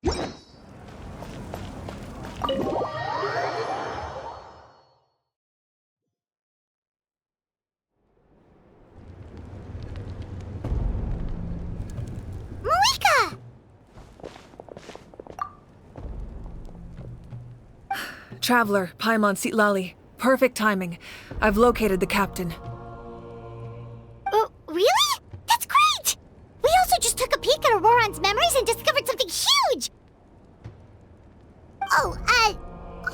Malika! Traveler, Paimon Sitlali. Perfect timing. I've located the captain. Oh, really? That's great! We also just took a peek at Auroron's memories and discovered something huge! Oh,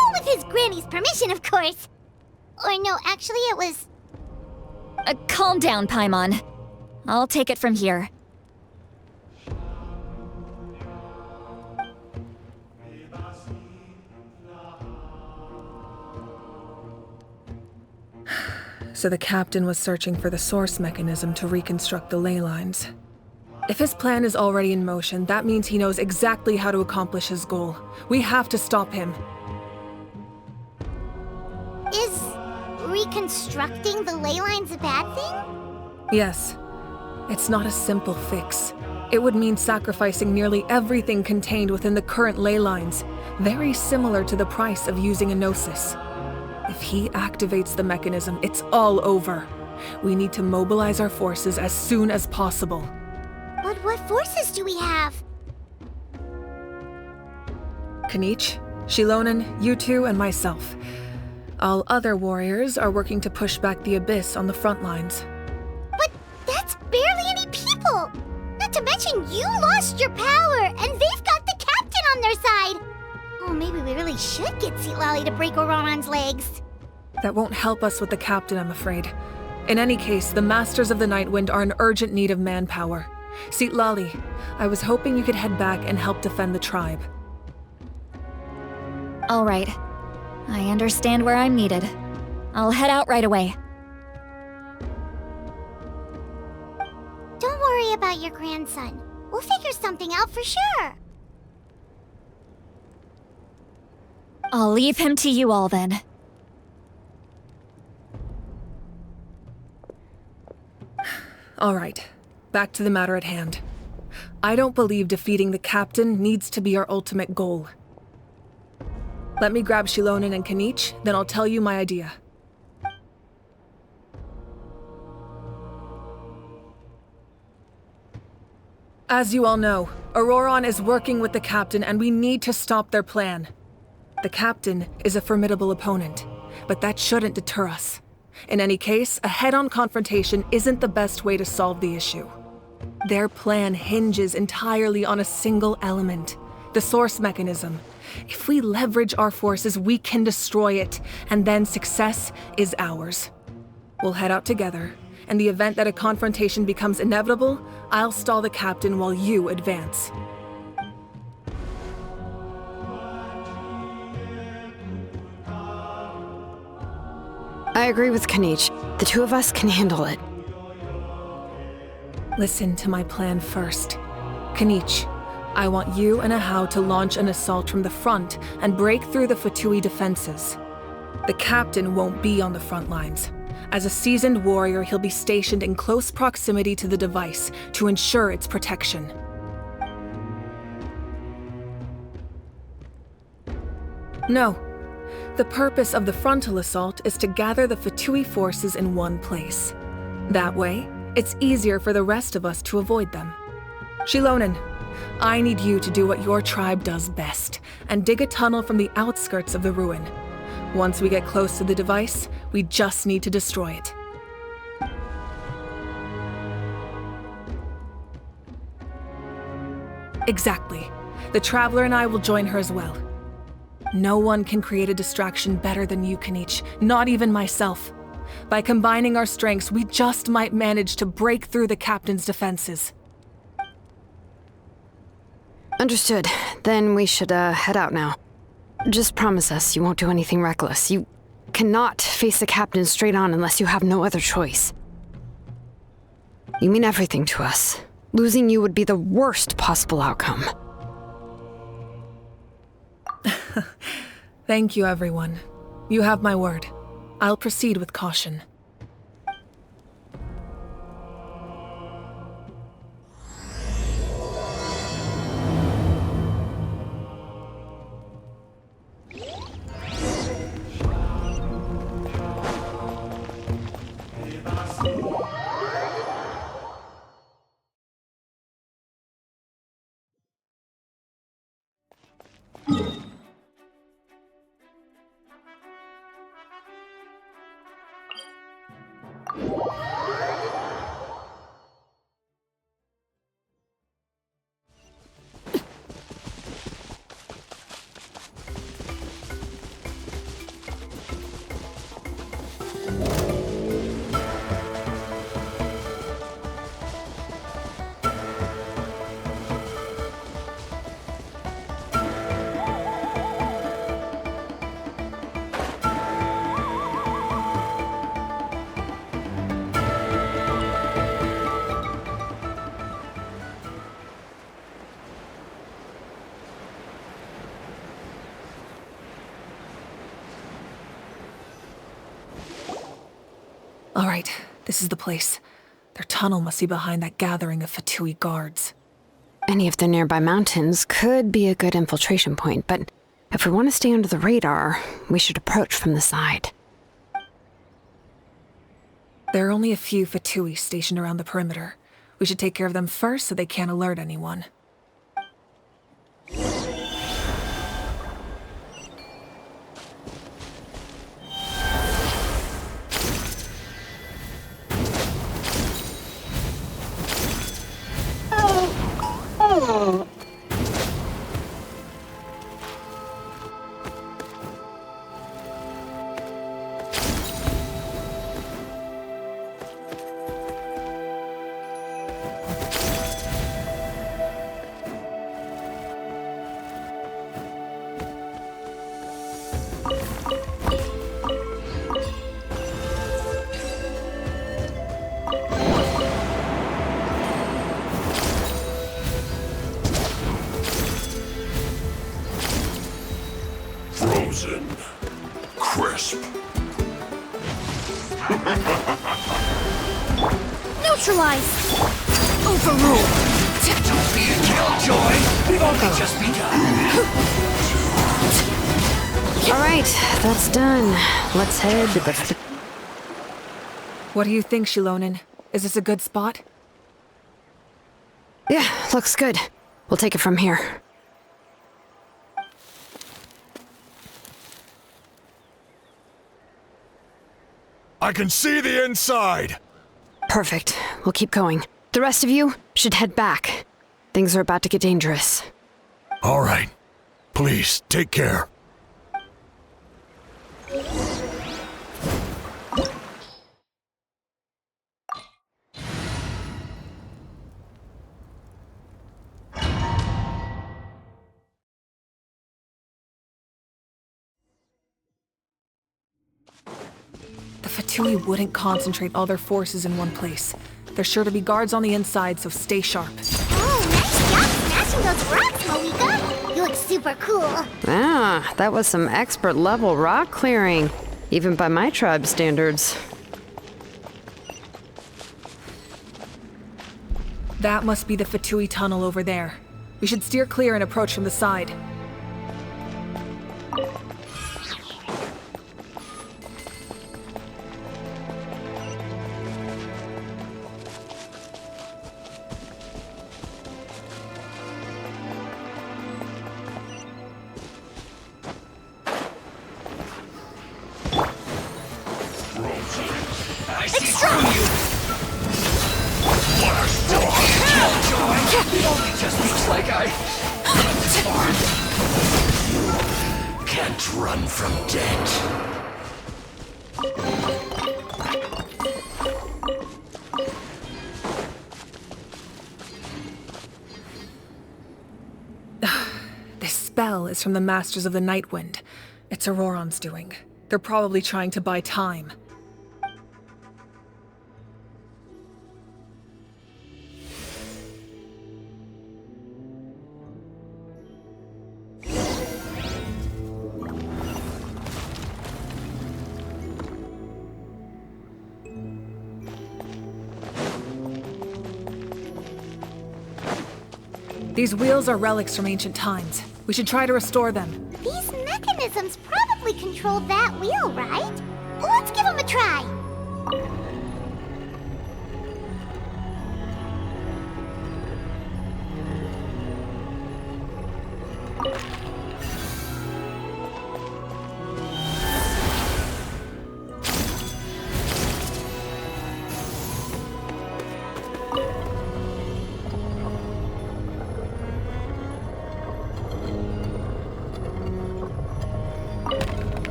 all with his granny's permission, of course. Or no, actually it was... Calm down, Paimon. I'll take it from here. So the captain was searching for the source mechanism to reconstruct the ley lines. If his plan is already in motion, that means he knows exactly how to accomplish his goal. We have to stop him. Is reconstructing the ley lines a bad thing? Yes. It's not a simple fix. It would mean sacrificing nearly everything contained within the current ley lines, very similar to the price of using a gnosis. If he activates the mechanism, it's all over. We need to mobilize our forces as soon as possible. But what forces do we have? Kanich, Shilonen, you two, and myself. All other warriors are working to push back the Abyss on the front lines. But that's barely any people! Not to mention you lost your power, and they've got the captain on their side! Oh, maybe we really should get Sitlali to break Auroron's legs. That won't help us with the captain, I'm afraid. In any case, the Masters of the Nightwind are in urgent need of manpower. Sitlali, I was hoping you could head back and help defend the tribe. All right. I understand where I'm needed. I'll head out right away. Don't worry about your grandson. We'll figure something out for sure. I'll leave him to you all then. All right, back to the matter at hand. I don't believe defeating the captain needs to be our ultimate goal. Let me grab Shilonen and Kanich, then I'll tell you my idea. As you all know, Auroron is working with the captain and we need to stop their plan. The captain is a formidable opponent, but that shouldn't deter us. In any case, a head-on confrontation isn't the best way to solve the issue. Their plan hinges entirely on a single element, the source mechanism. If we leverage our forces, we can destroy it, and then success is ours. We'll head out together. In the event that a confrontation becomes inevitable, I'll stall the captain while you advance. I agree with Kanich. The two of us can handle it. Listen to my plan first. Kanich, I want you and Ahau to launch an assault from the front and break through the Fatui defenses. The captain won't be on the front lines. As a seasoned warrior, he'll be stationed in close proximity to the device to ensure its protection. No. The purpose of the frontal assault is to gather the Fatui forces in one place. That way, it's easier for the rest of us to avoid them. Shilonen, I need you to do what your tribe does best, and dig a tunnel from the outskirts of the ruin. Once we get close to the device, we just need to destroy it. Exactly. The Traveler and I will join her as well. No one can create a distraction better than you, Kanich, not even myself. By combining our strengths, we just might manage to break through the captain's defenses. Understood. Then we should head out now. Just promise us you won't do anything reckless. You cannot face the captain straight on unless you have no other choice. You mean everything to us. Losing you would be the worst possible outcome. Thank you, everyone. You have my word. I'll proceed with caution. All right, this is the place. Their tunnel must be behind that gathering of Fatui guards. Any of the nearby mountains could be a good infiltration point, but if we want to stay under the radar, we should approach from the side. There are only a few Fatui stationed around the perimeter. We should take care of them first so they can't alert anyone. Frozen. Crisp. Neutralize! Overrule! Don't be a killjoy! We've only just begun! Alright, that's done. Let's head to the... What do you think, Shilonen? Is this a good spot? Yeah, looks good. We'll take it from here. I can see the inside! Perfect. We'll keep going. The rest of you should head back. Things are about to get dangerous. All right. Please, take care. The Fatui wouldn't concentrate all their forces in one place. There's sure to be guards on the inside, so stay sharp. Oh, nice job smashing those rocks, Moeka! You look super cool. Ah, that was some expert level rock clearing. Even by my tribe standards. That must be the Fatui tunnel over there. We should steer clear and approach from the side. I see through you! Don't be a killjoy! It just looks like You can't run from death. This spell is from the Masters of the Night Wind. It's Auroron's doing. They're probably trying to buy time. These wheels are relics from ancient times. We should try to restore them. These mechanisms probably control that wheel, right? Let's give them a try.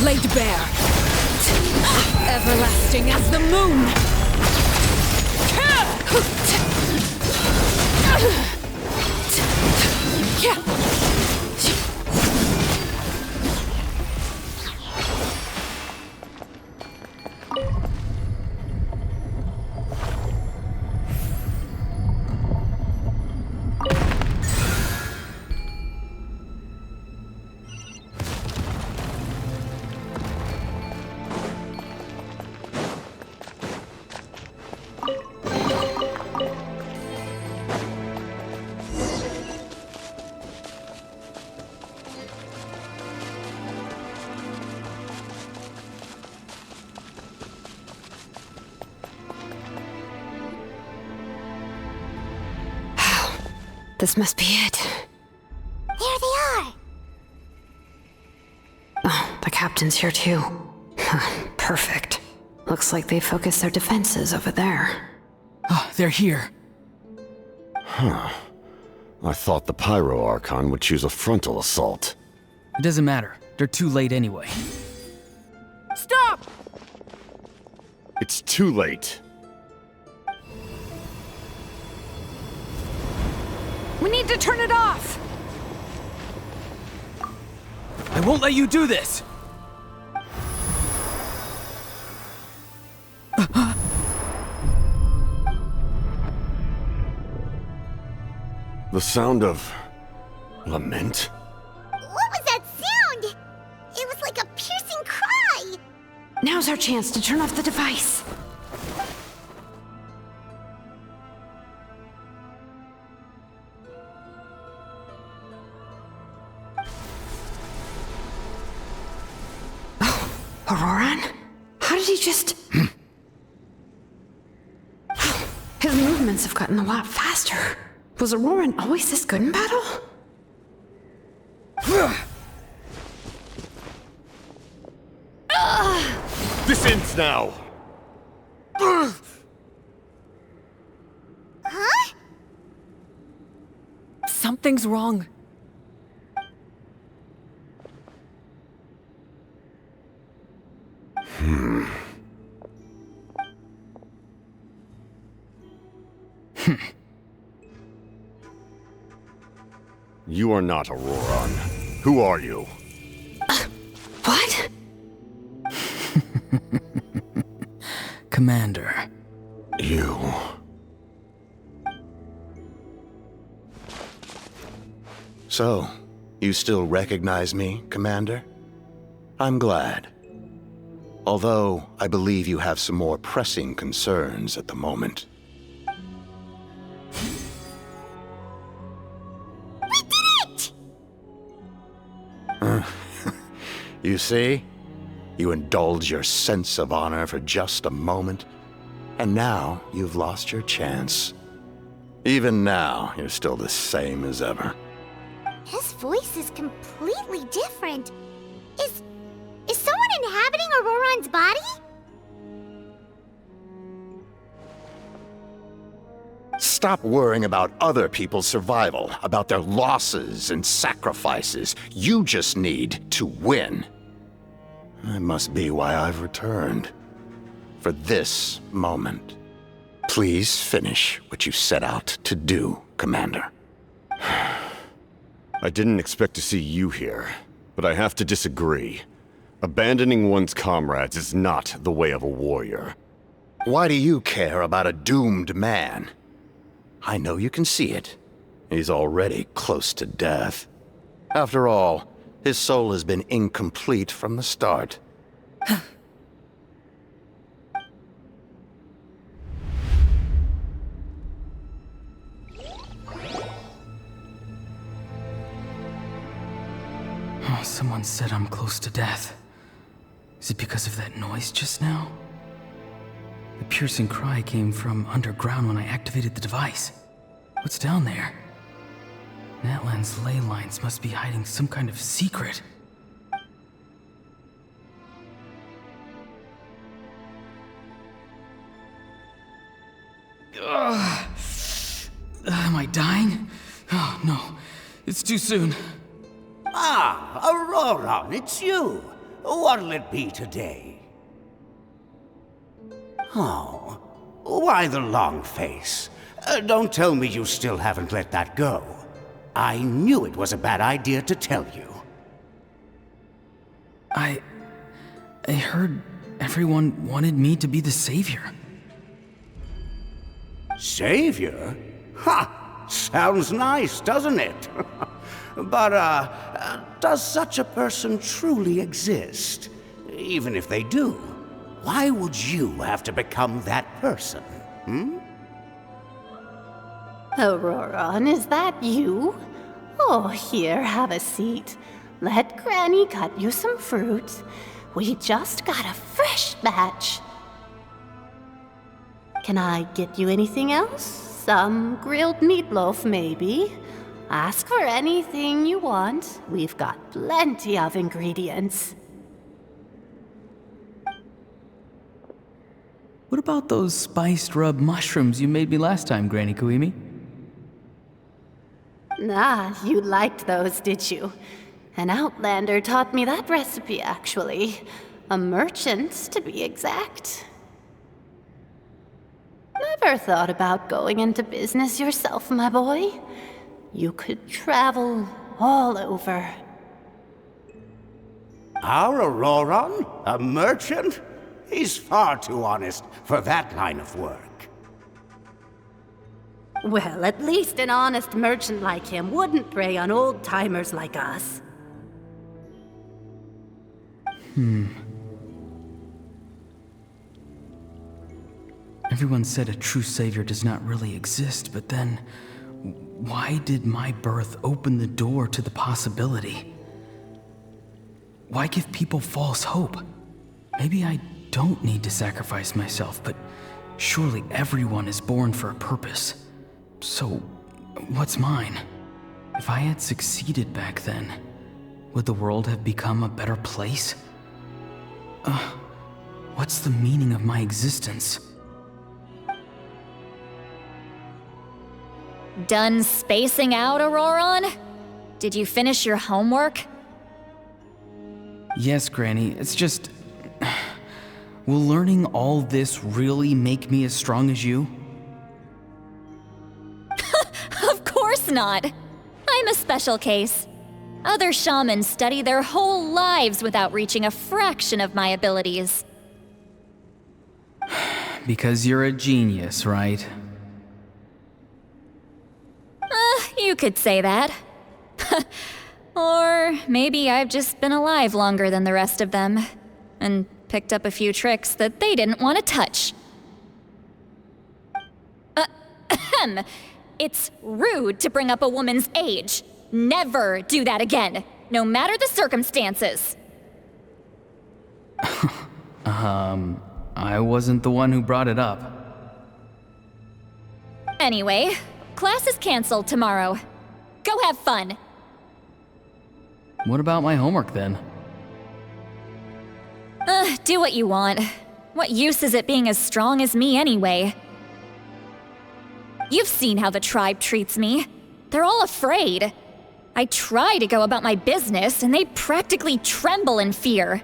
laid bare. Everlasting as the moon. This must be it. There they are. Oh, the captain's here too. Perfect. Looks like they focused their defenses over there. Oh, they're here. I thought the Pyro Archon would choose a frontal assault. It doesn't matter. They're too late anyway. Stop! It's too late. We need to turn it off! I won't let you do this! The sound of lament? What was that sound? It was like a piercing cry. Now's our chance to turn off the device. Oh, Auroran? How did he just... His movements have gotten a lot faster. Was Auroran always this good in battle? This ends now! Huh? Something's wrong. You are not Auroran. Who are you? What? Commander. You. So, you still recognize me, Commander? I'm glad. Although, I believe you have some more pressing concerns at the moment. We did it! You see? You indulge your sense of honor for just a moment, and now you've lost your chance. Even now, you're still the same as ever. His voice is completely different. Is someone inhabiting Auroran's body? Stop worrying about other people's survival, about their losses and sacrifices. You just need to win. That must be why I've returned. For this moment. Please finish what you set out to do, Commander. I didn't expect to see you here, but I have to disagree. Abandoning one's comrades is not the way of a warrior. Why do you care about a doomed man? I know you can see it. He's already close to death. After all, his soul has been incomplete from the start. Oh, someone said I'm close to death. Is it because of that noise just now? The piercing cry came from underground when I activated the device. What's down there? Natlan's ley lines must be hiding some kind of secret. Am I dying? Oh, no. It's too soon. Ah, Auroran, it's you. What'll it be today? Oh, why the long face? Don't tell me you still haven't let that go. I knew it was a bad idea to tell you. I heard everyone wanted me to be the savior. Savior? Ha! Sounds nice, doesn't it? But, does such a person truly exist? Even if they do, why would you have to become that person? Auroron, is that you? Oh, here, have a seat. Let Granny cut you some fruit. We just got a fresh batch. Can I get you anything else? Some grilled meatloaf, maybe? Ask for anything you want. We've got plenty of ingredients. What about those spiced rub mushrooms you made me last time, Granny Kuimi? Ah, you liked those, did you? An outlander taught me that recipe, actually. A merchant, to be exact. Never thought about going into business yourself, my boy? You could travel all over. Our Auroron? A merchant? He's far too honest for that line of work. Well, at least an honest merchant like him wouldn't prey on old-timers like us. Everyone said a true savior does not really exist, but then why did my birth open the door to the possibility? Why give people false hope? Maybe I don't need to sacrifice myself, but surely everyone is born for a purpose. So, what's mine? If I had succeeded back then, would the world have become a better place? What's the meaning of my existence? Done spacing out, Auroron? Did you finish your homework? Yes, Granny, it's just... Will learning all this really make me as strong as you? Of course not. I'm a special case. Other shamans study their whole lives without reaching a fraction of my abilities. Because you're a genius, right? You could say that. Or maybe I've just been alive longer than the rest of them, and picked up a few tricks that they didn't want to touch. It's rude to bring up a woman's age. Never do that again, no matter the circumstances. I wasn't the one who brought it up. Anyway, class is canceled tomorrow. Go have fun. What about my homework then? Do what you want. What use is it being as strong as me anyway? You've seen how the tribe treats me. They're all afraid. I try to go about my business, and they practically tremble in fear.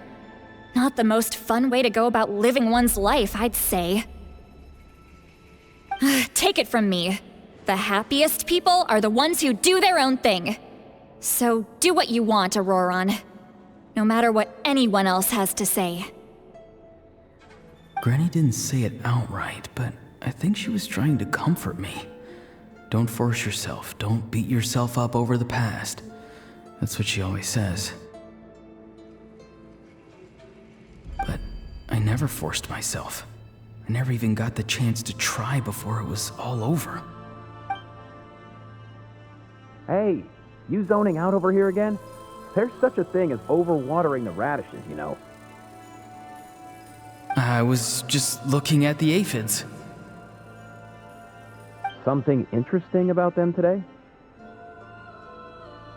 Not the most fun way to go about living one's life, I'd say. Take it from me. The happiest people are the ones who do their own thing. So do what you want, Auroron. No matter what anyone else has to say. Granny didn't say it outright, but I think she was trying to comfort me. Don't force yourself. Don't beat yourself up over the past. That's what she always says. But I never forced myself. I never even got the chance to try before it was all over. Hey, you zoning out over here again? There's such a thing as overwatering the radishes, you know. I was just looking at the aphids. Something interesting about them today?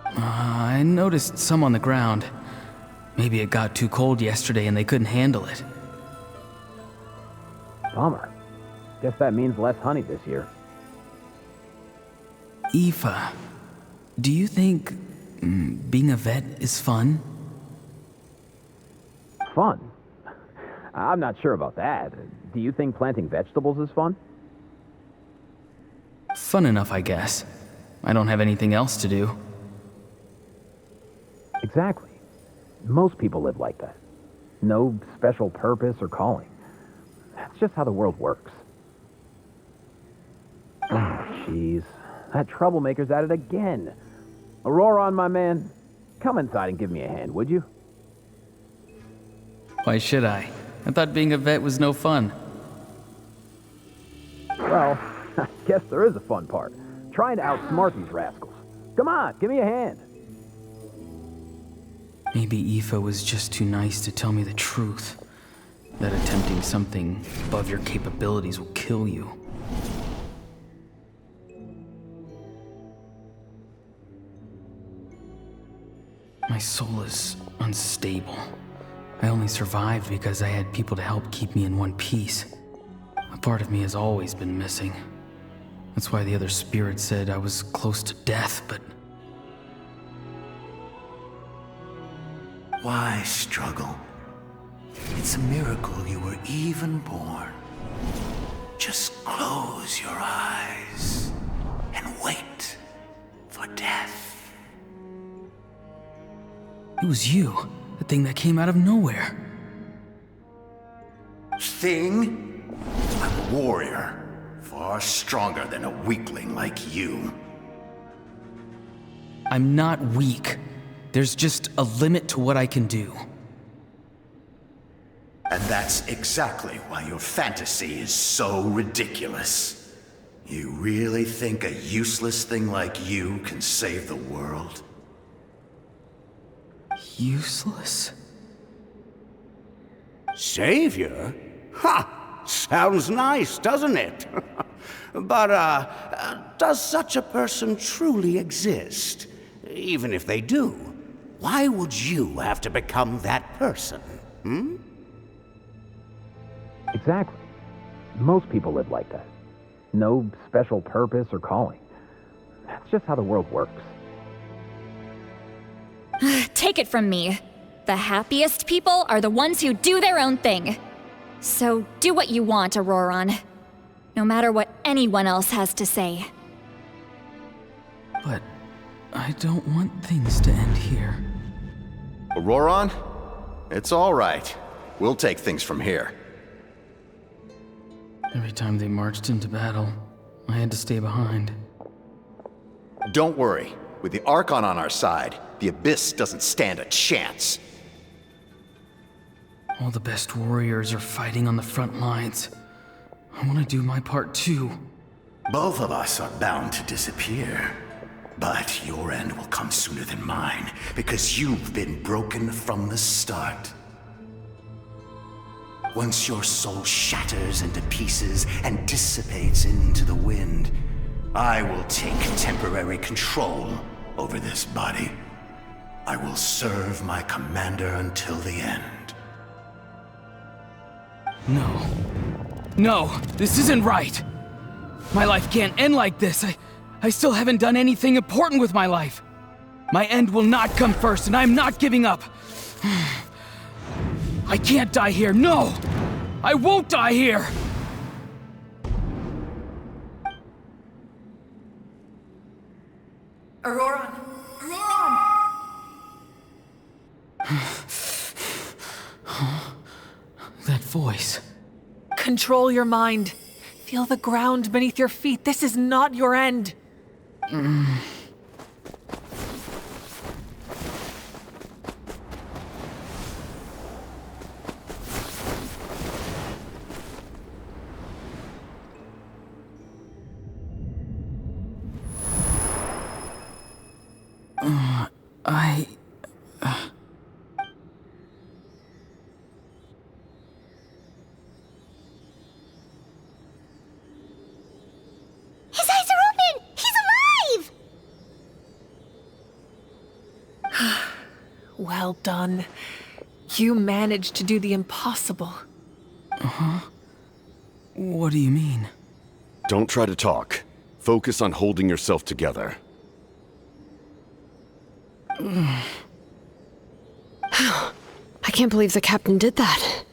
I noticed some on the ground. Maybe it got too cold yesterday and they couldn't handle it. Bummer. Guess that means less honey this year. Aoife, do you think being a vet is fun? Fun? I'm not sure about that. Do you think planting vegetables is fun? Fun enough, I guess. I don't have anything else to do. Exactly. Most people live like that. No special purpose or calling. That's just how the world works. Oh, jeez. That troublemaker's at it again. Auroron, my man, come inside and give me a hand, would you? Why should I? I thought being a vet was no fun. Well, I guess there is a fun part. Trying to outsmart these rascals. Come on, give me a hand. Maybe Aoife was just too nice to tell me the truth. That attempting something above your capabilities will kill you. My soul is unstable. I only survived because I had people to help keep me in one piece. A part of me has always been missing. That's why the other spirits said I was close to death, but... Why struggle? It's a miracle you were even born. Just close your eyes and wait for death. It was you, the thing that came out of nowhere. Thing? I'm a warrior, far stronger than a weakling like you. I'm not weak. There's just a limit to what I can do. And that's exactly why your fantasy is so ridiculous. You really think a useless thing like you can save the world? Useless? Savior? Ha! Sounds nice, doesn't it? But, does such a person truly exist? Even if they do, why would you have to become that person? Hmm? Exactly. Most people live like that. No special purpose or calling. That's just how the world works. Take it from me. The happiest people are the ones who do their own thing. So do what you want, Auroron. No matter what anyone else has to say. But I don't want things to end here. Auroron? It's all right. We'll take things from here. Every time they marched into battle, I had to stay behind. Don't worry. With the Archon on our side, the Abyss doesn't stand a chance. All the best warriors are fighting on the front lines. I want to do my part too. Both of us are bound to disappear. But your end will come sooner than mine, because you've been broken from the start. Once your soul shatters into pieces and dissipates into the wind, I will take temporary control over this body. I will serve my commander until the end. No. No, this isn't right. My life can't end like this. I still haven't done anything important with my life. My end will not come first, and I'm not giving up. I can't die here, no! I won't die here! Auroron! Auroron! That voice. Control your mind. Feel the ground beneath your feet. This is not your end. His eyes are open! He's alive! Well done. You managed to do the impossible. What do you mean? Don't try to talk. Focus on holding yourself together. I can't believe the captain did that.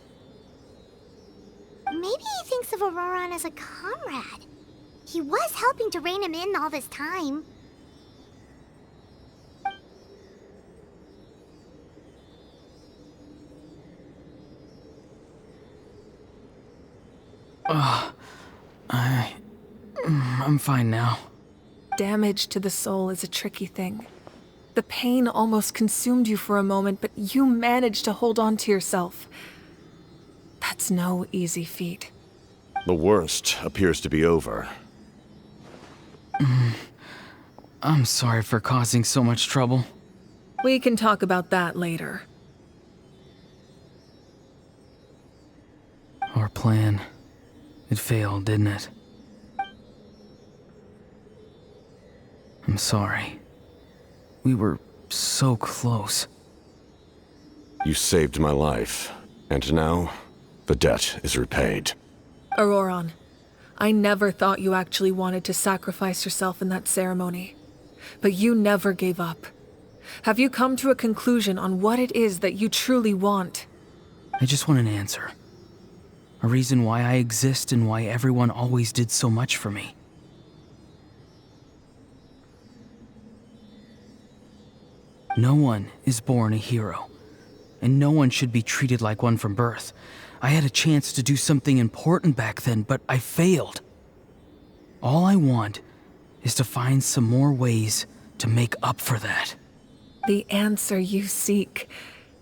Maybe he thinks of Auroran as a comrade. He was helping to rein him in all this time. I'm fine now. Damage to the soul is a tricky thing. The pain almost consumed you for a moment, but you managed to hold on to yourself. That's no easy feat. The worst appears to be over. I'm sorry for causing so much trouble. We can talk about that later. Our plan. It failed, didn't it? I'm sorry. We were so close. You saved my life, and now the debt is repaid. Auroran, I never thought you actually wanted to sacrifice yourself in that ceremony. But you never gave up. Have you come to a conclusion on what it is that you truly want? I just want an answer. A reason why I exist and why everyone always did so much for me. No one is born a hero, and no one should be treated like one from birth. I had a chance to do something important back then, but I failed. All I want is to find some more ways to make up for that. The answer you seek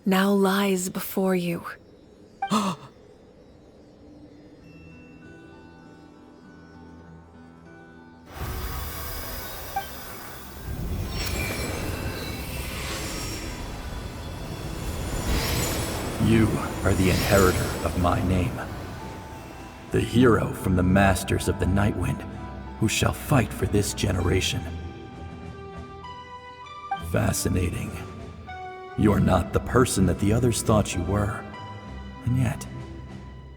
now lies before you. You are the inheritor of my name. The hero from the Masters of the Nightwind, who shall fight for this generation. Fascinating. You're not the person that the others thought you were. And yet,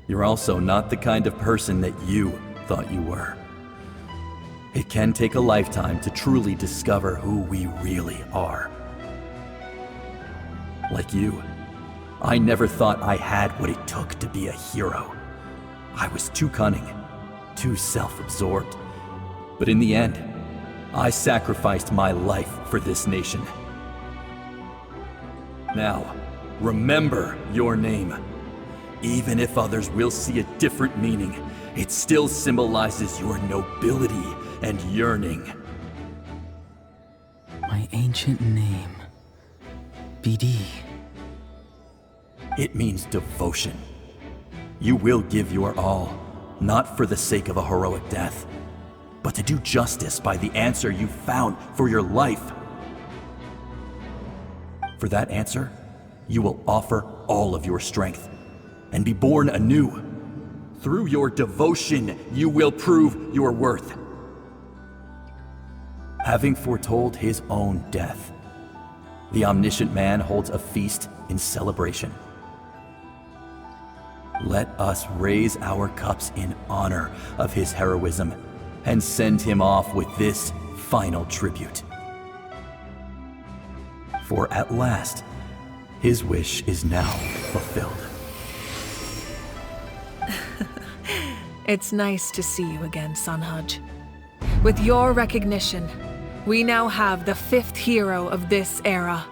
you're also not the kind of person that you thought you were. It can take a lifetime to truly discover who we really are. Like you, I never thought I had what it took to be a hero. I was too cunning, too self-absorbed. But in the end, I sacrificed my life for this nation. Now, remember your name. Even if others will see a different meaning, it still symbolizes your nobility and yearning. My ancient name. BD. It means devotion. You will give your all, not for the sake of a heroic death, but to do justice by the answer you found for your life. For that answer, you will offer all of your strength and be born anew. Through your devotion, you will prove your worth. Having foretold his own death, the omniscient man holds a feast in celebration. Let us raise our cups in honor of his heroism and send him off with this final tribute. For at last, his wish is now fulfilled. It's nice to see you again, Sunhudge. With your recognition, we now have the 5th hero of this era.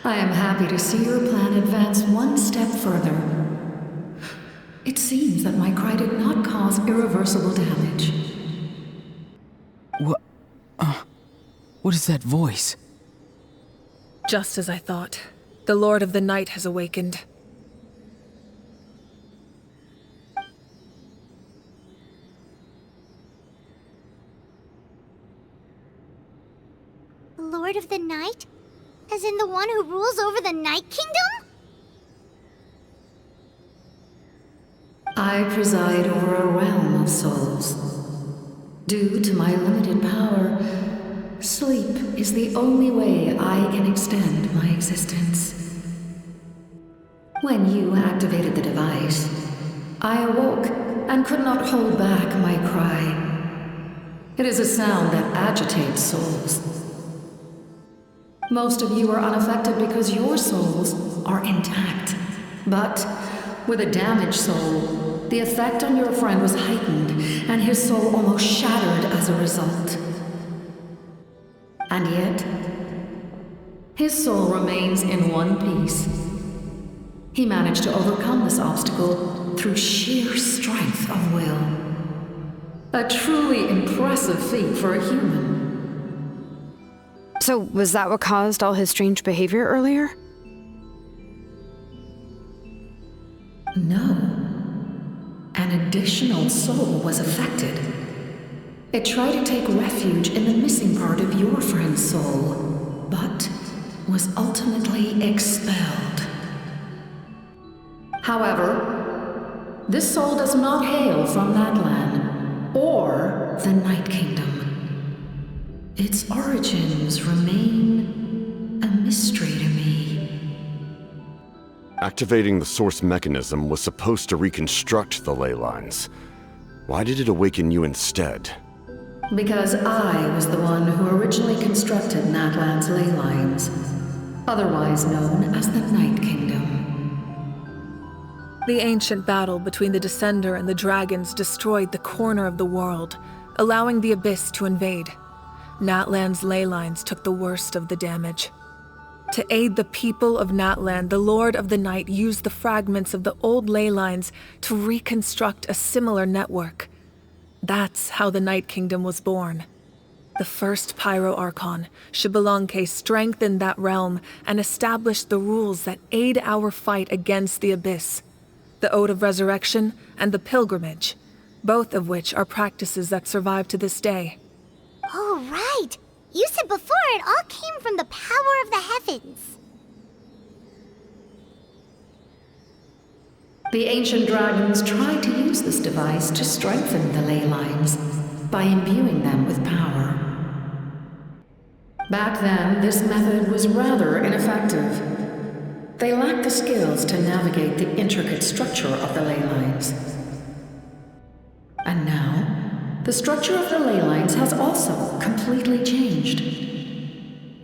I am happy to see your plan advance one step further. It seems that my cry did not cause irreversible damage. What is that voice? Just as I thought. The Lord of the Night has awakened. Lord of the Night? As in the one who rules over the Night Kingdom? I preside over a realm of souls. Due to my limited power, sleep is the only way I can extend my existence. When you activated the device, I awoke and could not hold back my cry. It is a sound that agitates souls. Most of you are unaffected because your souls are intact. But with a damaged soul, the effect on your friend was heightened, and his soul almost shattered as a result. And yet, his soul remains in one piece. He managed to overcome this obstacle through sheer strength of will. A truly impressive feat for a human. So, was that what caused all his strange behavior earlier? No. An additional soul was affected. It tried to take refuge in the missing part of your friend's soul, but was ultimately expelled. However, this soul does not hail from Natlan or the Night Kingdom. Its origins remain a mystery to me. Activating the source mechanism was supposed to reconstruct the ley lines. Why did it awaken you instead? Because I was the one who originally constructed Natlan's ley lines, otherwise known as the Night Kingdom. The ancient battle between the Descender and the dragons destroyed the corner of the world, allowing the Abyss to invade. Natlan's ley lines took the worst of the damage. To aid the people of Natlan, the Lord of the Night used the fragments of the old ley lines to reconstruct a similar network. That's how the Night Kingdom was born. The first Pyro Archon, Xbalanque, strengthened that realm and established the rules that aid our fight against the Abyss. The Ode of Resurrection and the Pilgrimage, both of which are practices that survive to this day. Oh, right! You said before it all came from the power of the heavens. The ancient dragons tried to use this device to strengthen the ley lines by imbuing them with power. Back then, this method was rather ineffective. They lacked the skills to navigate the intricate structure of the ley lines. And now, the structure of the ley lines has also completely changed.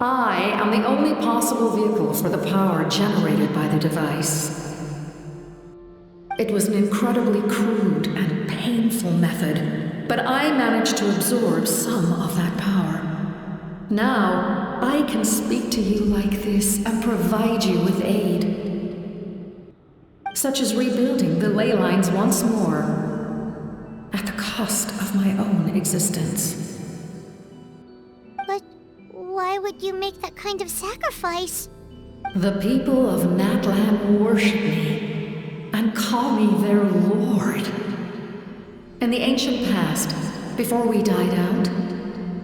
I am the only possible vehicle for the power generated by the device. It was an incredibly crude and painful method, but I managed to absorb some of that power. Now, I can speak to you like this and provide you with aid, such as rebuilding the ley lines once more, at the cost of my own existence. But why would you make that kind of sacrifice? The people of Natlan worship me and call me their lord. In the ancient past, before we died out,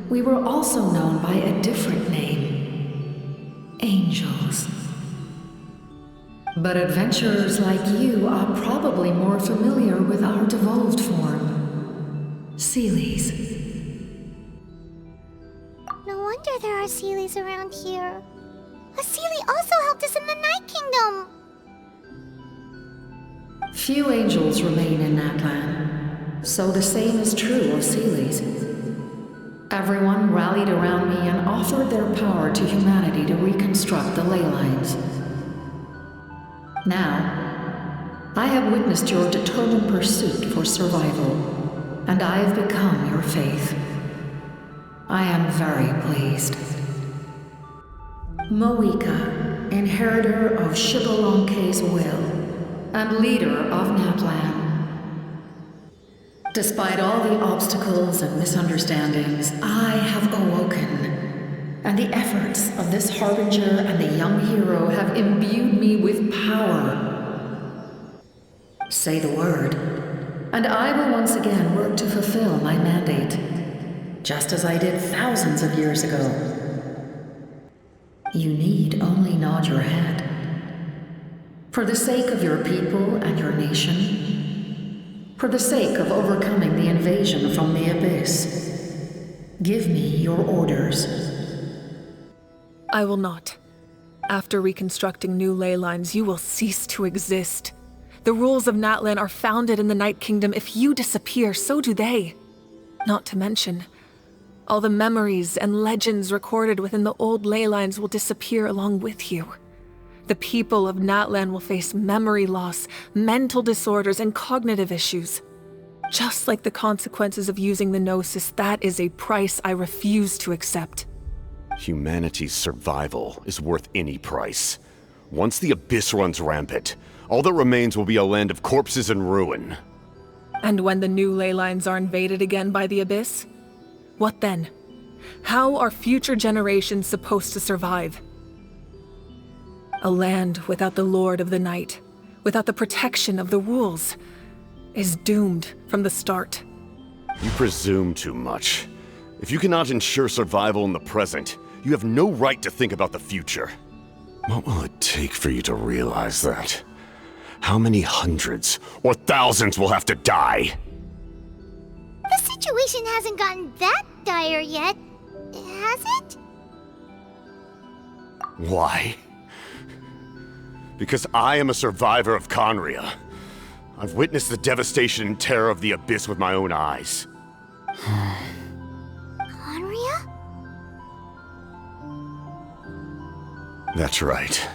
we were also known by a different name: angels. But adventurers like you are probably more familiar with our devolved form, Seelies. No wonder there are Seelies around here. A Seelie also helped us in the Night Kingdom. Few angels remain in Natlan, so the same is true of Seelies. Everyone rallied around me and offered their power to humanity to reconstruct the ley lines. Now, I have witnessed your determined pursuit for survival, and I have become your faith. I am very pleased. Moika, inheritor of Xbalanque's will, and leader of Natlan. Despite all the obstacles and misunderstandings, I have awoken, and the efforts of this harbinger and the young hero have imbued me with power. Say the word, and I will once again work to fulfill my mandate, just as I did thousands of years ago. You need only nod your head. For the sake of your people and your nation, for the sake of overcoming the invasion from the Abyss, give me your orders. I will not. After reconstructing new ley lines, you will cease to exist. The rules of Natlan are founded in the Night Kingdom. If you disappear, so do they. Not to mention, All the memories and legends recorded within the old ley lines will disappear along with you. The people of Natlan will face memory loss, mental disorders, and cognitive issues. Just like the consequences of using the Gnosis, that is a price I refuse to accept. Humanity's survival is worth any price. Once the Abyss runs rampant, all that remains will be a land of corpses and ruin. And when the new ley lines are invaded again by the Abyss? What then? How are future generations supposed to survive? A land without the Lord of the Night, without the protection of the rules, is doomed from the start. You presume too much. If you cannot ensure survival in the present, you have no right to think about the future. What will it take for you to realize that? How many hundreds or thousands will have to die? The situation hasn't gotten that dire yet, has it? Why? Because I am a survivor of Conria. I've witnessed the devastation and terror of the Abyss with my own eyes. Conria? That's right.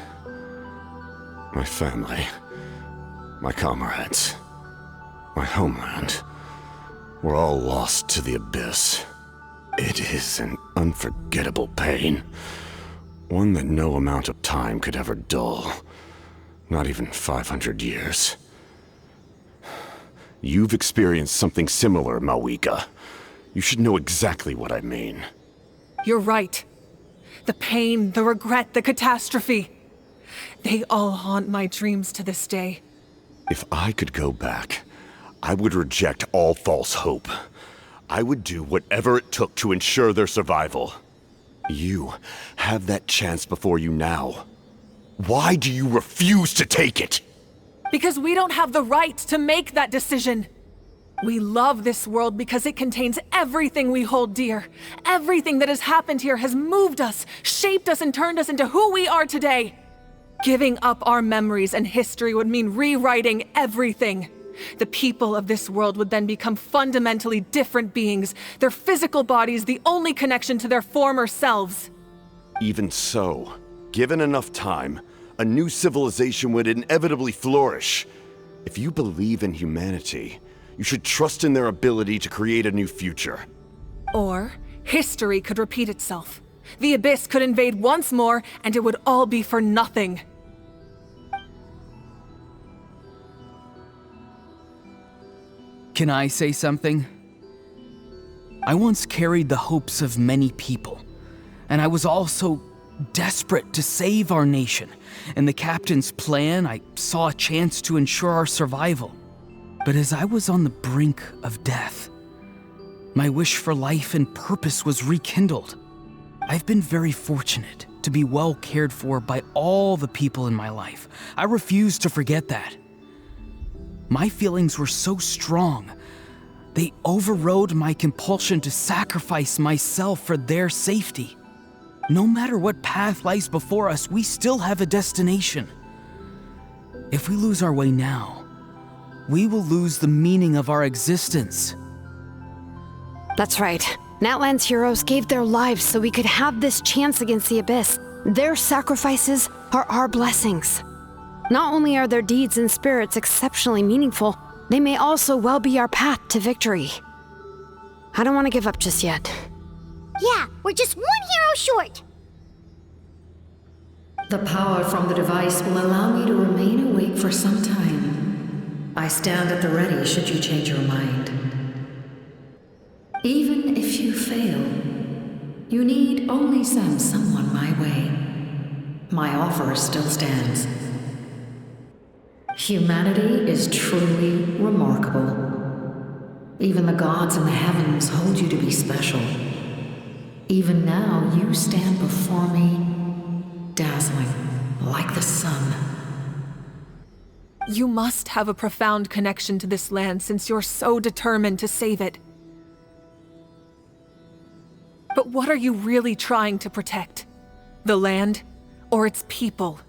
My family, my comrades, my homeland, were all lost to the Abyss. It is an unforgettable pain. One that no amount of time could ever dull. Not even 500 years. You've experienced something similar, Mawika. You should know exactly what I mean. You're right. The pain, the regret, the catastrophe. They all haunt my dreams to this day. If I could go back, I would reject all false hope. I would do whatever it took to ensure their survival. You have that chance before you now. Why do you refuse to take it? Because we don't have the right to make that decision. We love this world because it contains everything we hold dear. Everything that has happened here has moved us, shaped us, and turned us into who we are today. Giving up our memories and history would mean rewriting everything. The people of this world would then become fundamentally different beings, their physical bodies the only connection to their former selves. Even so, given enough time, a new civilization would inevitably flourish. If you believe in humanity, you should trust in their ability to create a new future. Or, history could repeat itself. The Abyss could invade once more, and it would all be for nothing. Can I say something? I once carried the hopes of many people, and I was also desperate to save our nation. In the captain's plan, I saw a chance to ensure our survival. But as I was on the brink of death, my wish for life and purpose was rekindled. I've been very fortunate to be well cared for by all the people in my life. I refuse to forget that. My feelings were so strong, they overrode my compulsion to sacrifice myself for their safety. No matter what path lies before us, we still have a destination. If we lose our way now, we will lose the meaning of our existence. That's right. Natlan's heroes gave their lives so we could have this chance against the Abyss. Their sacrifices are our blessings. Not only are their deeds and spirits exceptionally meaningful, they may also well be our path to victory. I don't want to give up just yet. Yeah, we're just one hero short. The power from the device will allow me to remain awake for some time. I stand at the ready should you change your mind. Even if you fail, you need only send someone my way. My offer still stands. Humanity is truly remarkable. Even the gods in the heavens hold you to be special. Even now, you stand before me, dazzling like the sun. You must have a profound connection to this land since you're so determined to save it. But what are you really trying to protect? The land or its people?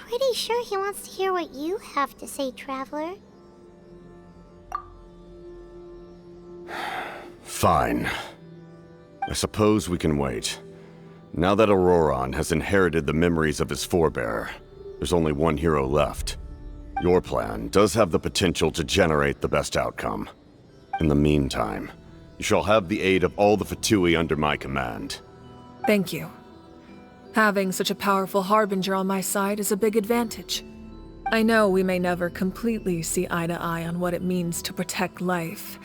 Pretty sure he wants to hear what you have to say, Traveler. Fine. I suppose we can wait. Now that Auroron has inherited the memories of his forebear, there's only one hero left. Your plan does have the potential to generate the best outcome. In the meantime, you shall have the aid of all the Fatui under my command. Thank you. Having such a powerful harbinger on my side is a big advantage. I know we may never completely see eye to eye on what it means to protect life,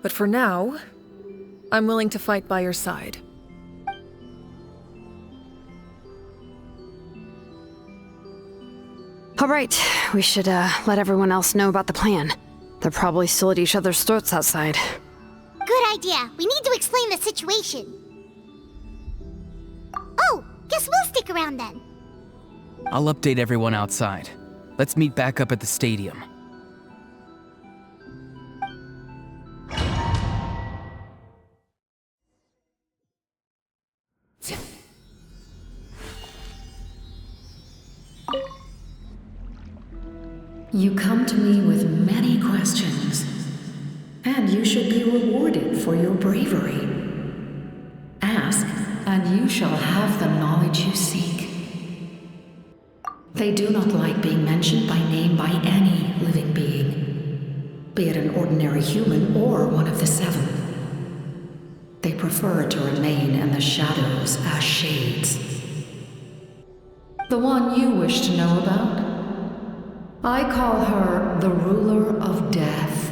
but for now, I'm willing to fight by your side. All right, we should let everyone else know about the plan. They're probably still at each other's throats outside. Good idea. We need to explain the situation. Oh, guess we'll stick around then. I'll update everyone outside. Let's meet back up at the stadium. You come to me with many questions, and you should be rewarded for your bravery. Ask, and you shall have the knowledge you seek. They do not like being mentioned by name by any living being, be it an ordinary human or one of the seven. They prefer to remain in the shadows as shades. The one you wish to know about? I call her the Ruler of Death.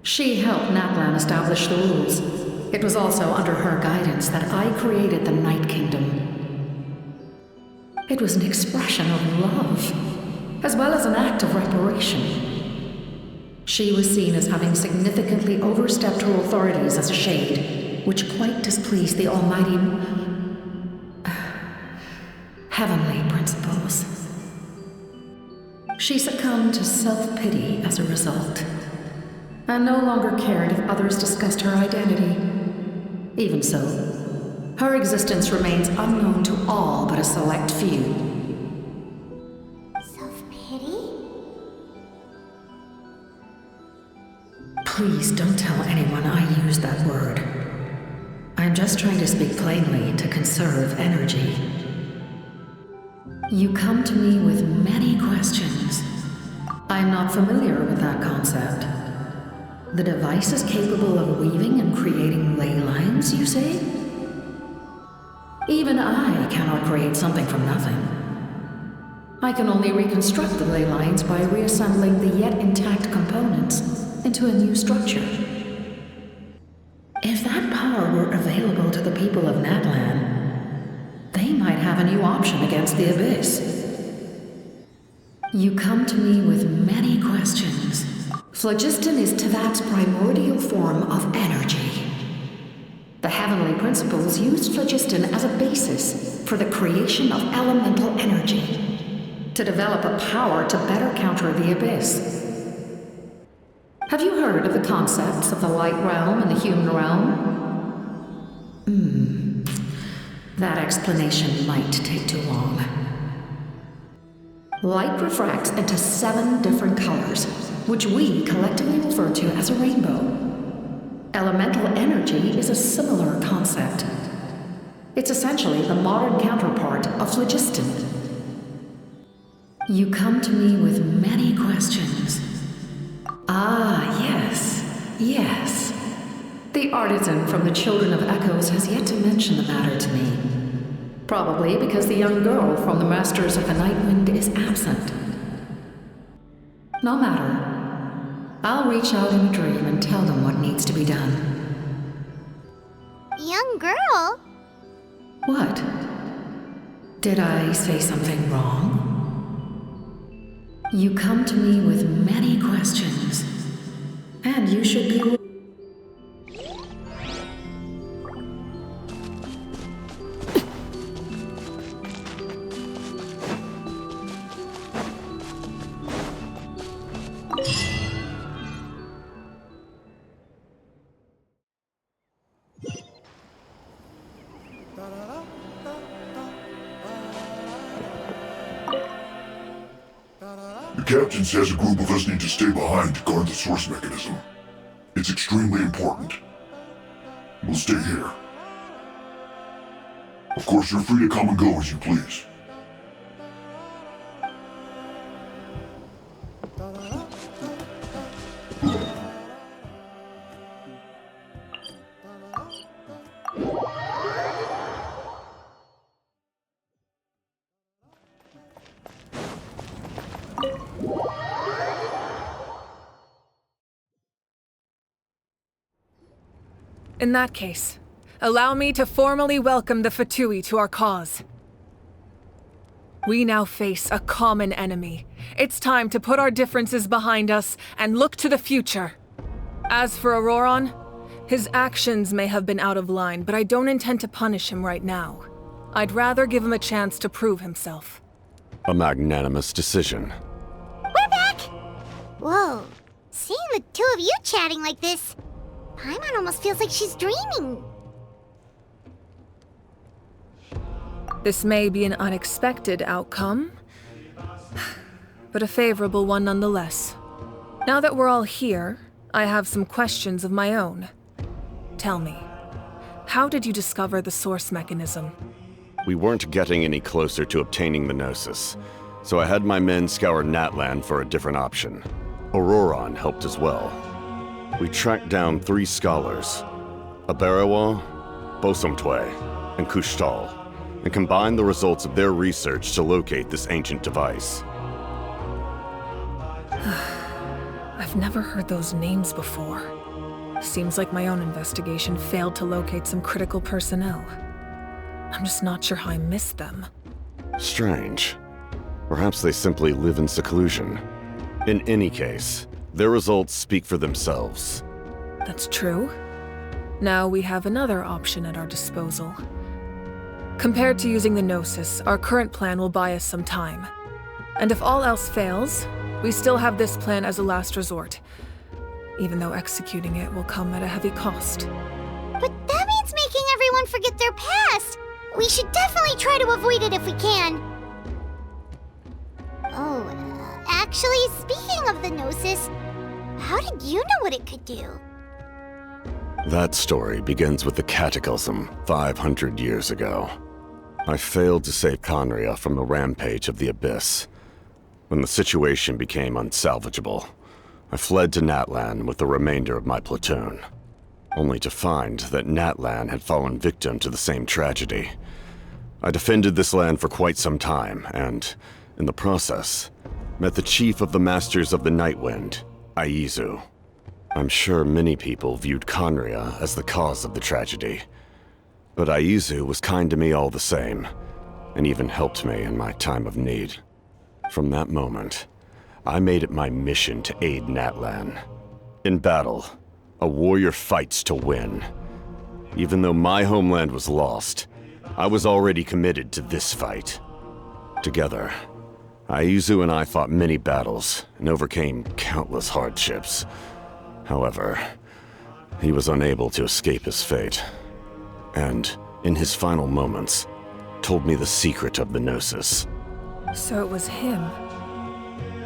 She helped Natlan establish the rules. It was also under her guidance that I created the Night Kingdom. It was an expression of love, as well as an act of reparation. She was seen as having significantly overstepped her authorities as a Shade, which quite displeased the almighty heavenly principles. She succumbed to self-pity as a result, and no longer cared if others discussed her identity. Even so, her existence remains unknown to all but a select few. Self-pity? Please don't tell anyone I used that word. I'm just trying to speak plainly to conserve energy. You come to me with many questions. I'm not familiar with that concept. The device is capable of weaving and creating ley lines, you say? Even I cannot create something from nothing. I can only reconstruct the ley lines by reassembling the yet intact components into a new structure. If that power were available to the people of Natlan, they might have a new option against the Abyss. You come to me with many questions. Phlogiston is Tevat's primordial form of energy. The heavenly principles used phlogiston as a basis for the creation of elemental energy, to develop a power to better counter the Abyss. Have you heard of the concepts of the light realm and the human realm? That explanation might take too long. Light refracts into 7 different colors, which we collectively refer to as a rainbow. Elemental energy is a similar concept. It's essentially the modern counterpart of phlogiston. You come to me with many questions. Ah, yes. The artisan from the Children of Echoes has yet to mention the matter to me. Probably because the young girl from the Masters of the Nightwind is absent. No matter. I'll reach out in a dream and tell them what needs to be done. Young girl? What? Did I say something wrong? You come to me with many questions, and you should be... The captain says a group of us need to stay behind to guard the source mechanism. It's extremely important. We'll stay here. Of course, you're free to come and go as you please. In that case, allow me to formally welcome the Fatui to our cause. We now face a common enemy. It's time to put our differences behind us and look to the future. As for Auroron, his actions may have been out of line, but I don't intend to punish him right now. I'd rather give him a chance to prove himself. A magnanimous decision. We're back! Whoa, seeing the two of you chatting like this, Paimon almost feels like she's dreaming. This may be an unexpected outcome, but a favorable one nonetheless. Now that we're all here, I have some questions of my own. Tell me, how did you discover the source mechanism? We weren't getting any closer to obtaining the Gnosis, so I had my men scour Natlan for a different option. Auroron helped as well. We tracked down 3 scholars, Aberawa, Bosomtwe, and Kushtal, and combined the results of their research to locate this ancient device. I've never heard those names before. Seems like my own investigation failed to locate some critical personnel. I'm just not sure how I missed them. Strange. Perhaps they simply live in seclusion. In any case, their results speak for themselves. That's true. Now we have another option at our disposal. Compared to using the Gnosis, our current plan will buy us some time. And if all else fails, we still have this plan as a last resort, even though executing it will come at a heavy cost. But that means making everyone forget their past! We should definitely try to avoid it if we can. Oh, actually, speaking of the Gnosis, how did you know what it could do? That story begins with the Cataclysm 500 years ago. I failed to save Conria from the rampage of the Abyss. When the situation became unsalvageable, I fled to Natlan with the remainder of my platoon, only to find that Natlan had fallen victim to the same tragedy. I defended this land for quite some time, and, in the process, met the chief of the Masters of the Nightwind, Aizu. I'm sure many people viewed Conria as the cause of the tragedy, but Aizu was kind to me all the same, and even helped me in my time of need. From that moment, I made it my mission to aid Natlan. In battle, a warrior fights to win. Even though my homeland was lost, I was already committed to this fight. Together, Aizu and I fought many battles and overcame countless hardships. However, he was unable to escape his fate, and, in his final moments, told me the secret of the Gnosis. So it was him.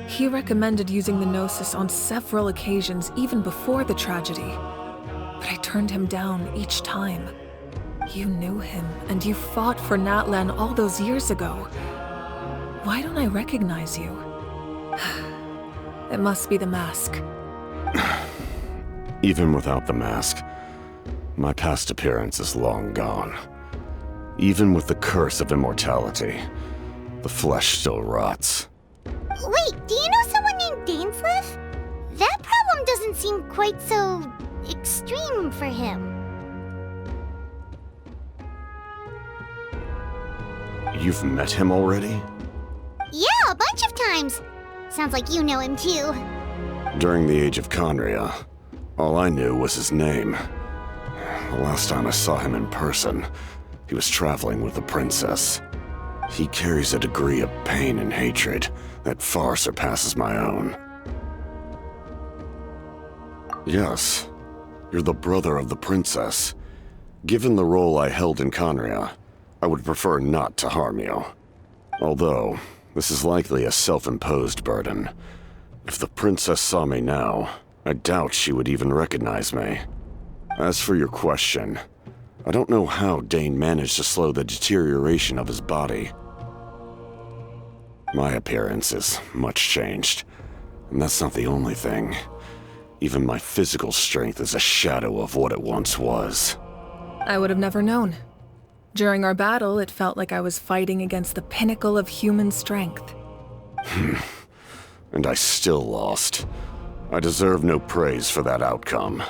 He recommended using the Gnosis on several occasions, even before the tragedy. But I turned him down each time. You knew him, and you fought for Natlan all those years ago. Why don't I recognize you? It must be the mask. Even without the mask, my past appearance is long gone. Even with the curse of immortality, the flesh still rots. Wait, do you know someone named Dainsleif? That problem doesn't seem quite so extreme for him. You've met him already? Yeah, a bunch of times. Sounds like you know him too. During the age of Conria, all I knew was his name. The last time I saw him in person, he was traveling with the princess. He carries a degree of pain and hatred that far surpasses my own. Yes, you're the brother of the princess. Given the role I held in Conria, I would prefer not to harm you. Although, this is likely a self-imposed burden. If the princess saw me now, I doubt she would even recognize me. As for your question, I don't know how Dane managed to slow the deterioration of his body. My appearance is much changed, and that's not the only thing. Even my physical strength is a shadow of what it once was. I would have never known. During our battle, it felt like I was fighting against the pinnacle of human strength. And I still lost. I deserve no praise for that outcome.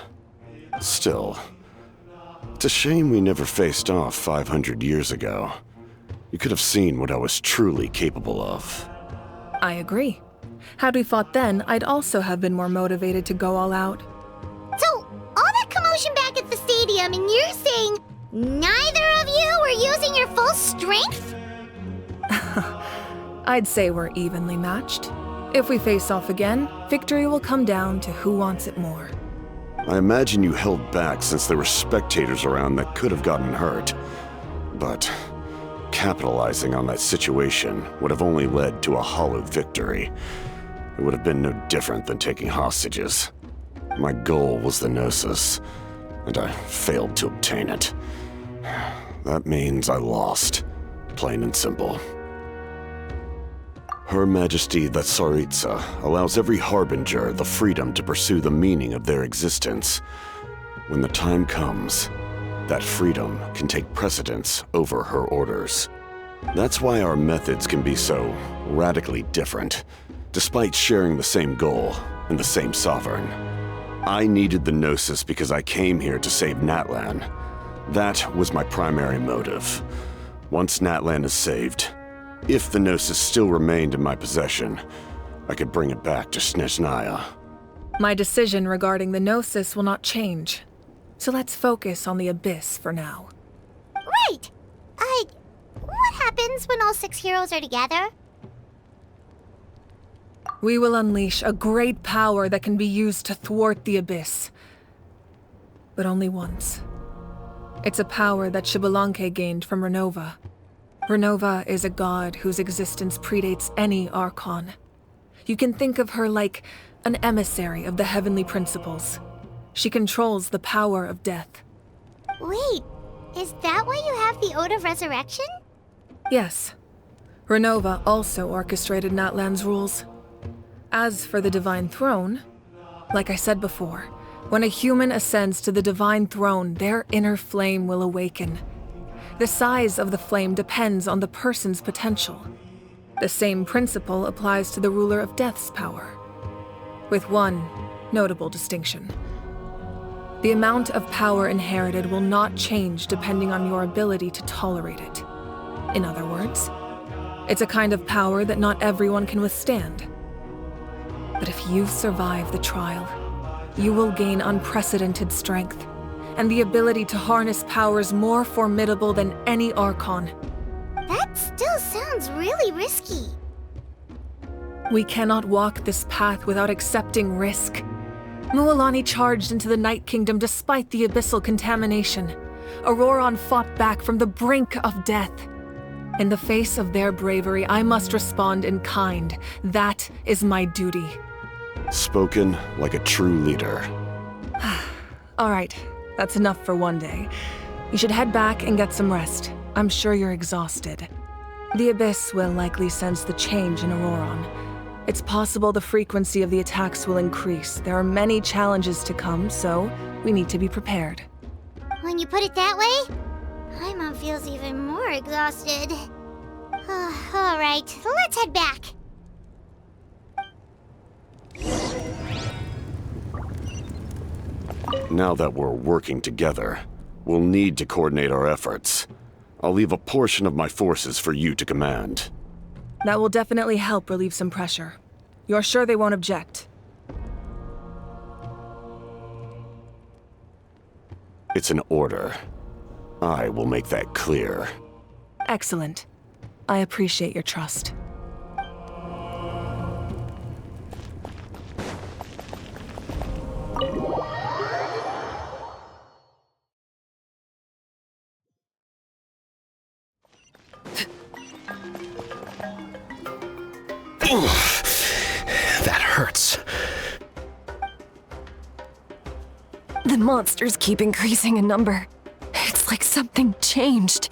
Still, it's a shame we never faced off 500 years ago. You could have seen what I was truly capable of. I agree. Had we fought then, I'd also have been more motivated to go all out. So, all that commotion back at the stadium, and you're saying neither of you were using your full strength? I'd say we're evenly matched. If we face off again, victory will come down to who wants it more. I imagine you held back since there were spectators around that could have gotten hurt. But capitalizing on that situation would have only led to a hollow victory. It would have been no different than taking hostages. My goal was the Gnosis, and I failed to obtain it. That means I lost, plain and simple. Her Majesty the Tsaritsa allows every Harbinger the freedom to pursue the meaning of their existence. When the time comes, that freedom can take precedence over her orders. That's why our methods can be so radically different, despite sharing the same goal and the same sovereign. I needed the Gnosis because I came here to save Natlan. That was my primary motive. Once Natlan is saved, if the Gnosis still remained in my possession, I could bring it back to Snezhnaya. My decision regarding the Gnosis will not change. So let's focus on the Abyss for now. Right! What happens when all 6 heroes are together? We will unleash a great power that can be used to thwart the Abyss. But only once. It's a power that Xbalanque gained from Renova. Renova is a god whose existence predates any Archon. You can think of her like an emissary of the heavenly principles. She controls the power of death. Wait, is that why you have the Ode of Resurrection? Yes. Renova also orchestrated Natlan's rules. As for the Divine Throne, like I said before, when a human ascends to the Divine Throne, their inner flame will awaken. The size of the flame depends on the person's potential. The same principle applies to the ruler of Death's power, with one notable distinction. The amount of power inherited will not change depending on your ability to tolerate it. In other words, it's a kind of power that not everyone can withstand. But if you survive the trial, you will gain unprecedented strength, and the ability to harness powers more formidable than any Archon. That still sounds really risky. We cannot walk this path without accepting risk. Mualani charged into the Night Kingdom despite the abyssal contamination. Auroron fought back from the brink of death. In the face of their bravery, I must respond in kind. That is my duty. Spoken like a true leader. All right. That's enough for one day. You should head back and get some rest. I'm sure you're exhausted. The Abyss will likely sense the change in Auroron. It's possible the frequency of the attacks will increase. There are many challenges to come, so we need to be prepared. When you put it that way, Paimon feels even more exhausted. All right, let's head back. Now that we're working together, we'll need to coordinate our efforts. I'll leave a portion of my forces for you to command. That will definitely help relieve some pressure. You're sure they won't object? It's an order. I will make that clear. Excellent. I appreciate your trust. That hurts. The monsters keep increasing in number. It's like something changed.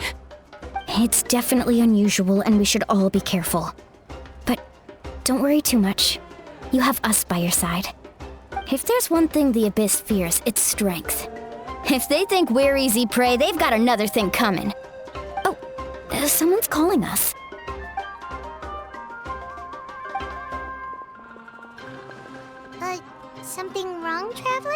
It's definitely unusual, and we should all be careful. But don't worry too much. You have us by your side. If there's one thing the Abyss fears, it's strength. If they think we're easy prey, they've got another thing coming. Oh, someone's calling us. Something wrong, Traveler?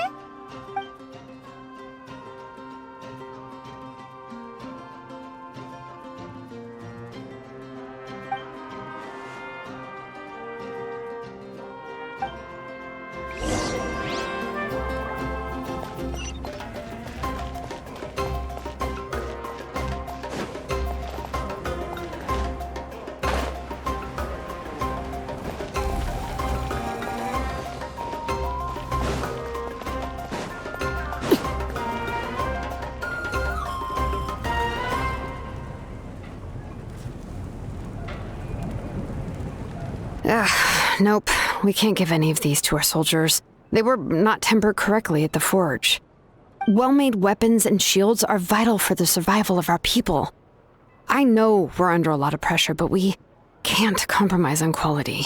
Nope. We can't give any of these to our soldiers. They were not tempered correctly at the forge. Well-made weapons and shields are vital for the survival of our people. I know we're under a lot of pressure, but we can't compromise on quality.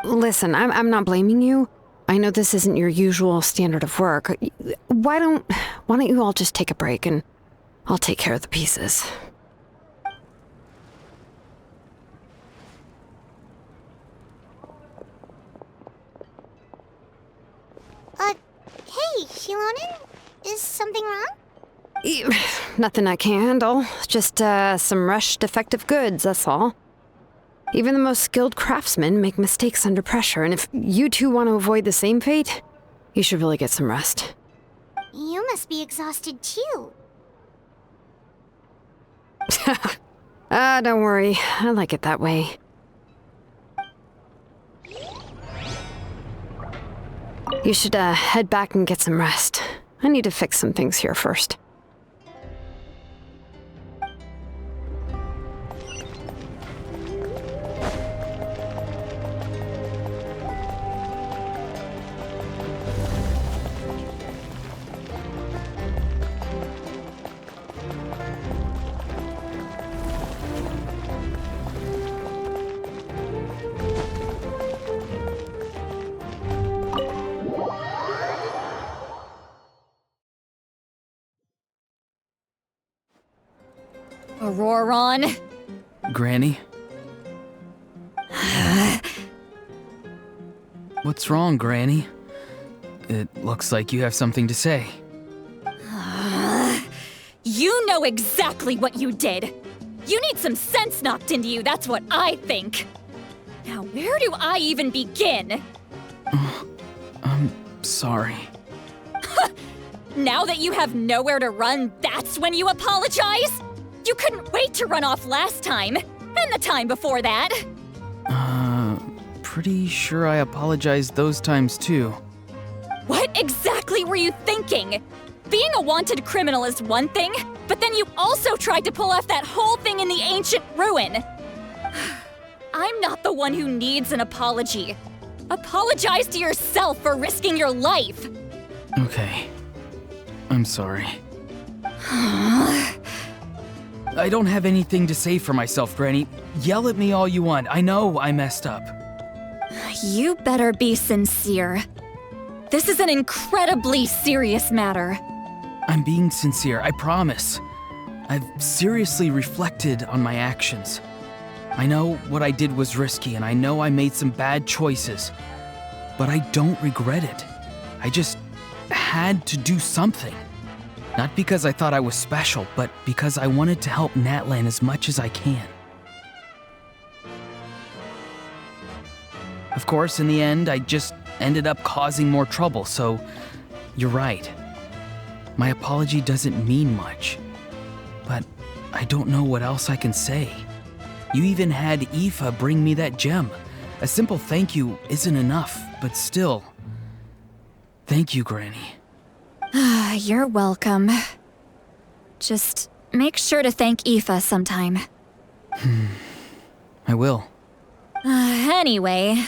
Listen, I'm not blaming you. I know this isn't your usual standard of work. Why don't you all just take a break and I'll take care of the pieces. Hey, Shilonen? Is something wrong? Nothing I can handle. Just, some rushed defective goods, that's all. Even the most skilled craftsmen make mistakes under pressure, and if you two want to avoid the same fate, you should really get some rest. You must be exhausted too. Don't worry. I like it that way. You should, head back and get some rest. I need to fix some things here first. Auroron? Granny? What's wrong, Granny? It looks like you have something to say. You know exactly what you did! You need some sense knocked into you, that's what I think! Now, where do I even begin? I'm sorry. Now that you have nowhere to run, that's when you apologize? You couldn't wait to run off last time, and the time before that. Pretty sure I apologized those times too. What exactly were you thinking? Being a wanted criminal is one thing, but then you also tried to pull off that whole thing in the ancient ruin. I'm not the one who needs an apology. Apologize to yourself for risking your life. Okay. I'm sorry. I don't have anything to say for myself, Granny. Yell at me all you want. I know I messed up. You better be sincere. This is an incredibly serious matter. I'm being sincere, I promise. I've seriously reflected on my actions. I know what I did was risky, and I know I made some bad choices. But I don't regret it. I just had to do something. Not because I thought I was special, but because I wanted to help Natlan as much as I can. Of course, in the end, I just ended up causing more trouble, so you're right. My apology doesn't mean much, but I don't know what else I can say. You even had Aoife bring me that gem. A simple thank you isn't enough, but still. Thank you, Granny. You're welcome. Just make sure to thank Aoife sometime. I will. Anyway,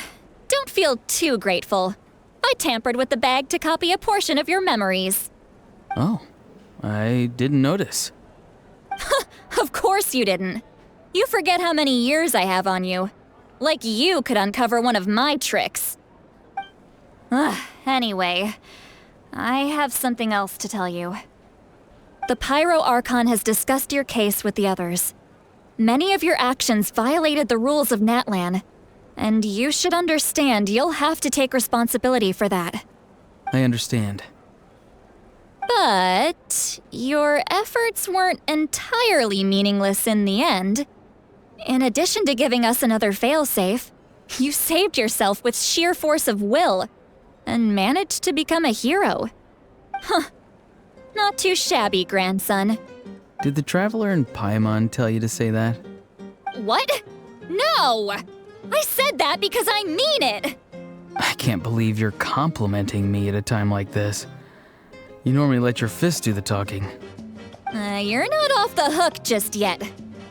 don't feel too grateful. I tampered with the bag to copy a portion of your memories. Oh, I didn't notice. Of course you didn't. You forget how many years I have on you. Like you could uncover one of my tricks. Anyway, I have something else to tell you. The Pyro Archon has discussed your case with the others. Many of your actions violated the rules of Natlan, and you should understand you'll have to take responsibility for that. I understand. But your efforts weren't entirely meaningless in the end. In addition to giving us another failsafe, you saved yourself with sheer force of will and managed to become a hero. Huh. Not too shabby, grandson. Did the Traveler and Paimon tell you to say that? What? No! I said that because I mean it! I can't believe you're complimenting me at a time like this. You normally let your fist do the talking. You're not off the hook just yet.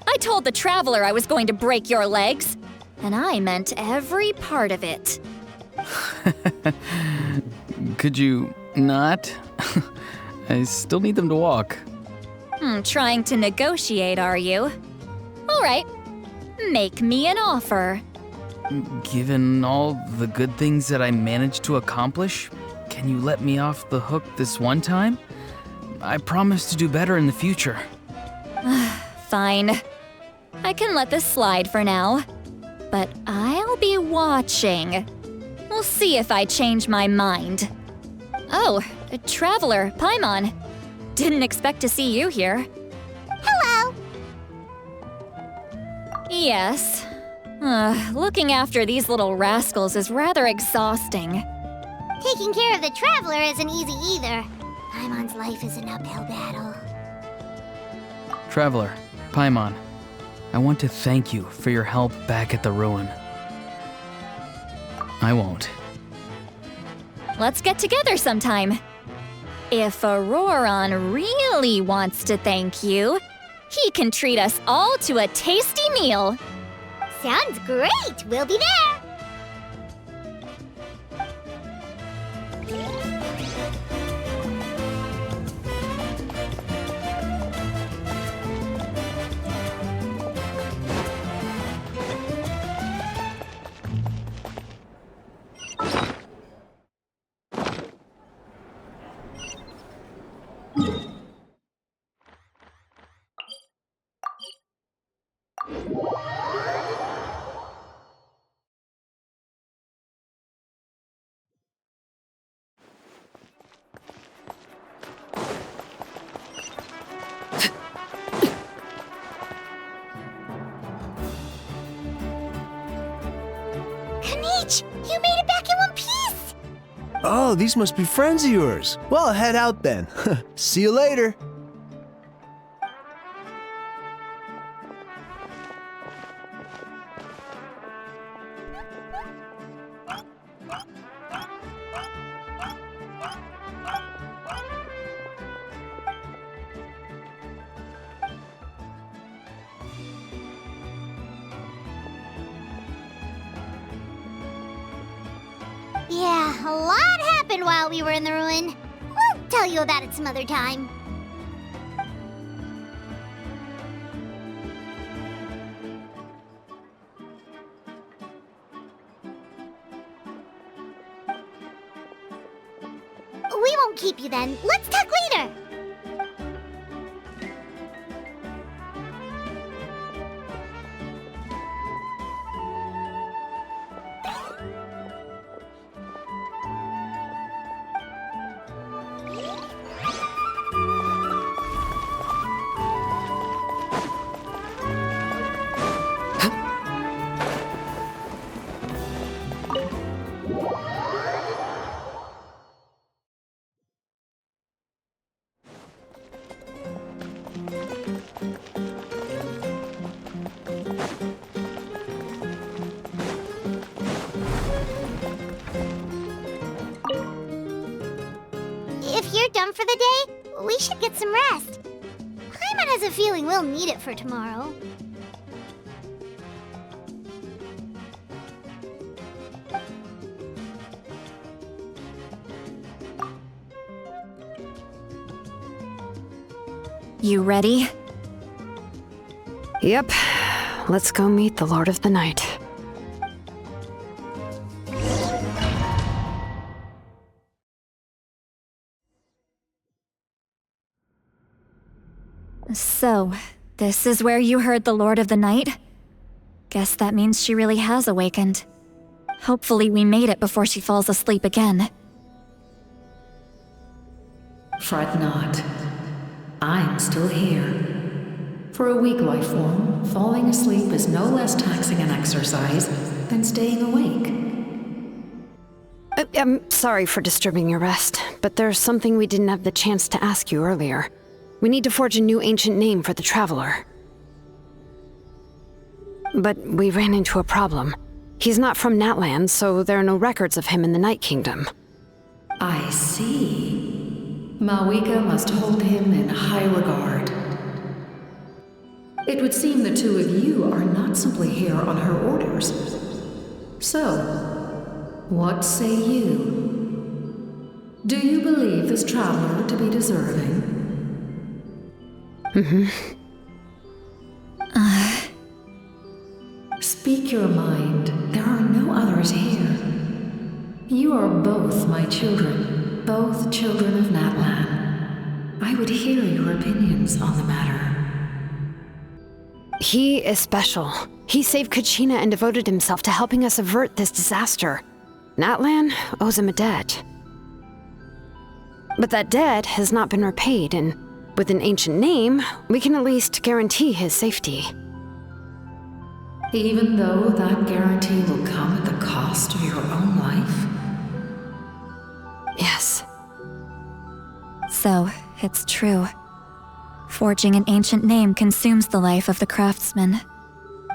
I told the Traveler I was going to break your legs, and I meant every part of it. Could you not? I still need them to walk. Trying to negotiate, are you? All right, make me an offer. Given all the good things that I managed to accomplish, can you let me off the hook this one time? I promise to do better in the future. Fine. I can let this slide for now. But I'll be watching. We'll see if I change my mind. Oh, Traveler, Paimon. Didn't expect to see you here. Hello! Yes. Looking after these little rascals is rather exhausting. Taking care of the Traveler isn't easy either. Paimon's life is an uphill battle. Traveler, Paimon, I want to thank you for your help back at the ruin. I won't. Let's get together sometime. If Auroron really wants to thank you, he can treat us all to a tasty meal. Sounds great! We'll be there! You made it back in one piece! Oh, these must be friends of yours. Well, head out then. See you later. Yeah, a lot happened while we were in the ruin. We'll tell you about it some other time. We won't keep you then. Let's talk later. If you're done for the day, we should get some rest. Paimon has a feeling we'll need it for tomorrow. You ready? Yep. Let's go meet the Lord of the Night. So, this is where you heard the Lord of the Night? Guess that means she really has awakened. Hopefully we made it before she falls asleep again. Fret not. I'm still here. For a weak life form, falling asleep is no less taxing an exercise than staying awake. I'm sorry for disturbing your rest, but there's something we didn't have the chance to ask you earlier. We need to forge a new ancient name for the Traveler. But we ran into a problem. He's not from Natland, so there are no records of him in the Night Kingdom. I see. Malwika must hold him in high regard. It would seem the two of you are not simply here on her orders. So, what say you? Do you believe this traveler to be deserving? Speak your mind. There are no others here. You are both my children, both children of Natlan. I would hear your opinions on the matter. He is special. He saved Kachina and devoted himself to helping us avert this disaster. Natlan owes him a debt. But that debt has not been repaid, and with an ancient name, we can at least guarantee his safety. Even though that guarantee will come at the cost of your own life? Yes. So, it's true. Forging an ancient name consumes the life of the craftsman.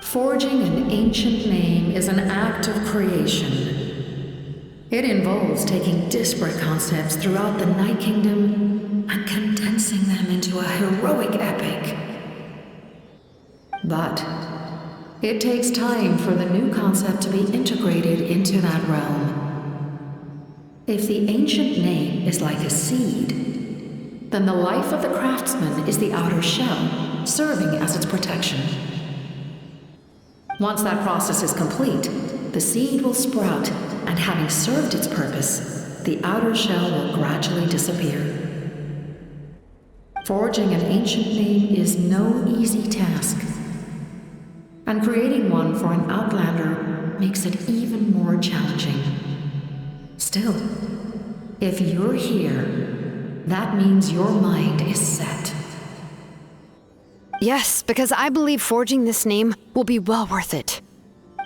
Forging an ancient name is an act of creation. It involves taking disparate concepts throughout the Night Kingdom and condensing them into a heroic epic. But it takes time for the new concept to be integrated into that realm. If the ancient name is like a seed, then the life of the craftsman is the outer shell, serving as its protection. Once that process is complete, the seed will sprout, and having served its purpose, the outer shell will gradually disappear. Forging an ancient name is no easy task, and creating one for an outlander makes it even more challenging. Still, if you're here, that means your mind is set. Yes, because I believe forging this name will be well worth it.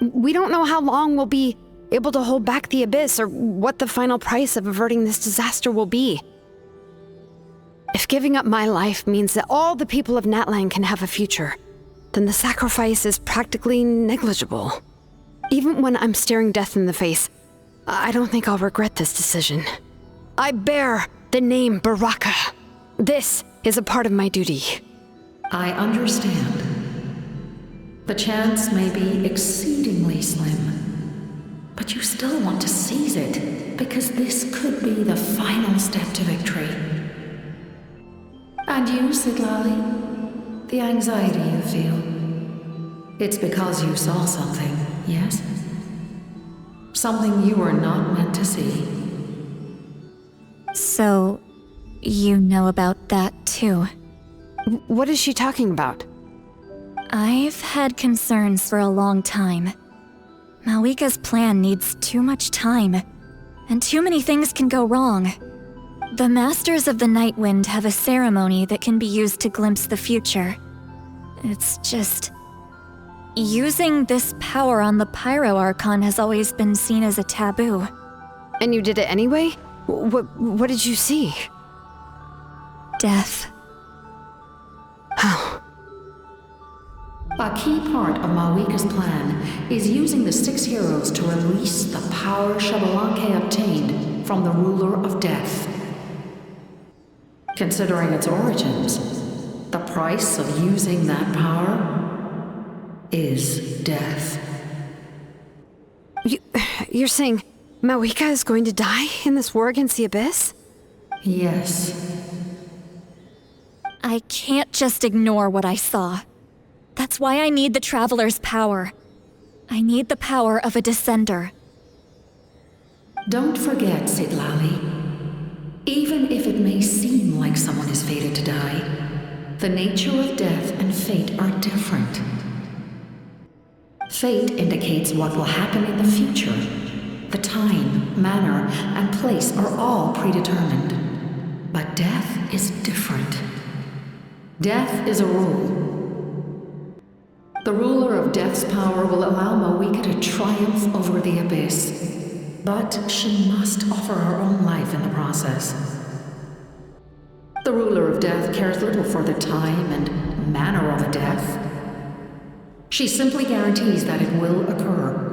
We don't know how long we'll be able to hold back the abyss or what the final price of averting this disaster will be. If giving up my life means that all the people of Natlan can have a future, then the sacrifice is practically negligible. Even when I'm staring death in the face, I don't think I'll regret this decision. I bear the name Baraka. This is a part of my duty. I understand. The chance may be exceedingly slim, but you still want to seize it, because this could be the final step to victory. And you, Siglali? The anxiety you feel. It's because you saw something, yes? Something you were not meant to see. So, you know about that too. What is she talking about? I've had concerns for a long time. Malwika's plan needs too much time, and too many things can go wrong. The Masters of the Night Wind have a ceremony that can be used to glimpse the future. It's just... using this power on the Pyro Archon has always been seen as a taboo. And you did it anyway? What did you see? Death. How? A key part of Malwika's plan is using the 6 heroes to release the power Xbalanque obtained from the ruler of death. Considering its origins, the price of using that power is death. You're saying Malwika is going to die in this war against the Abyss? Yes. I can't just ignore what I saw. That's why I need the Traveler's power. I need the power of a Descender. Don't forget, Siglali. Even if it may seem like someone is fated to die, the nature of death and fate are different. Fate indicates what will happen in the future. The time, manner, and place are all predetermined. But death is different. Death is a rule. The ruler of Death's power will allow Mawika to triumph over the Abyss. But she must offer her own life in the process. The ruler of Death cares little for the time and manner of a death. She simply guarantees that it will occur.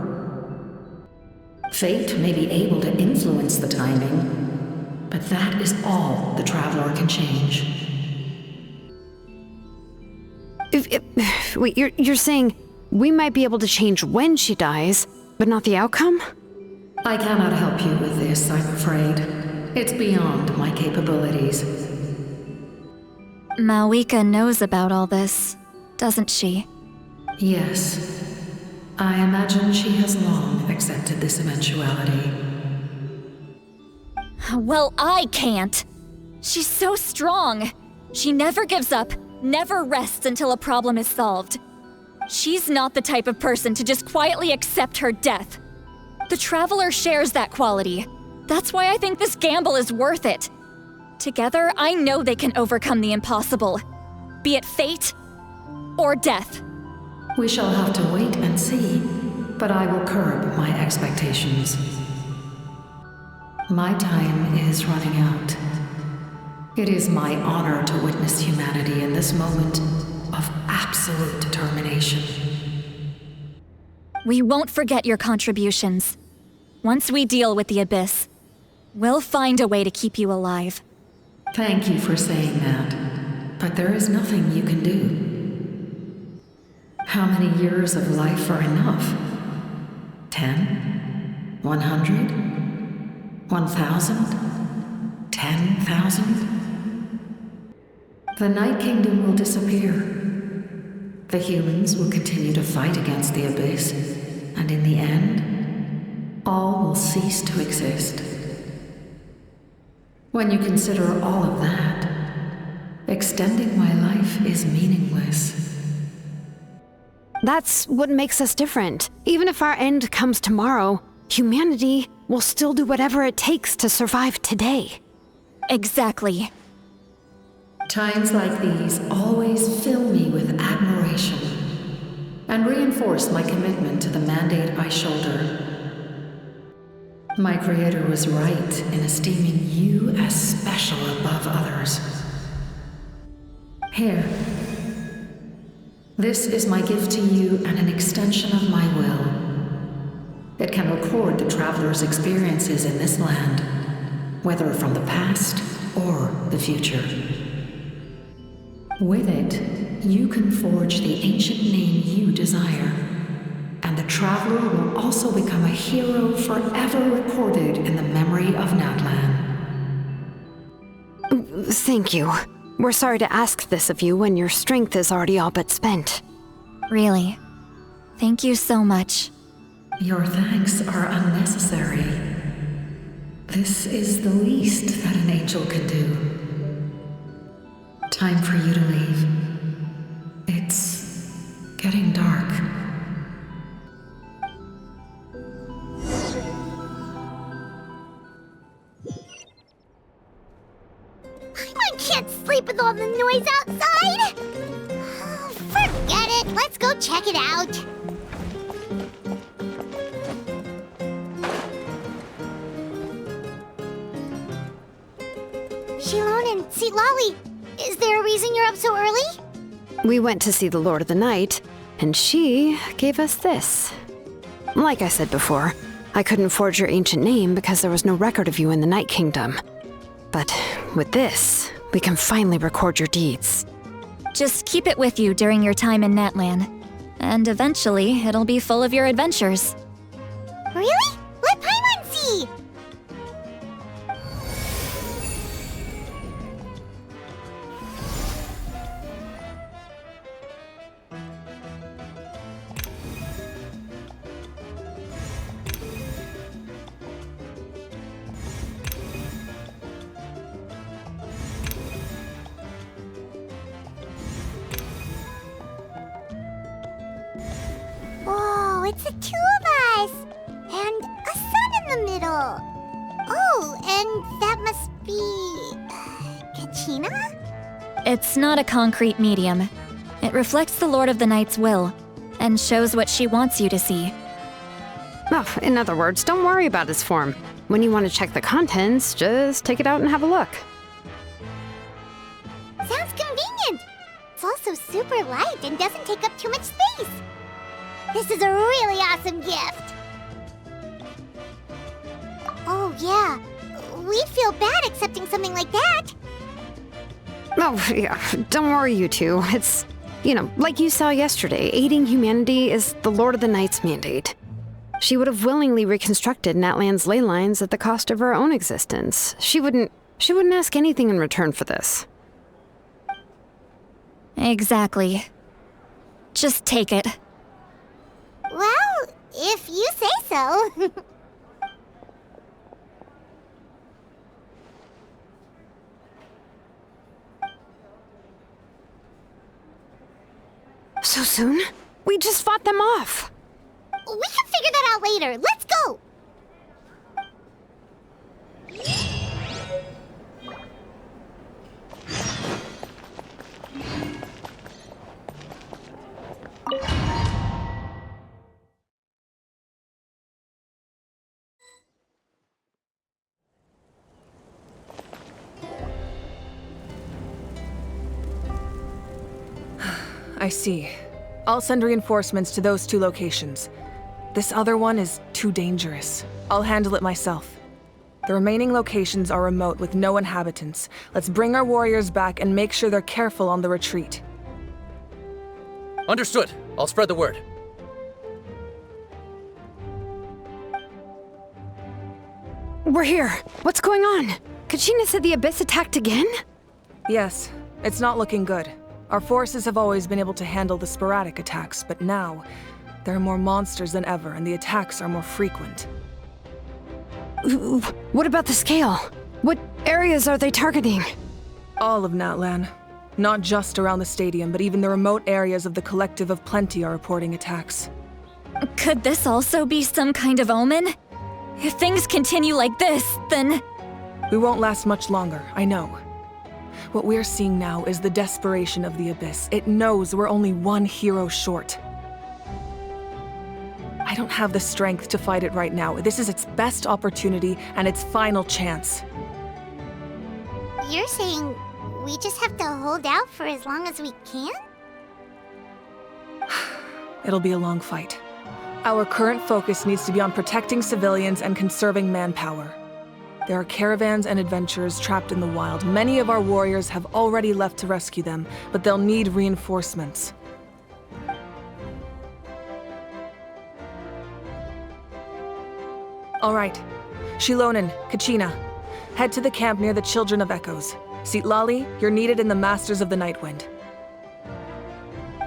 Fate may be able to influence the timing, but that is all the Traveler can change. Wait, you're saying we might be able to change when she dies, but not the outcome? I cannot help you with this, I'm afraid. It's beyond my capabilities. Mawika knows about all this, doesn't she? Yes. I imagine she has long accepted this eventuality. Well, I can't. She's so strong. She never gives up, never rests until a problem is solved. She's not the type of person to just quietly accept her death. The Traveler shares that quality. That's why I think this gamble is worth it. Together, I know they can overcome the impossible. Be it fate or death. We shall have to wait and see, but I will curb my expectations. My time is running out. It is my honor to witness humanity in this moment of absolute determination. We won't forget your contributions. Once we deal with the Abyss, we'll find a way to keep you alive. Thank you for saying that, but there is nothing you can do. How many years of life are enough? 10? 100? 1,000? 10,000? The Night Kingdom will disappear. The humans will continue to fight against the Abyss, and in the end, all will cease to exist. When you consider all of that, extending my life is meaningless. That's what makes us different. Even if our end comes tomorrow, humanity will still do whatever it takes to survive today. Exactly. Times like these always fill me with admiration and reinforce my commitment to the mandate I shoulder. My Creator was right in esteeming you as special above others. Here. This is my gift to you and an extension of my will. It can record the Traveler's experiences in this land, whether from the past or the future. With it, you can forge the ancient name you desire, and the Traveler will also become a hero forever recorded in the memory of Natlan. Thank you. We're sorry to ask this of you when your strength is already all but spent. Really. Thank you so much. Your thanks are unnecessary. This is the least that an angel can do. Time for you to leave. It's getting dark. I can't sleep with all the noise outside! Oh, forget it! Let's go check it out! Shilon and Sitlali, is there a reason you're up so early? We went to see the Lord of the Night, and she gave us this. Like I said before, I couldn't forge your ancient name because there was no record of you in the Night Kingdom. But with this, we can finally record your deeds. Just keep it with you during your time in Natlan, and eventually it'll be full of your adventures. Really? Let Paimon see! the two of us. And a sun in the middle. Oh, and that must be... Kachina? It's not a concrete medium. It reflects the Lord of the Night's will, and shows what she wants you to see. Oh, in other words, don't worry about its form. When you want to check the contents, just take it out and have a look. Sounds convenient. It's also super light and doesn't take up too much space. This is a really awesome gift. Oh, yeah. We'd feel bad accepting something like that. Oh, yeah, don't worry, you two. It's, like you saw yesterday, aiding humanity is the Lord of the Night's mandate. She would have willingly reconstructed Natlan's ley lines at the cost of her own existence. She wouldn't ask anything in return for this. Exactly. Just take it. Well, if you say so. So soon? We just fought them off. We can figure that out later. Let's go! I see. I'll send reinforcements to those 2 locations. This other one is too dangerous. I'll handle it myself. The remaining locations are remote with no inhabitants. Let's bring our warriors back and make sure they're careful on the retreat. Understood. I'll spread the word. We're here. What's going on? Kachina said the Abyss attacked again? Yes, it's not looking good. Our forces have always been able to handle the sporadic attacks, but now, there are more monsters than ever, and the attacks are more frequent. What about the scale? What areas are they targeting? All of Natlan. Not just around the stadium, but even the remote areas of the Collective of Plenty are reporting attacks. Could this also be some kind of omen? If things continue like this, then... We won't last much longer, I know. What we're seeing now is the desperation of the Abyss. It knows we're only one hero short. I don't have the strength to fight it right now. This is its best opportunity and its final chance. You're saying we just have to hold out for as long as we can? It'll be a long fight. Our current focus needs to be on protecting civilians and conserving manpower. There are caravans and adventurers trapped in the wild. Many of our warriors have already left to rescue them, but they'll need reinforcements. All right. Shilonen, Kachina, head to the camp near the Children of Echoes. Citlali, you're needed in the Masters of the Nightwind.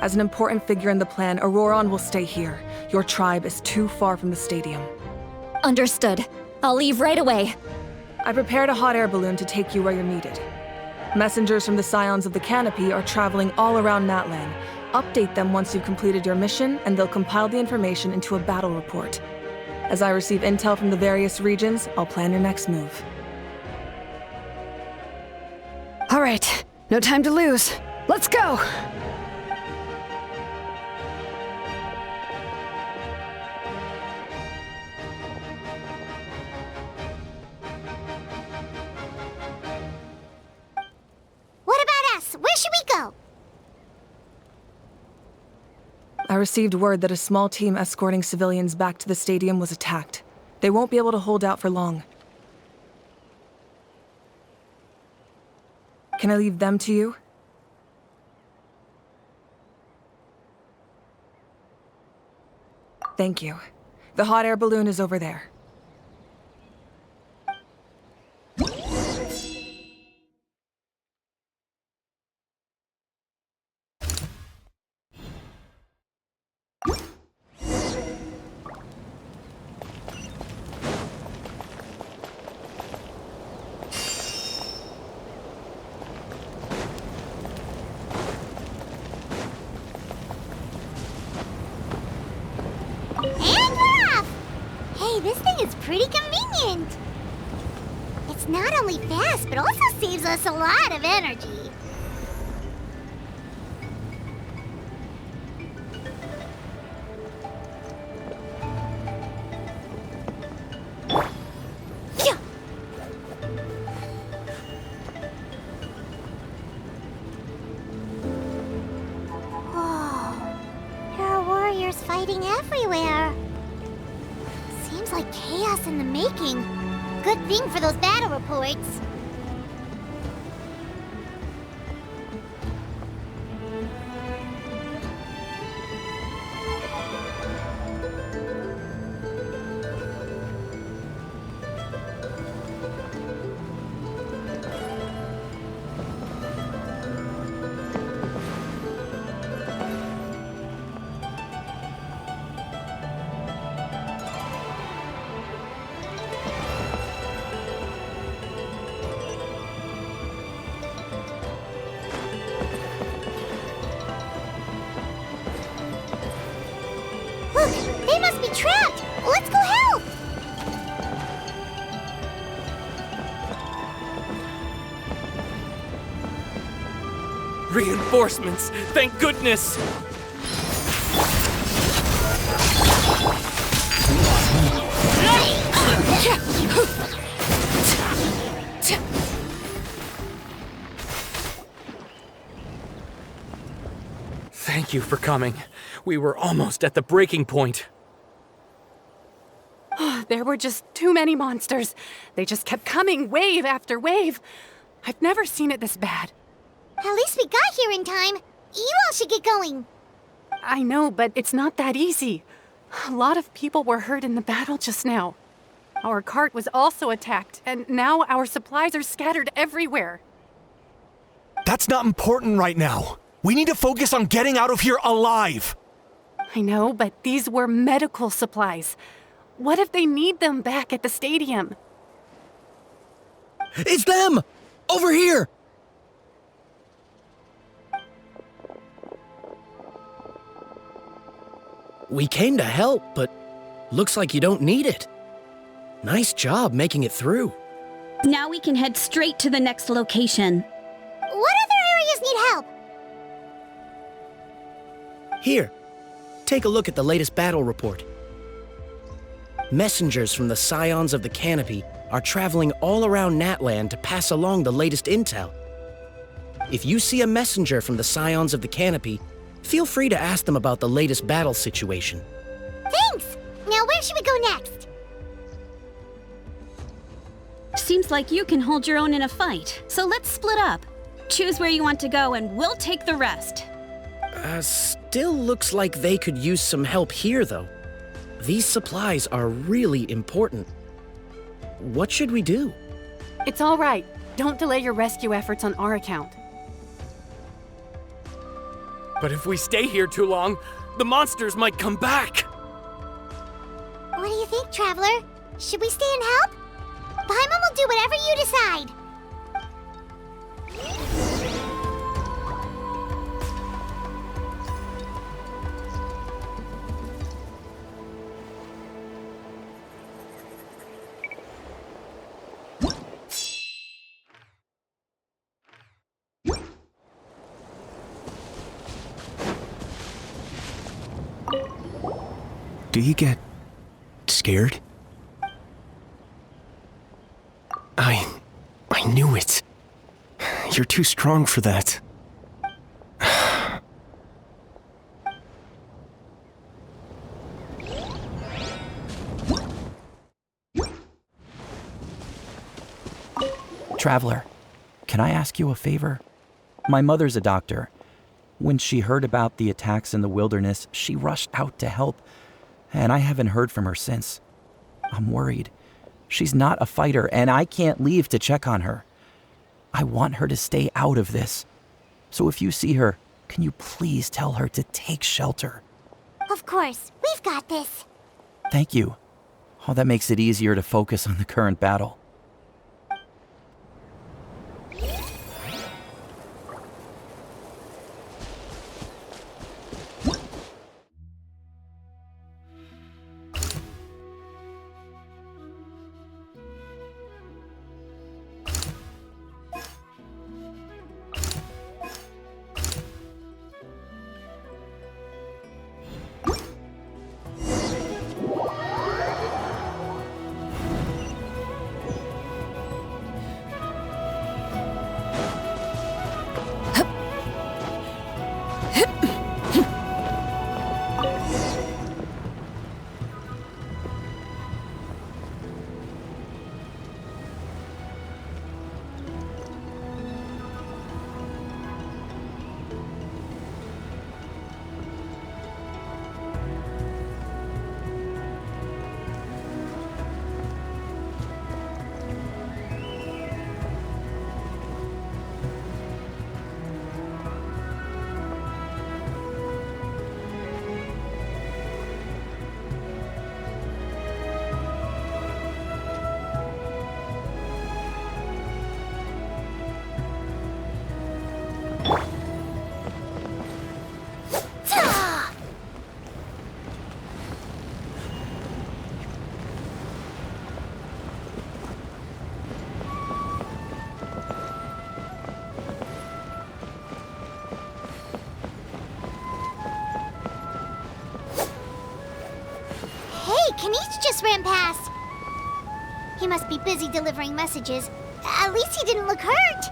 As an important figure in the plan, Auroron will stay here. Your tribe is too far from the stadium. Understood. I'll leave right away. I prepared a hot air balloon to take you where you're needed. Messengers from the Scions of the Canopy are traveling all around Natlan. Update them once you've completed your mission, and they'll compile the information into a battle report. As I receive intel from the various regions, I'll plan your next move. All right, no time to lose. Let's go! Where should we go? I received word that a small team escorting civilians back to the stadium was attacked. They won't be able to hold out for long. Can I leave them to you? Thank you. The hot air balloon is over there. And really fast, but also saves us a lot of energy. Yeah. Whoa. There are warriors fighting everywhere. Seems like chaos in the making. Good thing for those battle reports. Look, they must be trapped! Let's go help! Reinforcements! Thank goodness! Thank you for coming. We were almost at the breaking point. There were just too many monsters. They just kept coming, wave after wave. I've never seen it this bad. At least we got here in time. You all should get going. I know, but it's not that easy. A lot of people were hurt in the battle just now. Our cart was also attacked, and now our supplies are scattered everywhere. That's not important right now. We need to focus on getting out of here alive. I know, but these were medical supplies. What if they need them back at the stadium? It's them! Over here! We came to help, but looks like you don't need it. Nice job making it through. Now we can head straight to the next location. What other areas need help? Here, take a look at the latest battle report. Messengers from the Scions of the Canopy are traveling all around Natland to pass along the latest intel. If you see a messenger from the Scions of the Canopy, feel free to ask them about the latest battle situation. Thanks! Now where should we go next? Seems like you can hold your own in a fight, so let's split up. Choose where you want to go and we'll take the rest. Still looks like they could use some help here, though. These supplies are really important. What should we do? It's all right. Don't delay your rescue efforts on our account. But if we stay here too long, the monsters might come back! What do you think, Traveler? Should we stay and help? Paimon will do whatever you decide. Do you get scared? I knew it. You're too strong for that. Traveler, can I ask you a favor? My mother's a doctor. When she heard about the attacks in the wilderness, she rushed out to help, and I haven't heard from her since. I'm worried. She's not a fighter, and I can't leave to check on her. I want her to stay out of this. So if you see her, can you please tell her to take shelter? Of course, we've got this. Thank you. Oh, that makes it easier to focus on the current battle. Kanish just ran past. He must be busy delivering messages. At least he didn't look hurt.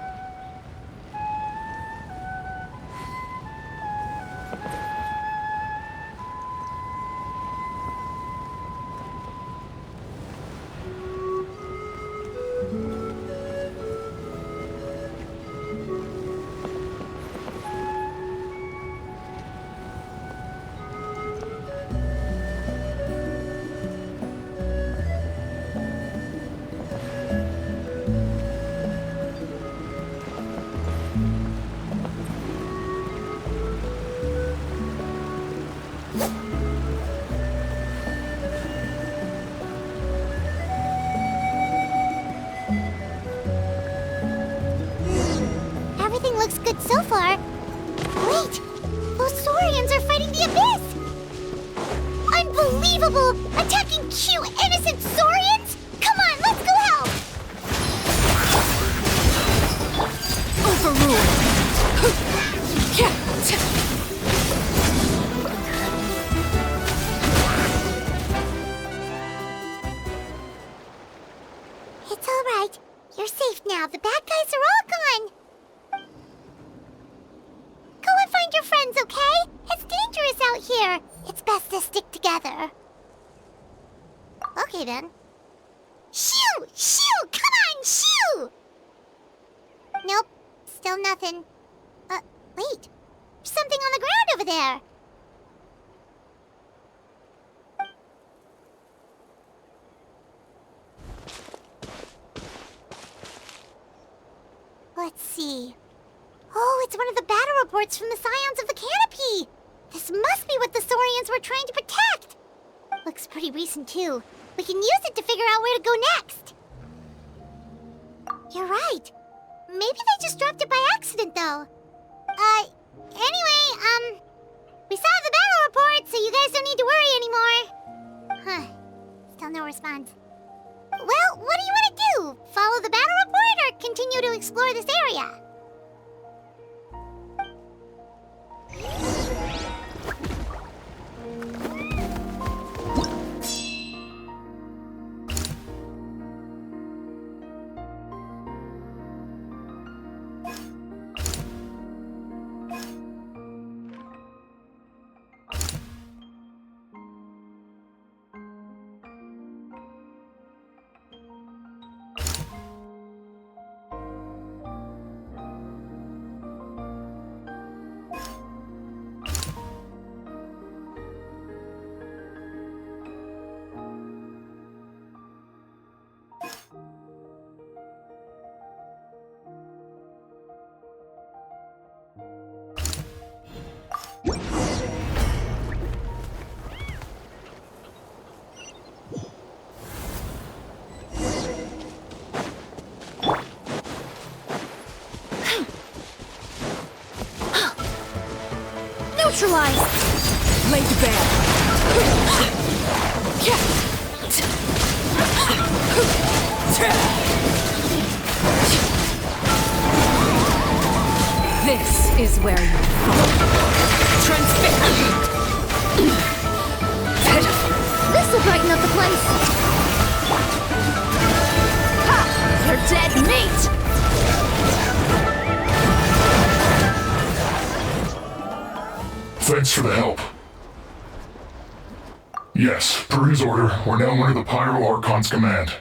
Everything looks good so far. Wait! Those Saurians are fighting the Abyss! Unbelievable! Attacking cute, innocent Saurians? Come on, let's go help! Overruled! It's alright. You're safe now. The bad guys are all gone. Go and find your friends, okay? It's dangerous out here. It's best to stick together. Okay, then. Shoo! Shoo! Come on, shoo! Nope. Still nothing. Wait. There's something on the ground over there. Let's see. Oh, it's one of the battle reports from the Scions of the Canopy! This must be what the Saurians were trying to protect! Looks pretty recent, too. We can use it to figure out where to go next. You're right. Maybe they just dropped it by accident, though. Anyway, we saw the battle report, so you guys don't need to worry anymore. Huh. Still no response. Well, what do you want to do? Follow the battle report or continue to explore this area? Neutralized! Laid bare! This is where you fall. Transfix! This'll brighten up the place! Ha! You're dead meat! Thanks for the help. Yes, per his order, we're now under the Pyro Archon's command.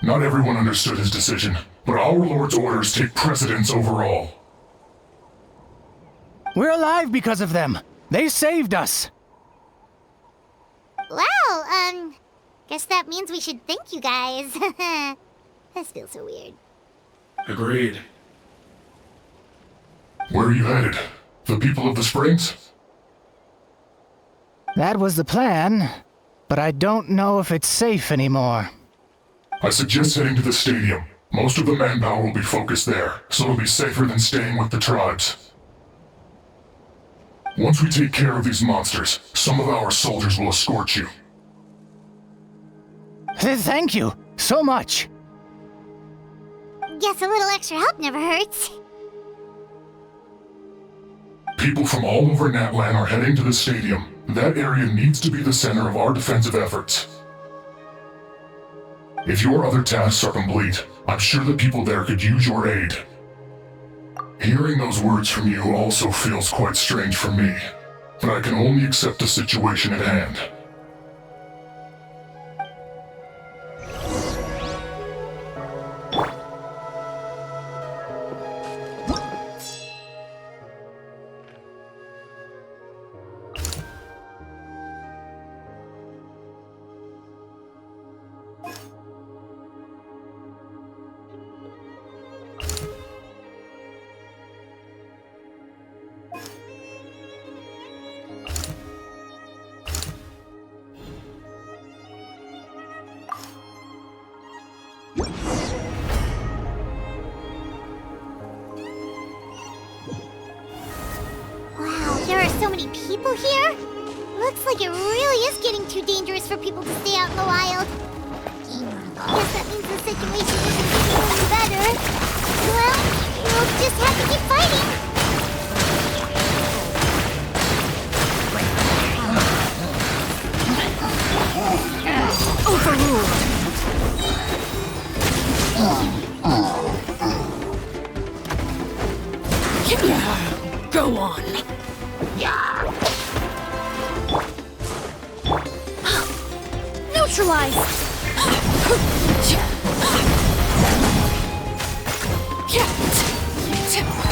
Not everyone understood his decision, but our Lord's orders take precedence over all. We're alive because of them. They saved us. Well, guess that means we should thank you guys. This feels so weird. Agreed. Where are you headed? The people of the Springs? That was the plan, but I don't know if it's safe anymore. I suggest heading to the stadium. Most of the manpower will be focused there, so it'll be safer than staying with the tribes. Once we take care of these monsters, some of our soldiers will escort you. Thank you so much. Guess a little extra help never hurts. People from all over Natlan are heading to the stadium. That area needs to be the center of our defensive efforts. If your other tasks are complete, I'm sure the people there could use your aid. Hearing those words from you also feels quite strange for me, but I can only accept the situation at hand. Wow, there are so many people here? Looks like it really is getting too dangerous for people to stay out in the wild. Guess that means the situation isn't getting any better. Well, we'll just have to keep fighting. Overruled. Go on. Neutralize!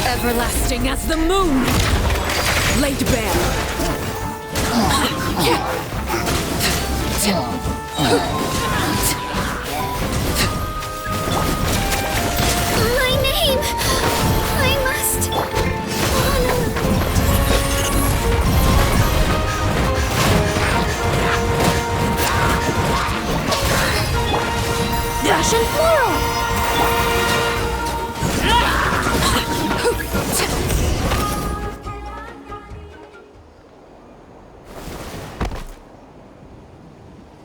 Everlasting as the moon. Laid bare. My name! I must honor. Dash and whirl!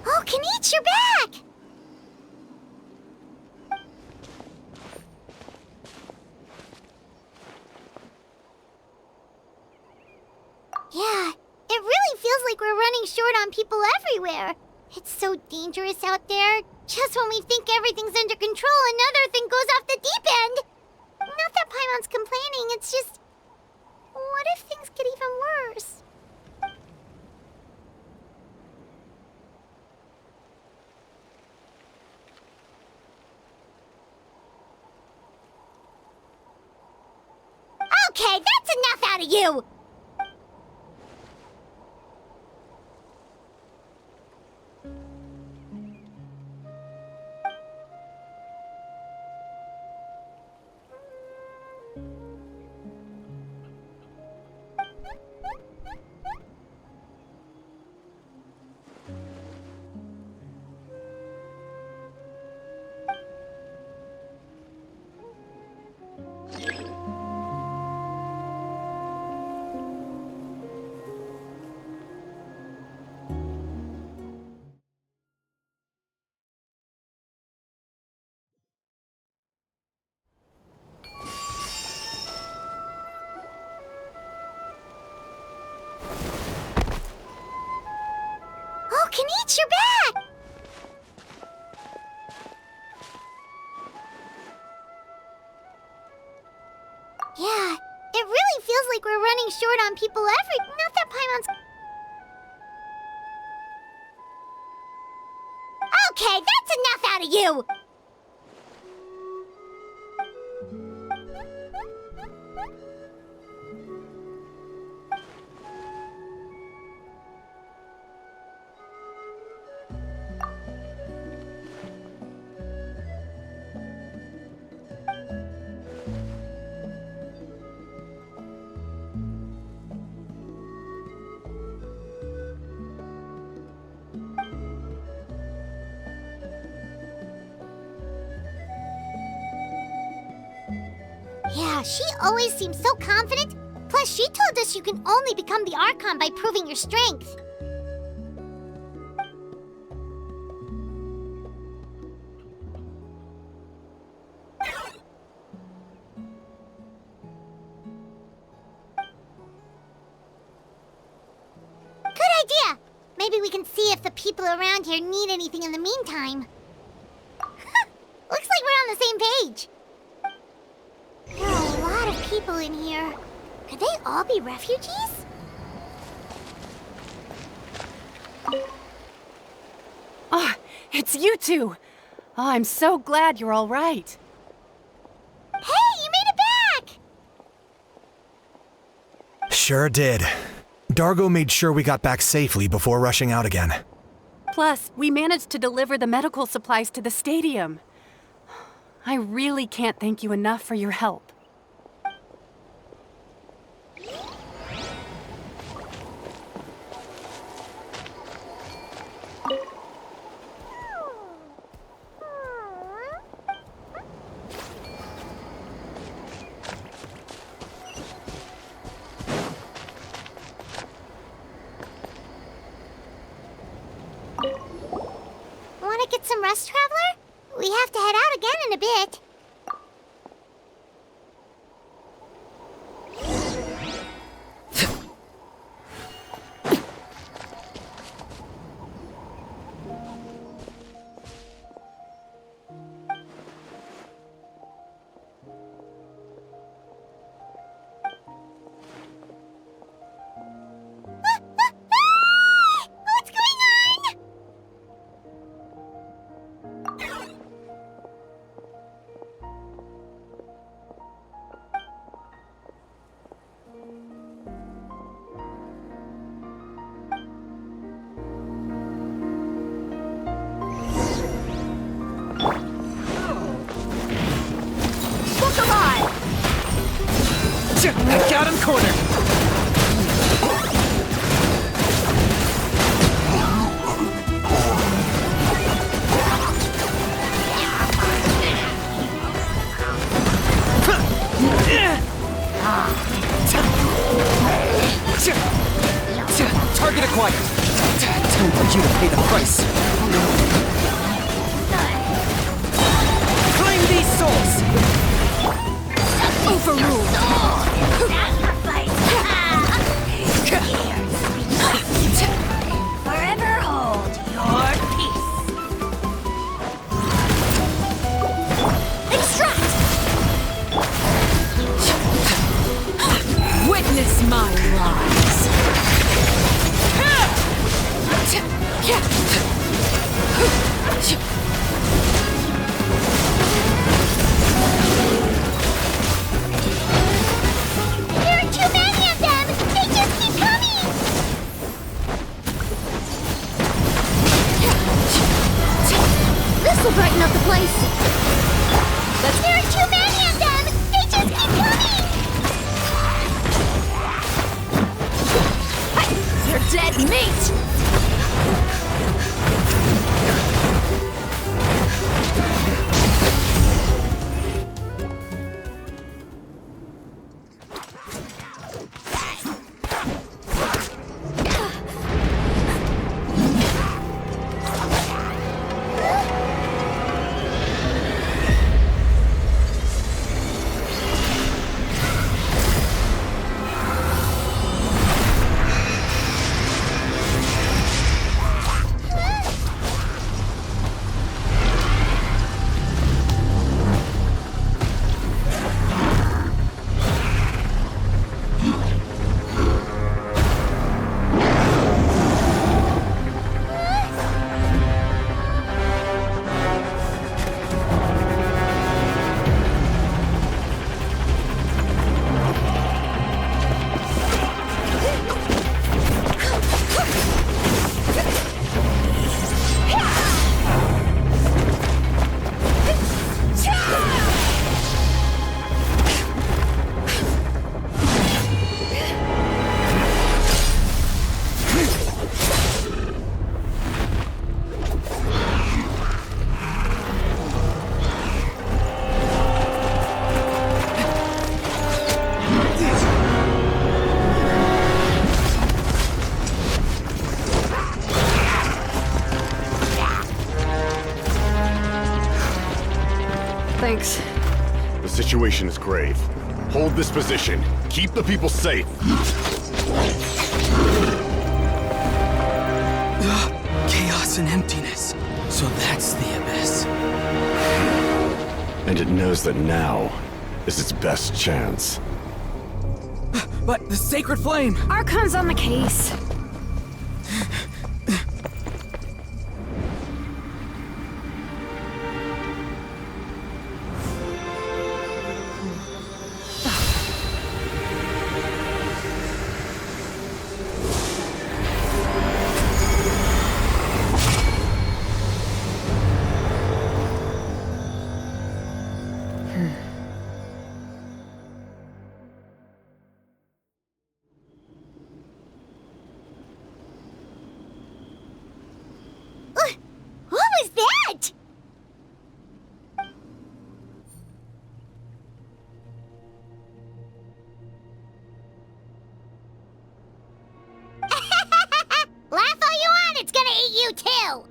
Oh, Kanichi, you're back! Yeah, it really feels like we're running short on people everywhere. It's so dangerous out there. Just when we think everything's under control, another thing goes off the deep end. Not that Paimon's complaining, it's just... What if things get even worse? Okay, that's enough out of you! Oh, Kanichi, you're back! Yeah, it really feels like we're running short on people Not that Paimon's... Okay, that's enough out of you! Yeah, she always seems so confident. Plus, she told us you can only become the Archon by proving your strength. Good we can see if the people around here need anything in the meantime. Looks like we're on the same page. There are a lot of people in here. Could they all be refugees? Oh, it's you two! Oh, I'm so glad you're all right. Hey, you made it back! Sure did. Dargo made sure we got back safely before rushing out again. Plus, we managed to deliver the medical supplies to the stadium. I really can't thank you enough for your help. Want to get some rest, Traveler? We have to head out again in a bit. What's going on? Look alive! Got him cornered! Target acquired! Time for you to pay the price! Claim these souls! Overruled! Forever hold your peace. Extract! Witness my rise! There are too many of them! They just keep coming! This'll brighten up the place! There are too many of them! They just keep coming! They're dead meat! Thanks. The situation is grave. Hold this position. Keep the people safe. darkness and emptiness. So that's the abyss. And it knows that now is its best chance. But the sacred flame! Archon's on the case. What was that? Laugh all you want, it's gonna eat you too!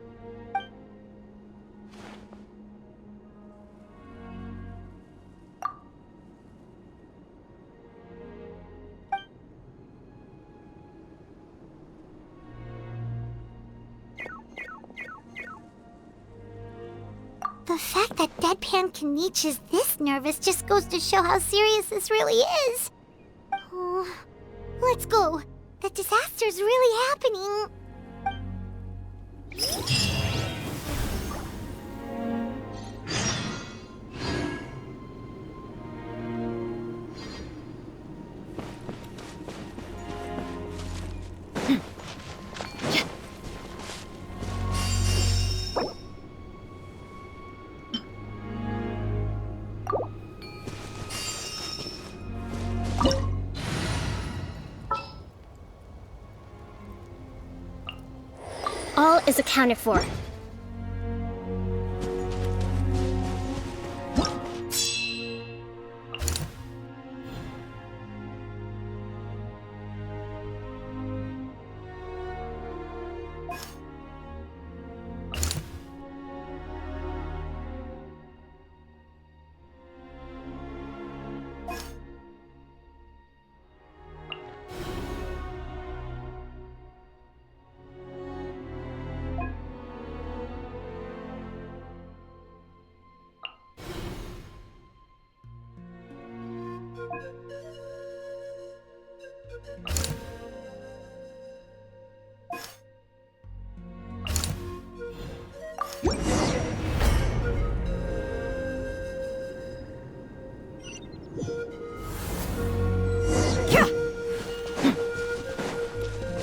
The fact that Deadpan Kaniche is this nervous just goes to show how serious this really is. Oh, let's go. The disaster's really happening. All is accounted for.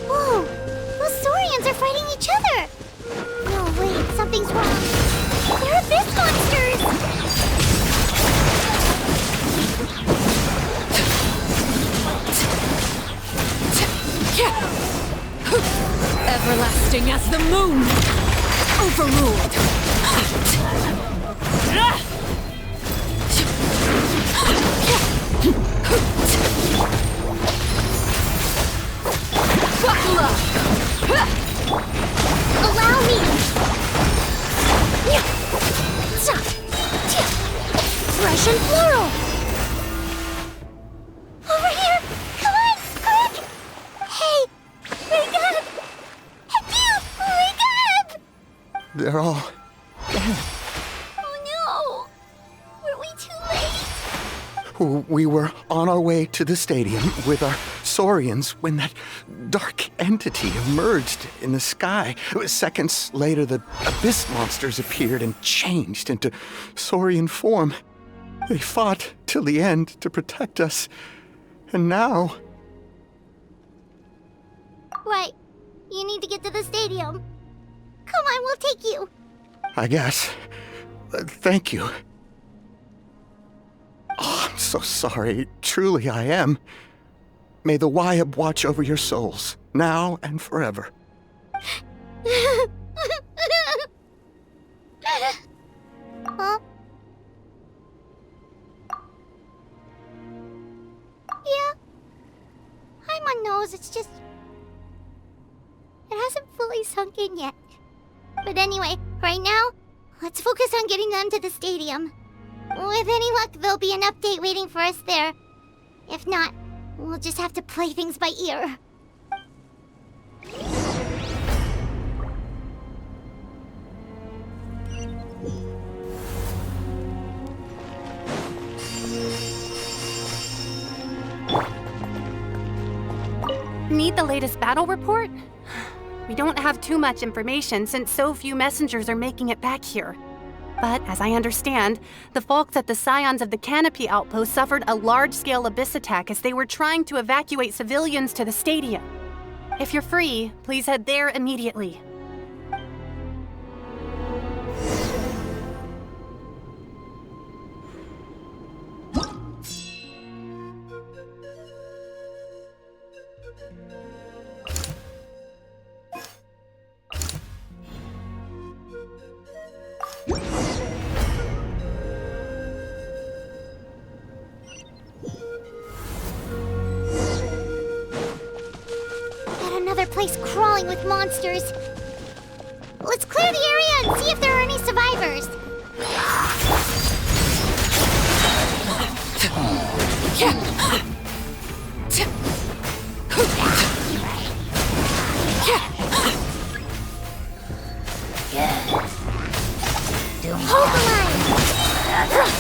Whoa! Those Saurians are fighting each other! No, wait, something's wrong. They're abyss monsters! Everlasting as the moon! Overruled! Buckle up! Allow me! Fresh and floral! Over here! Come on, quick! Hey! Wake up! Hey, you! Wake up! They're all... Oh no! Were we too late? We were on our way to the stadium with our Saurians when that dark entity emerged in the sky. Seconds later, the abyss monsters appeared and changed into Saurian form. They fought till the end to protect us. And now... Right. You need to get to the stadium. Come on, we'll take you. I guess. Thank you. Oh, I'm so sorry. Truly, I am. May the Wyab watch over your souls, now and forever. Huh? Yeah. Hi, my nose. It's just... It hasn't fully sunk in yet. But anyway, right now, let's focus on getting them to the stadium. With any luck, there'll be an update waiting for us there. If not, we'll just have to play things by ear. Need the latest battle report? We don't have too much information since so few messengers are making it back here. But as I understand, the folks at the Scions of the Canopy outpost suffered a large-scale abyss attack as they were trying to evacuate civilians to the stadium. If you're free, please head there immediately. Another place crawling with monsters. Let's clear the area and see if there are any survivors. Hold the line.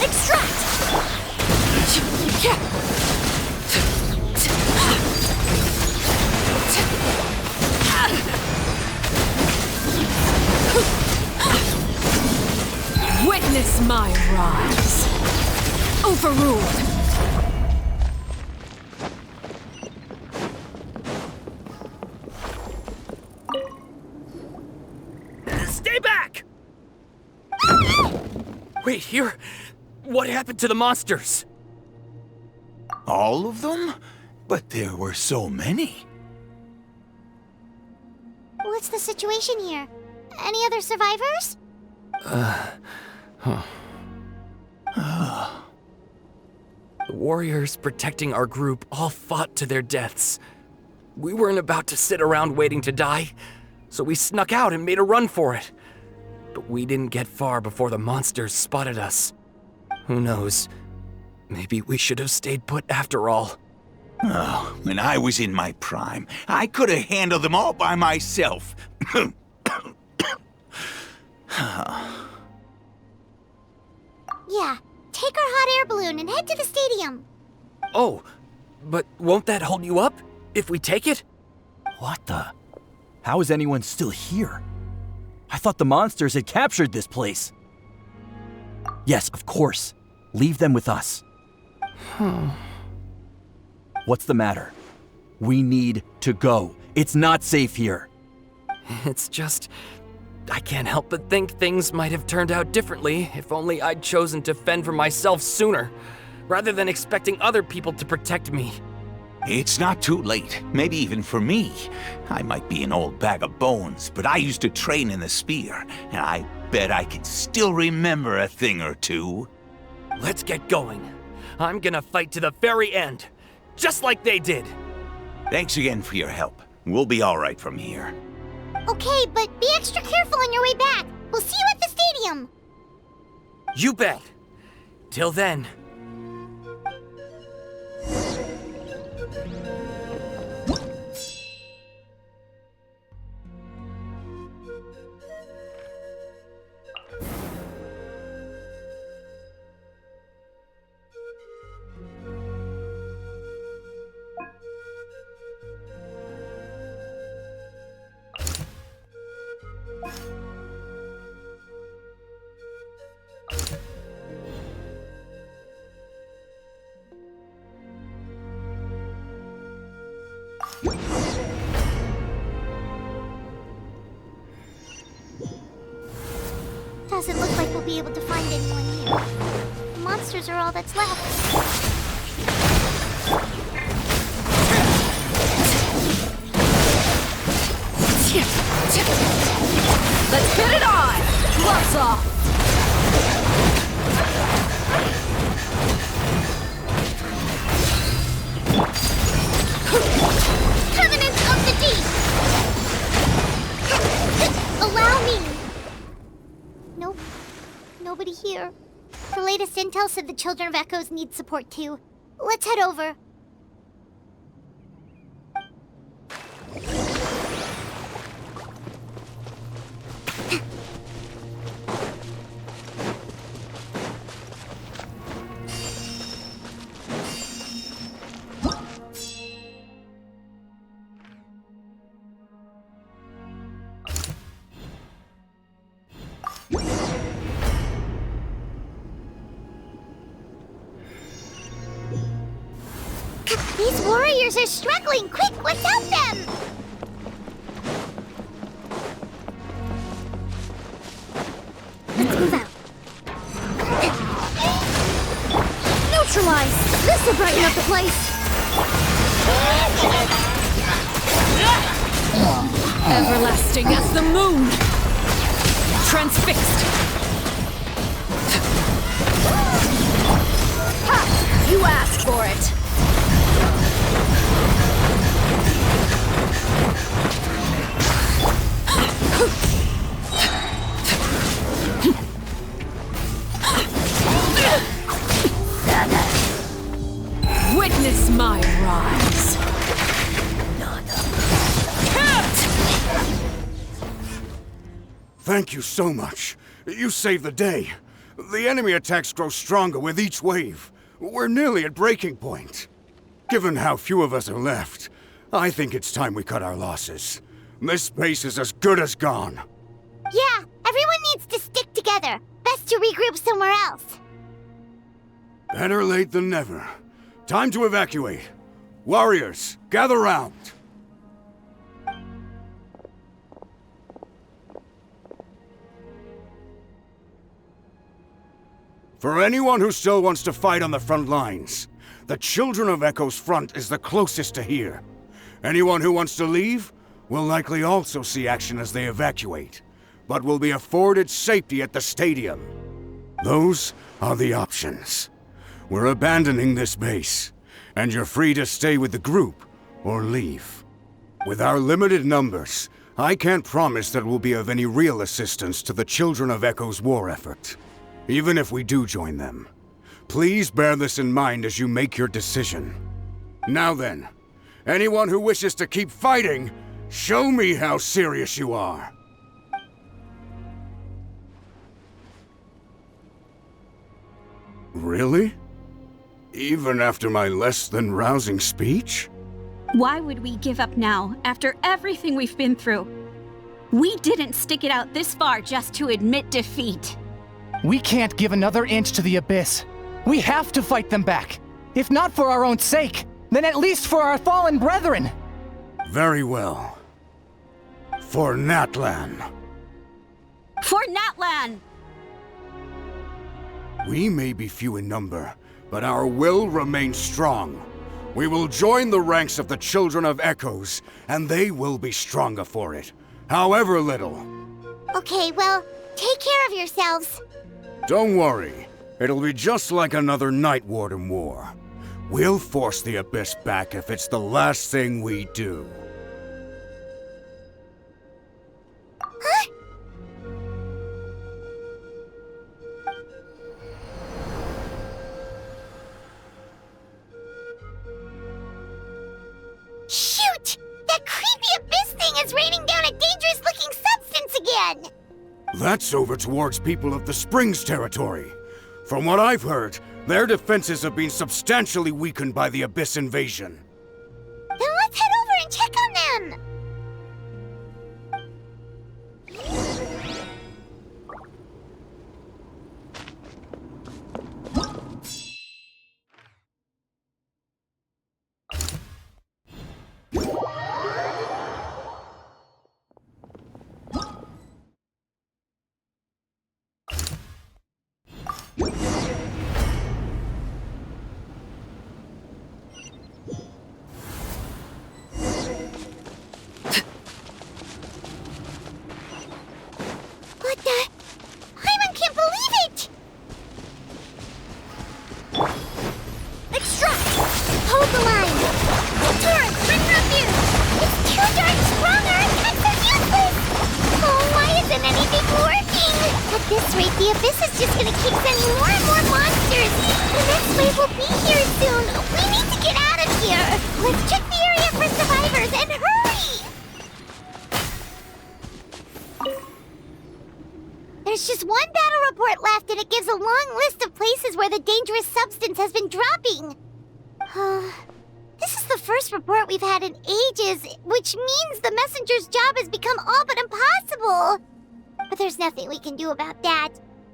Extract. Witness my rise. Overruled. Stay back! Wait, here? What happened to the monsters? All of them? But there were so many. What's the situation here? Any other survivors? The warriors protecting our group all fought to their deaths. We weren't about to sit around waiting to die, so we snuck out and made a run for it. But we didn't get far before the monsters spotted us. Who knows? Maybe we should have stayed put after all. Oh, when I was in my prime, I could have handled them all by myself. Yeah, take our hot air balloon and head to the stadium. Oh, but won't that hold you up if we take it? What the? How is anyone still here? I thought the monsters had captured this place. Yes, of course. Leave them with us. What's the matter? We need to go. It's not safe here. It's just... I can't help but think things might have turned out differently if only I'd chosen to fend for myself sooner, rather than expecting other people to protect me. It's not too late, maybe even for me. I might be an old bag of bones, but I used to train in the spear, and I bet I can still remember a thing or two. Let's get going. I'm gonna fight to the very end, just like they did. Thanks again for your help. We'll be all right from here. Okay, but be extra careful on your way back. We'll see you at the stadium. You bet. Till then. Doesn't look like we'll be able to find anyone here. The monsters are all that's left. Let's get it on! Gloves off! Covenant of the Deep! Allow me! Nope. Nobody here. The latest intel said the Children of Echoes need support too. Let's head over. These warriors are struggling! Quick, let's help them! Let's move out. Neutralize! This'll brighten up the place! Everlasting as the moon! Transfixed! Ha! You asked for it! Witness my rise! Thank you so much. You saved the day. The enemy attacks grow stronger with each wave. We're nearly at breaking point. Given how few of us are left, I think it's time we cut our losses. This base is as good as gone. Yeah, everyone needs to stick together. Best to regroup somewhere else. Better late than never. Time to evacuate. Warriors, gather round. For anyone who still wants to fight on the front lines, the Children of Echo's front is the closest to here. Anyone who wants to leave will likely also see action as they evacuate, but will be afforded safety at the stadium. Those are the options. We're abandoning this base, and you're free to stay with the group or leave. With our limited numbers, I can't promise that we'll be of any real assistance to the Children of Echo's war effort. Even if we do join them, please bear this in mind as you make your decision. Now then, anyone who wishes to keep fighting, show me how serious you are. Really? Even after my less than rousing speech? Why would we give up now, after everything we've been through? We didn't stick it out this far just to admit defeat. We can't give another inch to the Abyss. We have to fight them back. If not for our own sake, then at least for our fallen brethren. Very well. For Natlan. For Natlan! We may be few in number, but our will remains strong. We will join the ranks of the Children of Echoes, and they will be stronger for it, however little. Okay, well, take care of yourselves. Don't worry. It'll be just like another Night Warden war. We'll force the Abyss back if it's the last thing we do. Huh? Shoot! That creepy Abyss thing is raining down a dangerous-looking substance again! That's over towards people of the Springs territory. From what I've heard, their defenses have been substantially weakened by the Abyss invasion. Then let's head over and check on them! What the? Hyman can't believe it! Extract! Hold the line! Turret, bring review! It's too darn strong, our attacks are useless! Oh, why isn't anything working? At this rate, the Abyss is just gonna keep sending more and more monsters! The next wave will be here soon! We need to get out of here! Let's check the area for survivors, and hurry! There's just one battle report left, and it gives a long list of places where the dangerous substance has been dropping. This is the first report we've had in ages, which means the messenger's job has become all but impossible. But there's nothing we can do about that.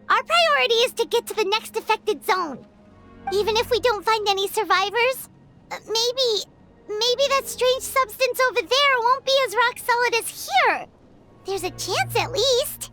Our priority is to get to the next affected zone. Even if we don't find any survivors, Maybe that strange substance over there won't be as rock solid as here. There's a chance at least.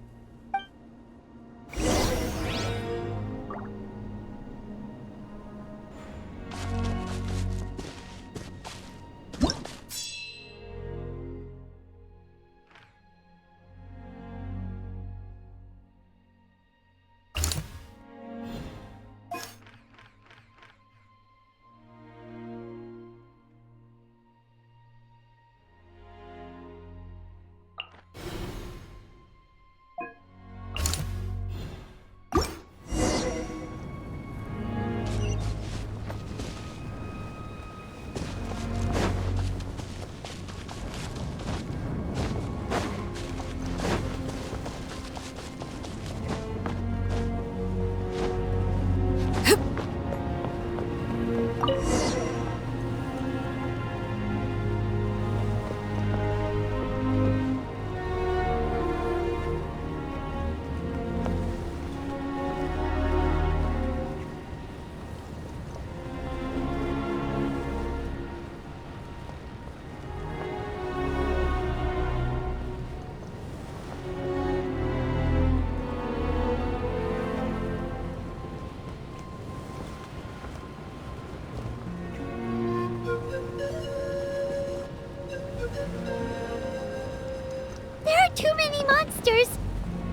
There are too many monsters.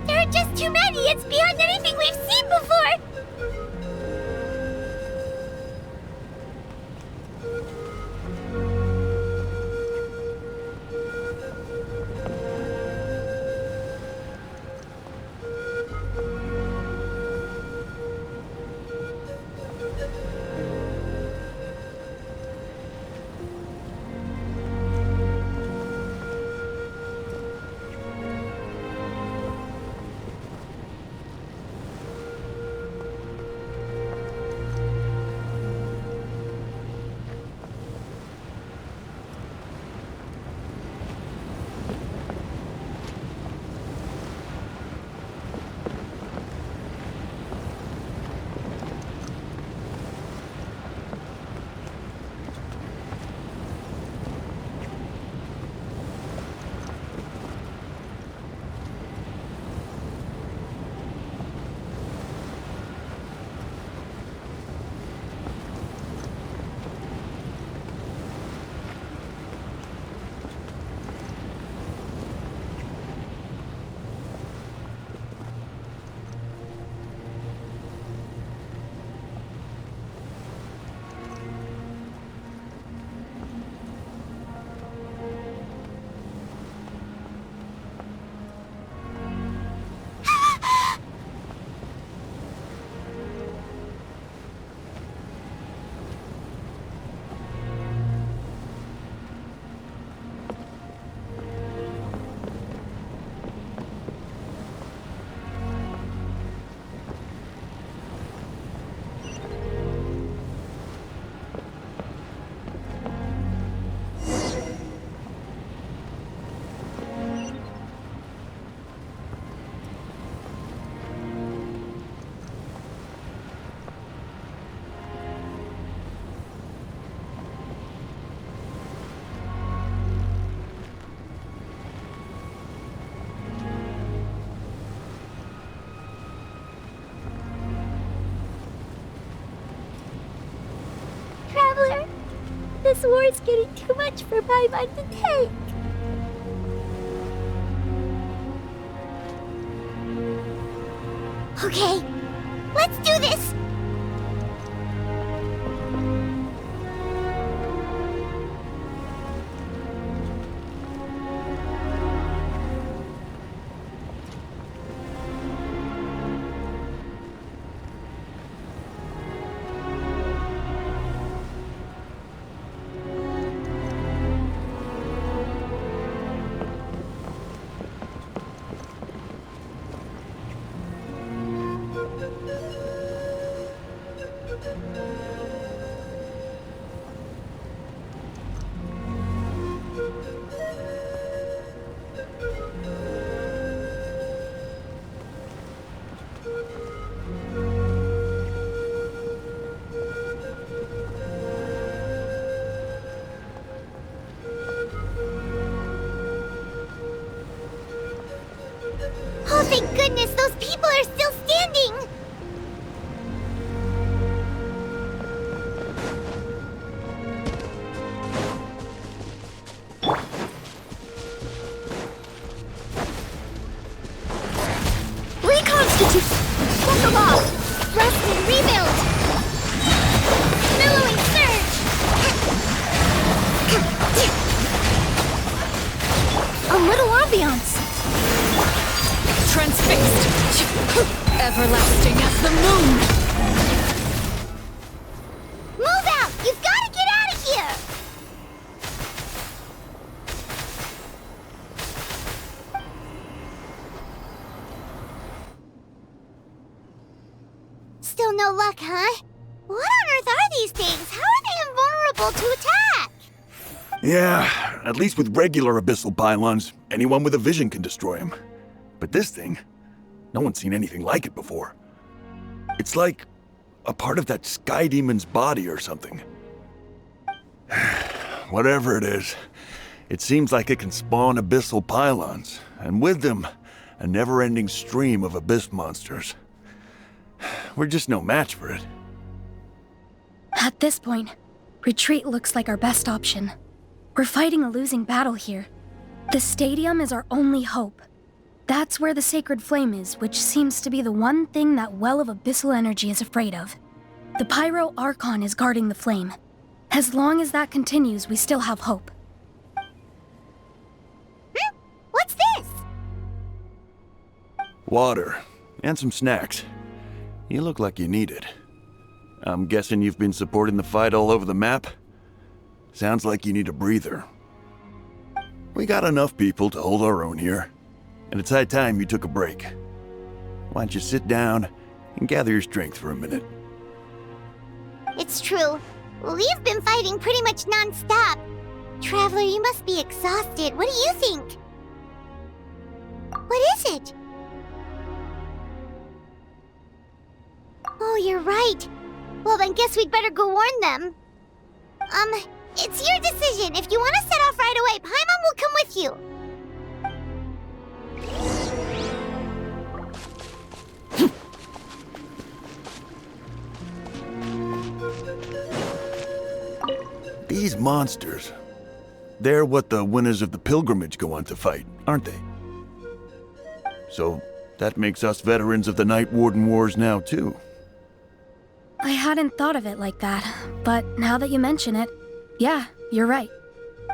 There are just too many. It's beyond anything we've seen before. Traveler, this war is getting too much for my mind to take. Okay, let's do this! Thank goodness those people are still standing! Reconstitute! Walk them off! Rest and rebuild! Billowing surge! A little ambiance! Transfixed! Everlasting as the moon! Move out! You've got to get out of here! Still no luck, huh? What on earth are these things? How are they invulnerable to attack? Yeah, at least with regular abyssal pylons, anyone with a vision can destroy them. But this thing, no one's seen anything like it before. It's like a part of that sky demon's body or something. Whatever it is, it seems like it can spawn abyssal pylons, and with them, a never-ending stream of abyss monsters. We're just no match for it. At this point, retreat looks like our best option. We're fighting a losing battle here. The stadium is our only hope. That's where the sacred flame is, which seems to be the one thing that well of abyssal energy is afraid of. The Pyro Archon is guarding the flame. As long as that continues, we still have hope. What's this? Water, and some snacks. You look like you need it. I'm guessing you've been supporting the fight all over the map? Sounds like you need a breather. We got enough people to hold our own here, and it's high time you took a break. Why don't you sit down and gather your strength for a minute? It's true. We've been fighting pretty much non-stop. Traveler, you must be exhausted. What do you think? What is it? Oh, you're right. Well, then guess we'd better go warn them. It's your decision. If you want to set off right away, Paimon will come with you. These monsters, they're what the winners of the pilgrimage go on to fight, aren't they? So that makes us veterans of the Night Warden Wars now, too. I hadn't thought of it like that, but now that you mention it, yeah, you're right.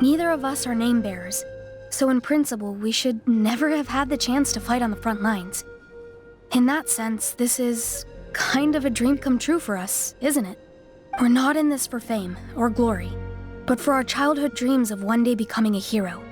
Neither of us are name bearers, so in principle, we should never have had the chance to fight on the front lines. In that sense, this is kind of a dream come true for us, isn't it? We're not in this for fame or glory, but for our childhood dreams of one day becoming a hero.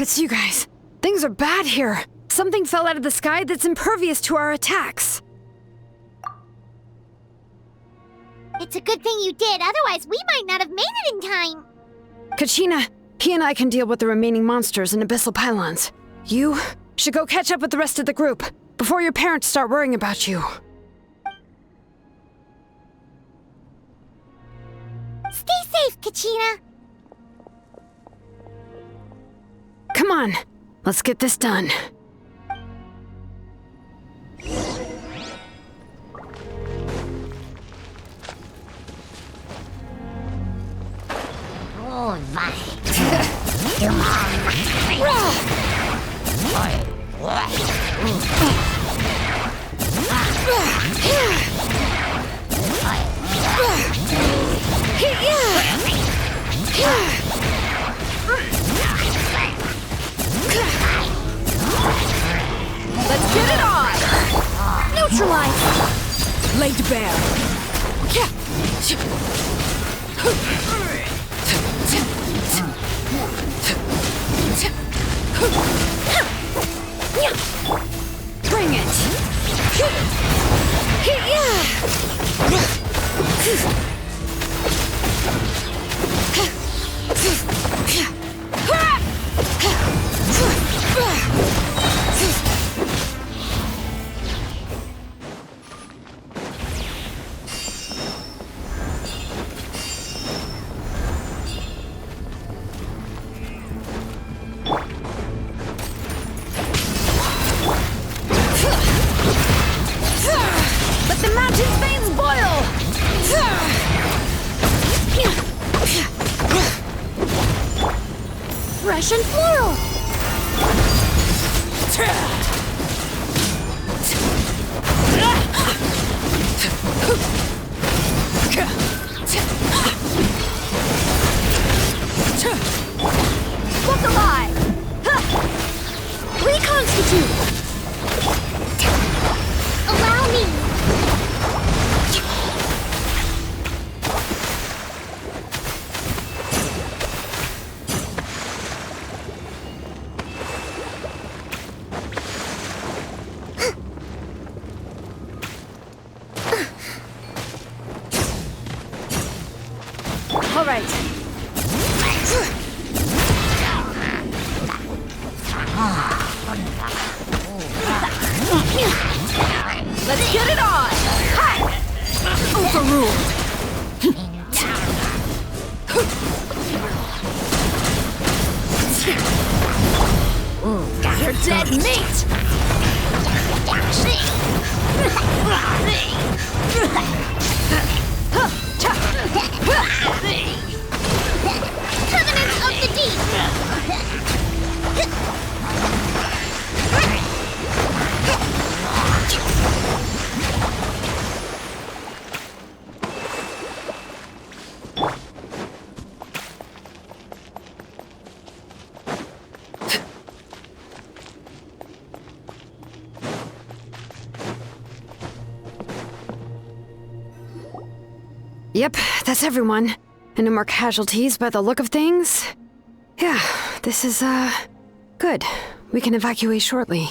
It's you guys. Things are bad here. Something fell out of the sky that's impervious to our attacks. It's a good thing you did, otherwise we might not have made it in time. Kachina, he and I can deal with the remaining monsters and abyssal pylons. You should go catch up with the rest of the group before your parents start worrying about you. Stay safe, Kachina. Come on, let's get this done. All right. Come Let's get it on! laid bare. Bring it! Let the mountain's veins boil! Fresh and floral! Look alive! Reconstitute! Allow me. All right. Let's get it on! Overruled. You're dead meat! Covenant of the Deep. Yep, that's everyone. And no more casualties by the look of things. Yeah, this is, good. We can evacuate shortly.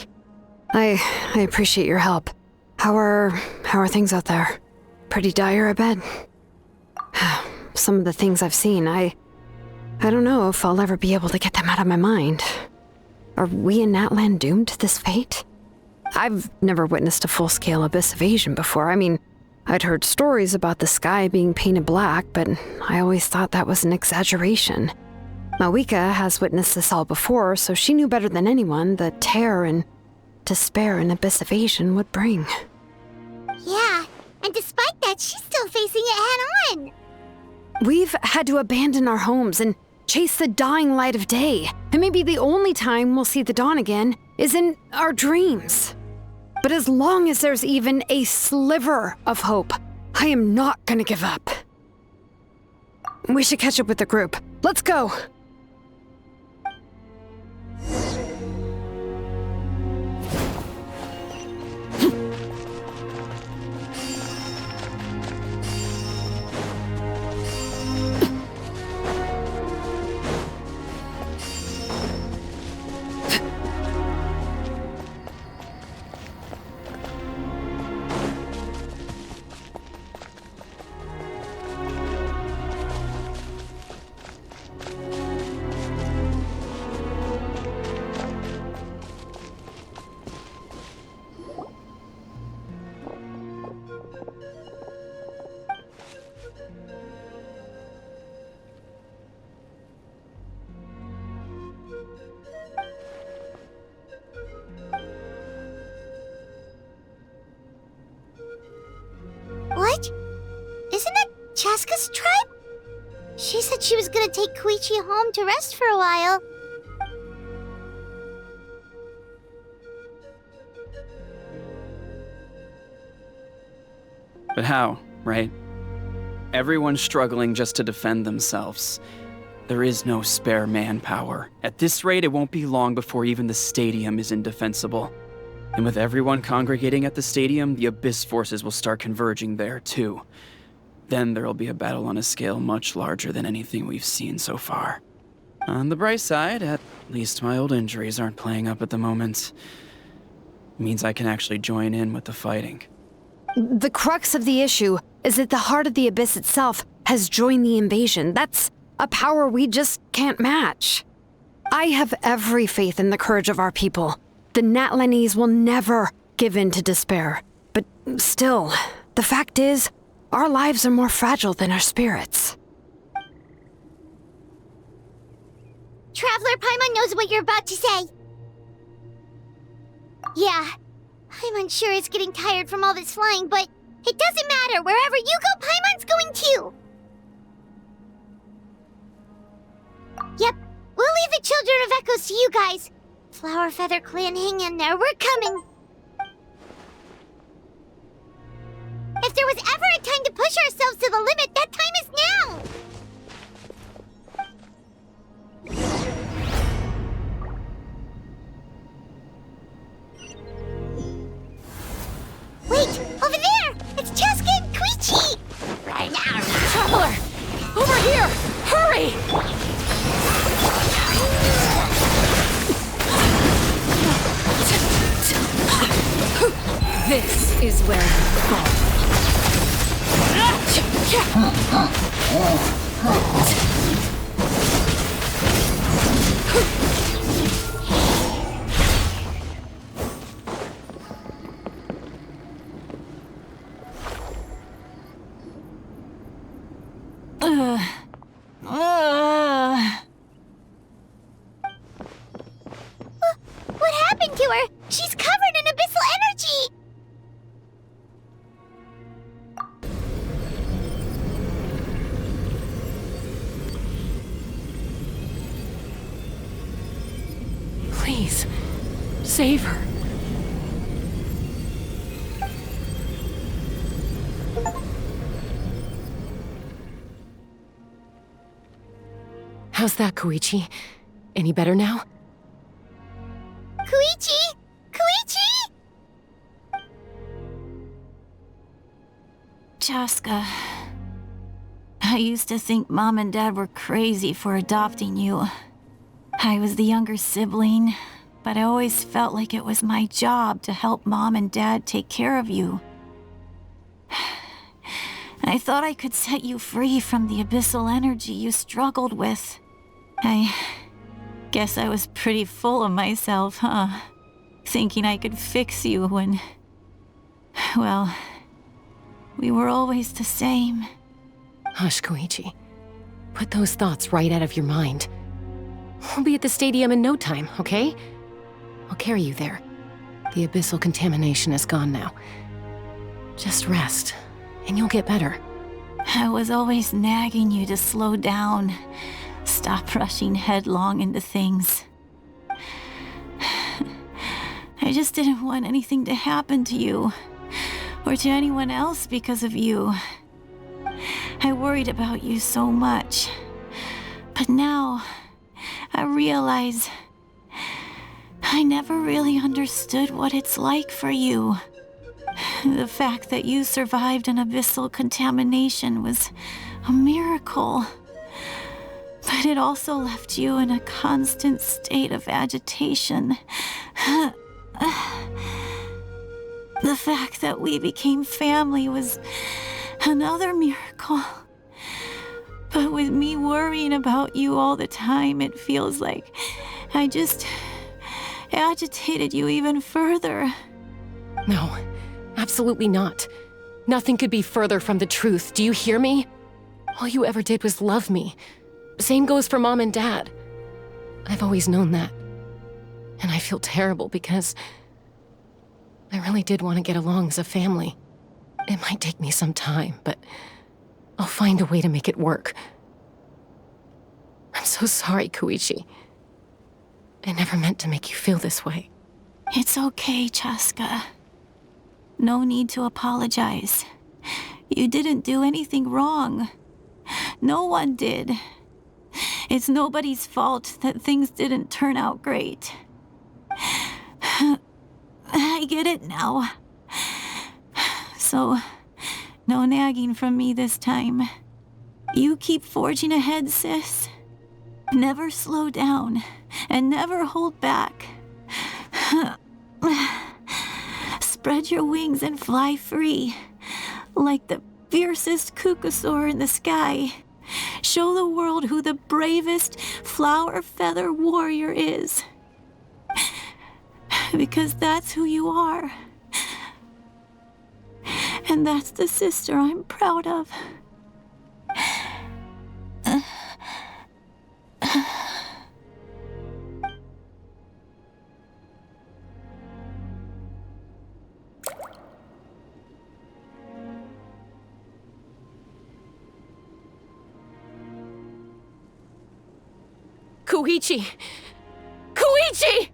I appreciate your help. How are things out there? Pretty dire, I bet. Some of the things I've seen, I don't know if I'll ever be able to get them out of my mind. Are we in Natlan doomed to this fate? I've never witnessed a full-scale abyss invasion before. I mean, I'd heard stories about the sky being painted black, but I always thought that was an exaggeration. Mawika has witnessed this all before, so she knew better than anyone the terror and despair an abyss invasion would bring. Yeah, and despite that, she's still facing it head-on. We've had to abandon our homes and chase the dying light of day, and maybe the only time we'll see the dawn again is in our dreams. But as long as there's even a sliver of hope, I am not gonna give up. We should catch up with the group. Let's go! What? Isn't that Chaska's tribe? She said she was gonna take Koichi home to rest for a while. But how, right? Everyone's struggling just to defend themselves. There is no spare manpower. At this rate, it won't be long before even the stadium is indefensible. And with everyone congregating at the stadium, the Abyss forces will start converging there, too. Then there'll be a battle on a scale much larger than anything we've seen so far. On the bright side, at least my old injuries aren't playing up at the moment. Means I can actually join in with the fighting. The crux of the issue is that the heart of the Abyss itself has joined the invasion. That's a power we just can't match. I have every faith in the courage of our people. The Natlanese will never give in to despair. But still, the fact is, our lives are more fragile than our spirits. Traveler Paimon knows what you're about to say. Yeah, I'm unsure it's getting tired from all this flying, but it doesn't matter. Wherever you go, Paimon's going too. Yep, we'll leave the Children of Echoes to you guys. Flower Feather Clan, hang in there. We're coming. If there was ever a time to push ourselves to the limit, that time is now! Wait! Over there! It's Cheska and Koichi! Traveler! Over here! Hurry! This is where you fall. What happened to her? She's covered in abyssal energy! Please, save her. How's that, Koichi? Any better now? Koichi! Koichi! Cheska, I used to think Mom and Dad were crazy for adopting you. I was the younger sibling, but I always felt like it was my job to help Mom and Dad take care of you. I thought I could set you free from the abyssal energy you struggled with. I guess I was pretty full of myself, huh? Thinking I could fix you when... well, we were always the same. Hush, Koichi. Put those thoughts right out of your mind. We'll be at the stadium in no time, okay? I'll carry you there. The abyssal contamination is gone now. Just rest, and you'll get better. I was always nagging you to slow down. Stop rushing headlong into things. I just didn't want anything to happen to you, or to anyone else because of you. I worried about you so much. But now, I realize I never really understood what it's like for you. The fact that you survived an abyssal contamination was a miracle. But it also left you in a constant state of agitation. The fact that we became family was another miracle. But with me worrying about you all the time, it feels like I just agitated you even further. No, absolutely not. Nothing could be further from the truth. Do you hear me? All you ever did was love me. Same goes for Mom and Dad. I've always known that. And I feel terrible because I really did want to get along as a family. It might take me some time, but I'll find a way to make it work. I'm so sorry, Koichi. I never meant to make you feel this way. It's okay, Cheska. No need to apologize. You didn't do anything wrong. No one did. It's nobody's fault that things didn't turn out great. I get it now. So, no nagging from me this time. You keep forging ahead, sis. Never slow down, and never hold back. Spread your wings and fly free, like the fiercest kukasaur in the sky. Show the world who the bravest flower feather warrior is. Because that's who you are. And that's the sister I'm proud of. Koichi! Koichi!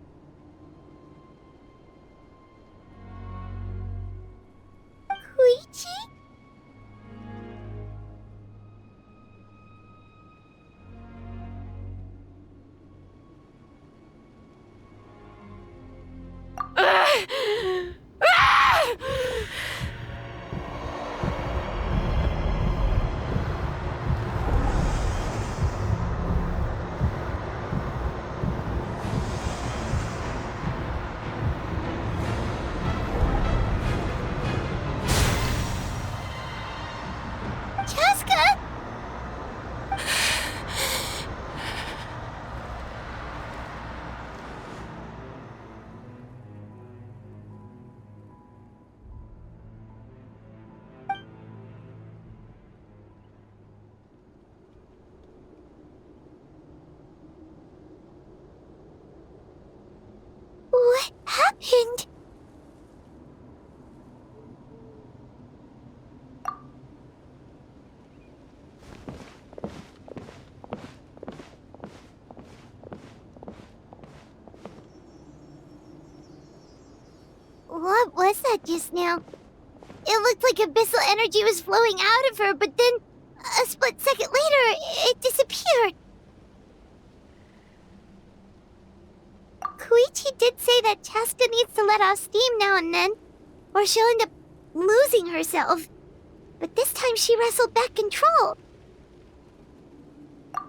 Koichi? Chaska! What happened? What was that just now? It looked like abyssal energy was flowing out of her, but then, a split second later, it disappeared. Koichi did say that Chaska needs to let off steam now and then, or she'll end up losing herself. But this time she wrestled back control.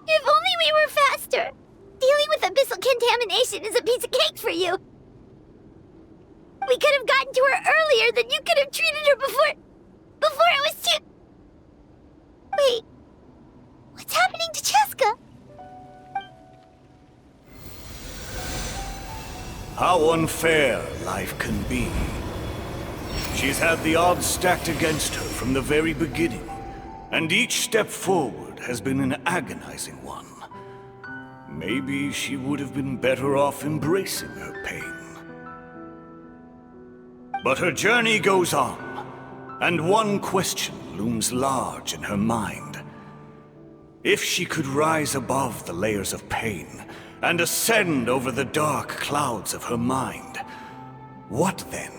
If only we were faster! Dealing with abyssal contamination is a piece of cake for you! We could have gotten to her earlier, then you could have treated her before it was too... Wait, what's happening to Chaska? How unfair life can be. She's had the odds stacked against her from the very beginning, and each step forward has been an agonizing one. Maybe she would have been better off embracing her pain. But her journey goes on, and one question looms large in her mind. If she could rise above the layers of pain and ascend over the dark clouds of her mind, what then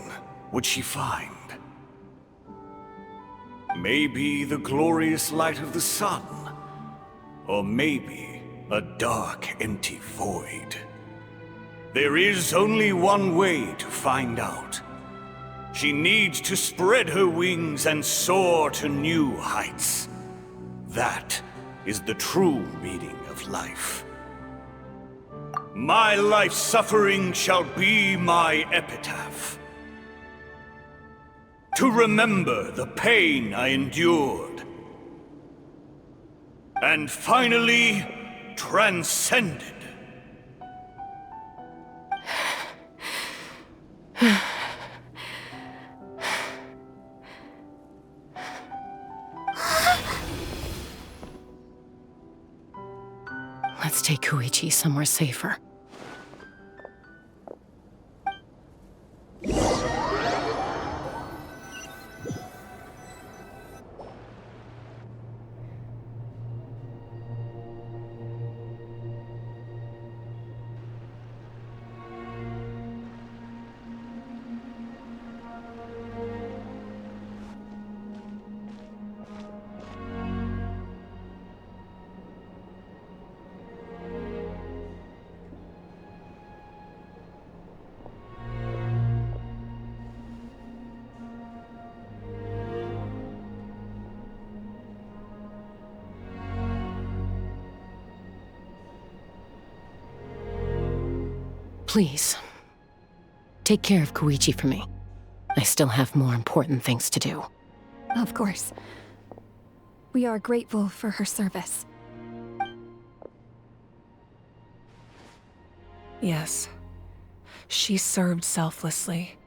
would she find? Maybe the glorious light of the sun, or maybe a dark, empty void. There is only one way to find out. She needs to spread her wings and soar to new heights. That is the true meaning of life. My life's suffering shall be my epitaph. To remember the pain I endured. And finally, transcended. Let's take Koichi somewhere safer. Please, take care of Koichi for me. I still have more important things to do. Of course. We are grateful for her service. Yes. She served selflessly.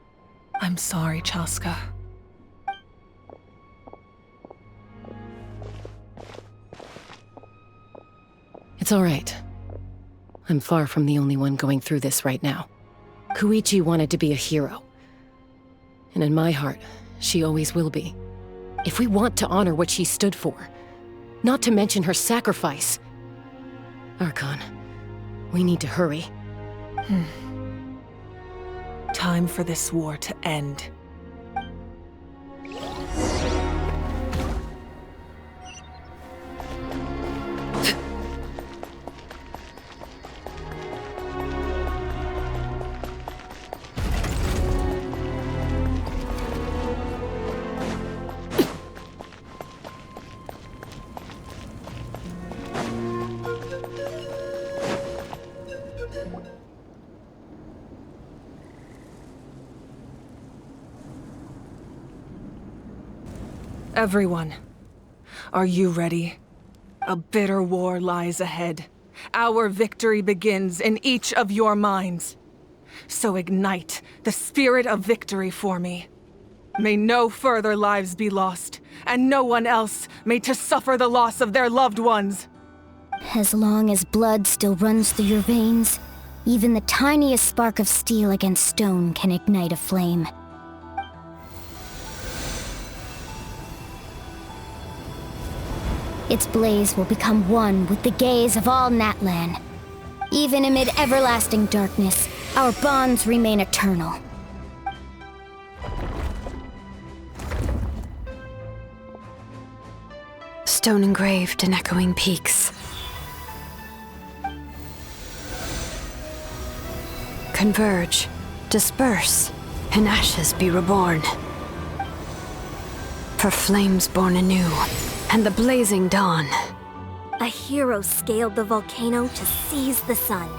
I'm sorry, Chaska. It's all right. I'm far from the only one going through this right now. Koichi wanted to be a hero. And in my heart, she always will be. If we want to honor what she stood for, not to mention her sacrifice. Archon, we need to hurry. Time for this war to end. Everyone, are you ready? A bitter war lies ahead. Our victory begins in each of your minds. So ignite the spirit of victory for me. May no further lives be lost, and no one else may to suffer the loss of their loved ones. As long as blood still runs through your veins, even the tiniest spark of steel against stone can ignite a flame. Its blaze will become one with the gaze of all Natlan. Even amid everlasting darkness, our bonds remain eternal. Stone engraved in echoing peaks. Converge, disperse, in ashes be reborn. For flames born anew, and the blazing dawn. A hero scaled the volcano to seize the sun.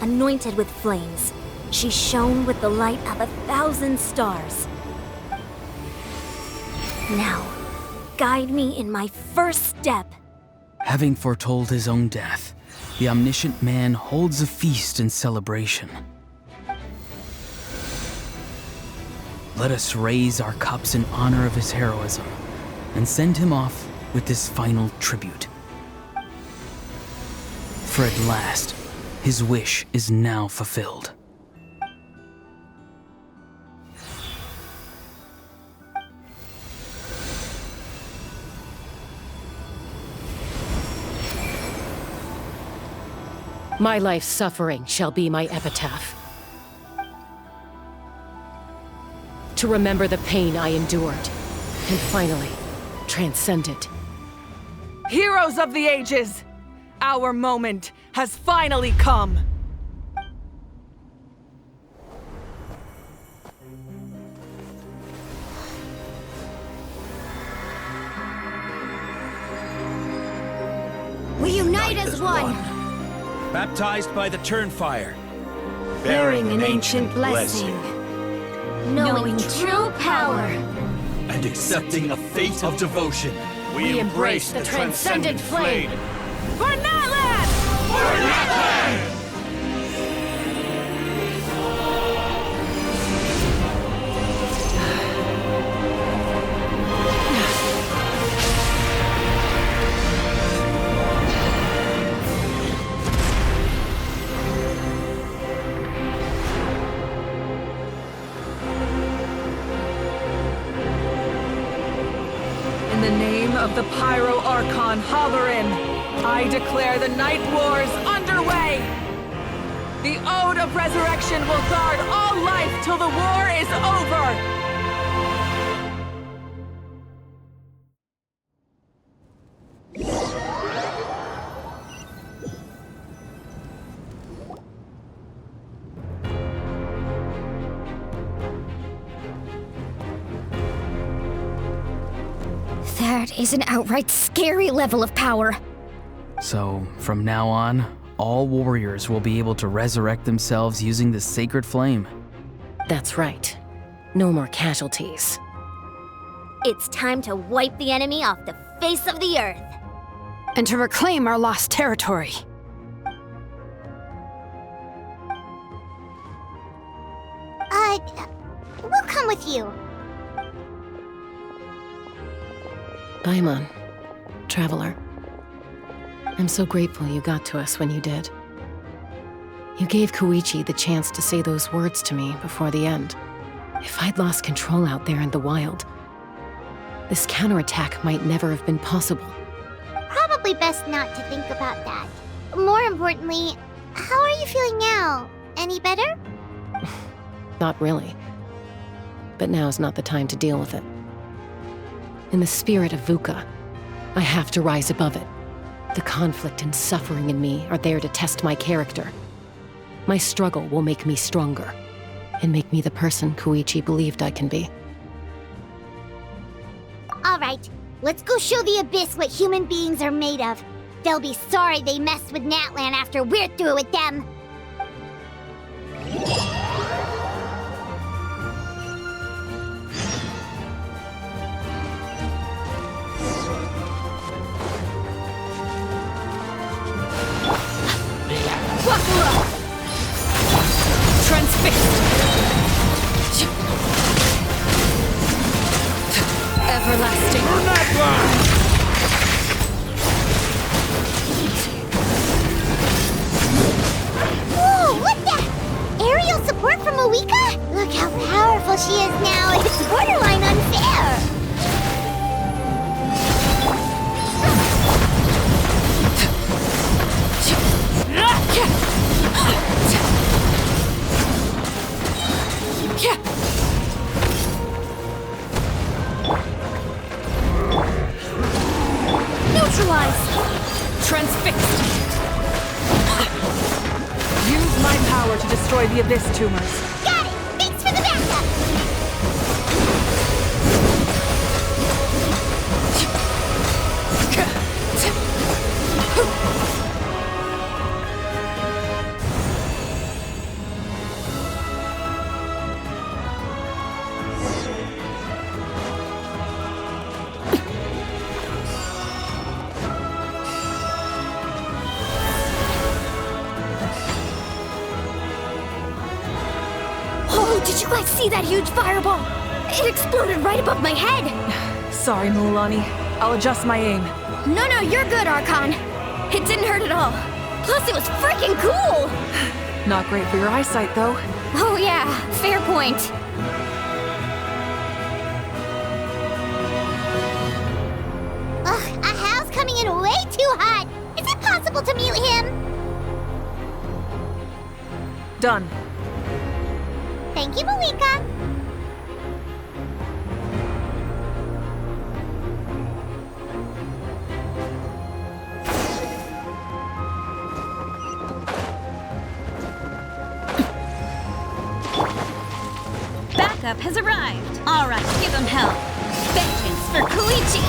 Anointed with flames, she shone with the light of 1,000 stars. Now, guide me in my first step. Having foretold his own death, the omniscient man holds a feast in celebration. Let us raise our cups in honor of his heroism and send him off with this final tribute. For at last, his wish is now fulfilled. My life's suffering shall be my epitaph. To remember the pain I endured, and finally, transcend it. Heroes of the ages! Our moment has finally come! We unite as one! Baptized by the Turnfire, Bearing an ancient blessing. Knowing true power. and accepting a fate of devotion. We embrace the transcendent flame. For Natlan! For Natlan! In the name of the Pyro Archon Halloran, I declare the Night Wars underway! The Ode of Resurrection will guard all life till the war is over! That is an outright scary level of power. So, from now on, all warriors will be able to resurrect themselves using the sacred flame. That's right. No more casualties. It's time to wipe the enemy off the face of the earth. And to reclaim our lost territory. We'll come with you. Paimon, traveler. I'm so grateful you got to us when you did. You gave Koichi the chance to say those words to me before the end. If I'd lost control out there in the wild, this counterattack might never have been possible. Probably best not to think about that. More importantly, how are you feeling now? Any better? Not really. But now's not the time to deal with it. In the spirit of VUCA, I have to rise above it. The conflict and suffering in me are there to test my character. My struggle will make me stronger, and make me the person Koichi believed I can be. All right, let's go show the Abyss what human beings are made of. They'll be sorry they messed with Natlan after we're through with them. Everlasting. Whoa, what's that? Aerial support from Moika? Look how powerful she is now. It's borderline unfair. Neutralized! Transfixed! Use my power to destroy the Abyss tumors. Got it! Thanks for the backup! Did you guys see that huge fireball? It exploded right above my head! Sorry, Mulani. I'll adjust my aim. No, you're good, Archon. It didn't hurt at all. Plus, it was freaking cool! Not great for your eyesight, though. Oh yeah, fair point. Ugh, Ahal's coming in way too hot. Is it possible to mute him? Done. Thank you, Moika. Backup has arrived. All right, give him hell. Vengeance for Koichi.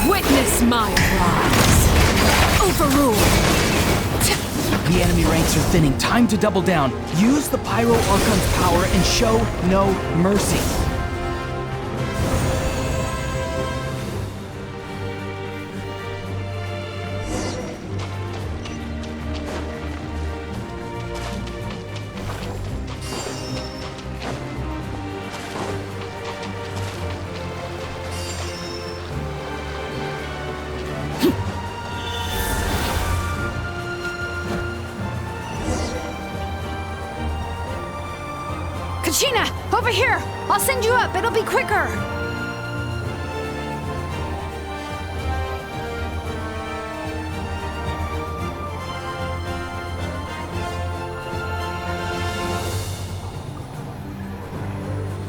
Witness my rise. Overruled. The enemy ranks are thinning. Time to double down. Use the Pyro Archon's power and show no mercy. Kachina, over here! I'll send you up, it'll be quicker!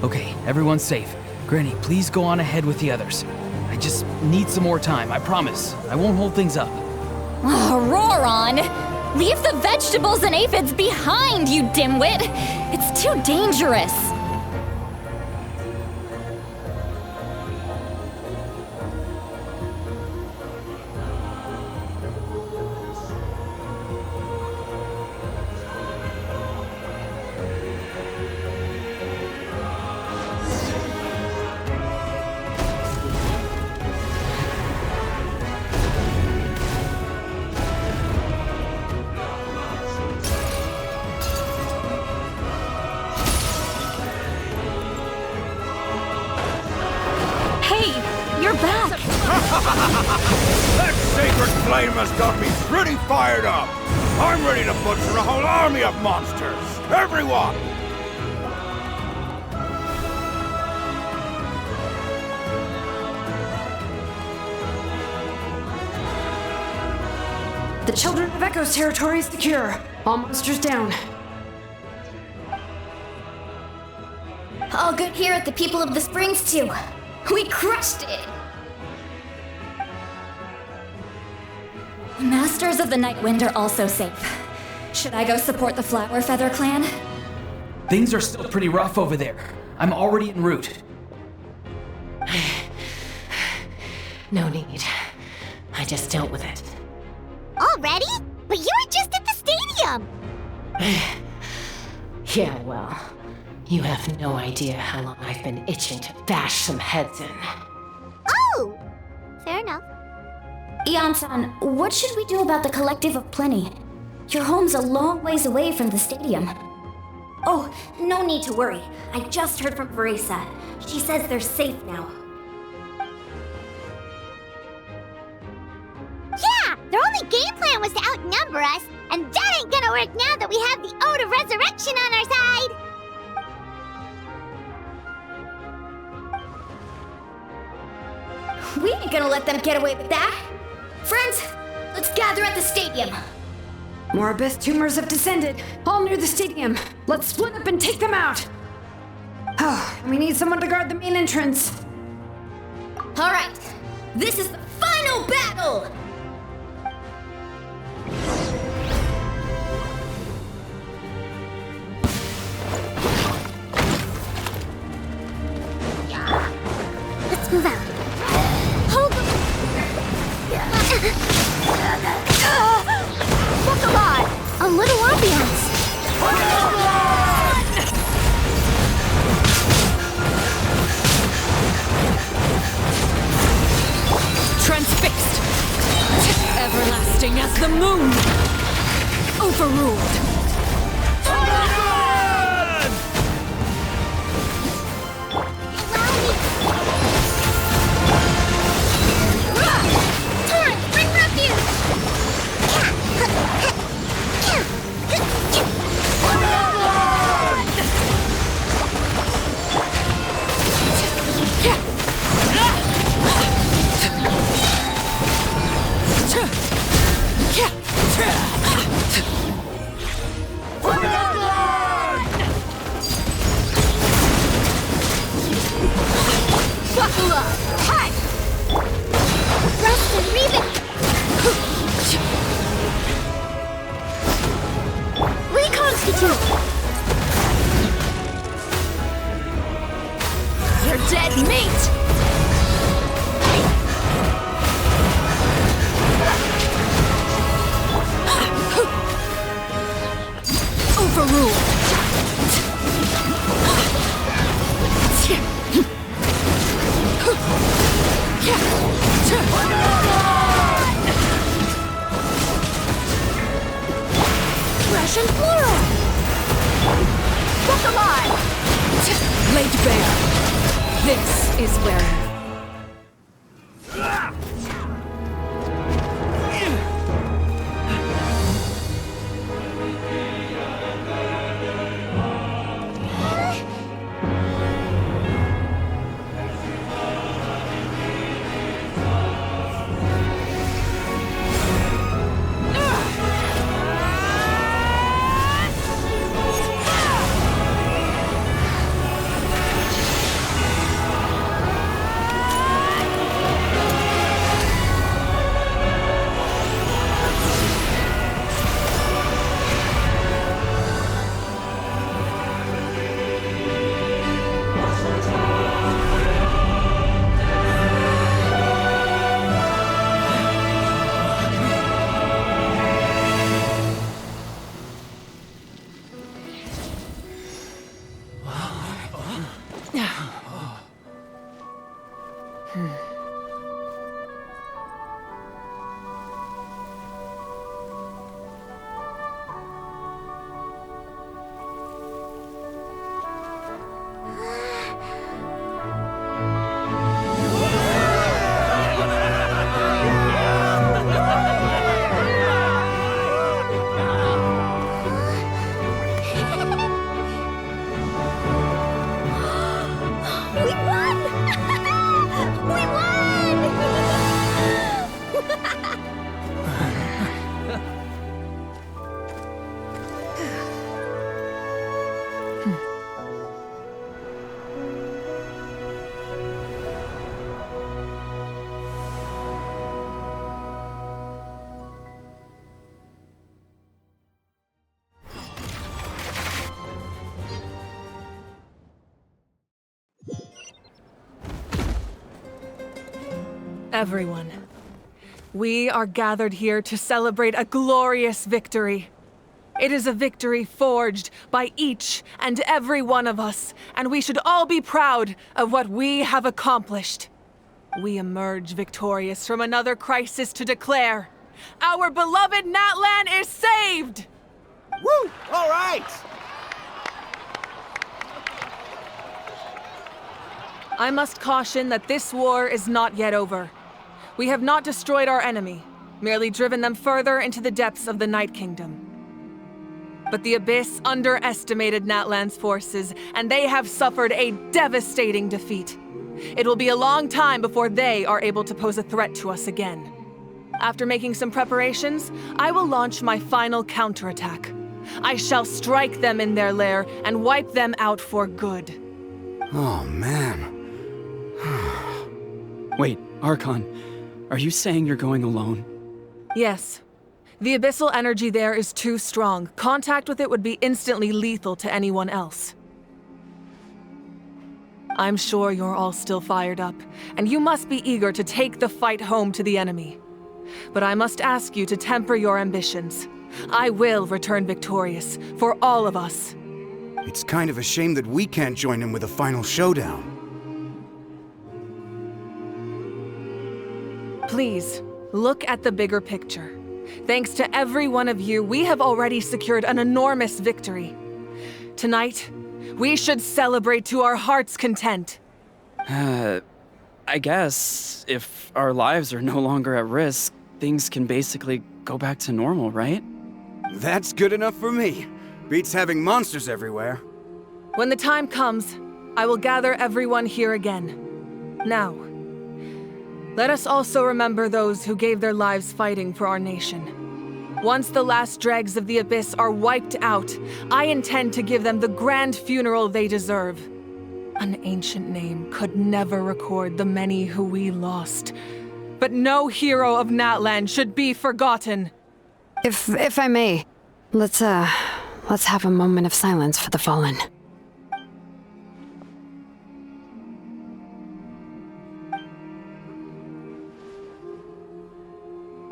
Okay, everyone's safe. Granny, please go on ahead with the others. I just need some more time, I promise. I won't hold things up. Oh, Roron! Leave the vegetables and aphids behind, you dimwit! It's too dangerous! That sacred flame has got me pretty fired up! I'm ready to butcher a whole army of monsters! Everyone! The Children of Echo's territory is secure. All monsters down. All good here at the People of the Springs, too. We crushed it! The Masters of the Night Wind are also safe. Should I go support the Flower Feather clan? Things are still pretty rough over there. I'm already en route. No need. I just dealt with it. Already? But you were just at the stadium! Yeah, well, you have no idea how long I've been itching to bash some heads in. Oh! Fair enough. Ian-san, what should we do about the Collective of Plenty? Your home's a long ways away from the stadium. Oh, no need to worry. I just heard from Veresa. She says they're safe now. Yeah! Their only game plan was to outnumber us, and that ain't gonna work now that we have the Ode of Resurrection on our side! We ain't gonna let them get away with that! Friends, let's gather at the stadium! More abyss tumors have descended, all near the stadium. Let's split up and take them out! Oh, we need someone to guard the main entrance. Alright, this is the final battle! Let's move out. Hold on! What's a lot? A little ambiance. Transfixed! Everlasting as the moon! Overruled! Torrent, bring refuge! Buckle up! Hi! Rest and reconstitute! You're dead meat! Overruled! Fresh and floral! Look alive! Laid bare. This is where... Everyone, we are gathered here to celebrate a glorious victory. It is a victory forged by each and every one of us, and we should all be proud of what we have accomplished. We emerge victorious from another crisis to declare, our beloved Natlan is saved! Woo! All right! I must caution that this war is not yet over. We have not destroyed our enemy, merely driven them further into the depths of the Night Kingdom. But the Abyss underestimated Natlan's forces, and they have suffered a devastating defeat. It will be a long time before they are able to pose a threat to us again. After making some preparations, I will launch my final counterattack. I shall strike them in their lair and wipe them out for good. Oh, man. Wait, Archon, are you saying you're going alone? Yes. The abyssal energy there is too strong. Contact with it would be instantly lethal to anyone else. I'm sure you're all still fired up, and you must be eager to take the fight home to the enemy. But I must ask you to temper your ambitions. I will return victorious, for all of us. It's kind of a shame that we can't join him with a final showdown. Please, look at the bigger picture. Thanks to every one of you, we have already secured an enormous victory. Tonight, we should celebrate to our heart's content. I guess if our lives are no longer at risk, things can basically go back to normal, right? That's good enough for me. Beats having monsters everywhere. When the time comes, I will gather everyone here again. Now, let us also remember those who gave their lives fighting for our nation. Once the last dregs of the Abyss are wiped out, I intend to give them the grand funeral they deserve. An ancient name could never record the many who we lost. But no hero of Natlan should be forgotten. If I may, let's have a moment of silence for the fallen.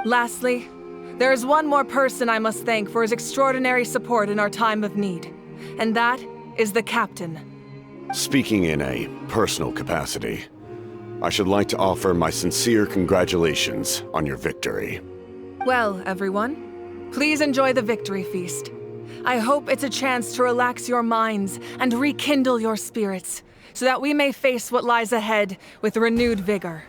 Lastly, there is one more person I must thank for his extraordinary support in our time of need, and that is the Captain. Speaking in a personal capacity, I should like to offer my sincere congratulations on your victory. Well, everyone, please enjoy the victory feast. I hope it's a chance to relax your minds and rekindle your spirits, so that we may face what lies ahead with renewed vigor.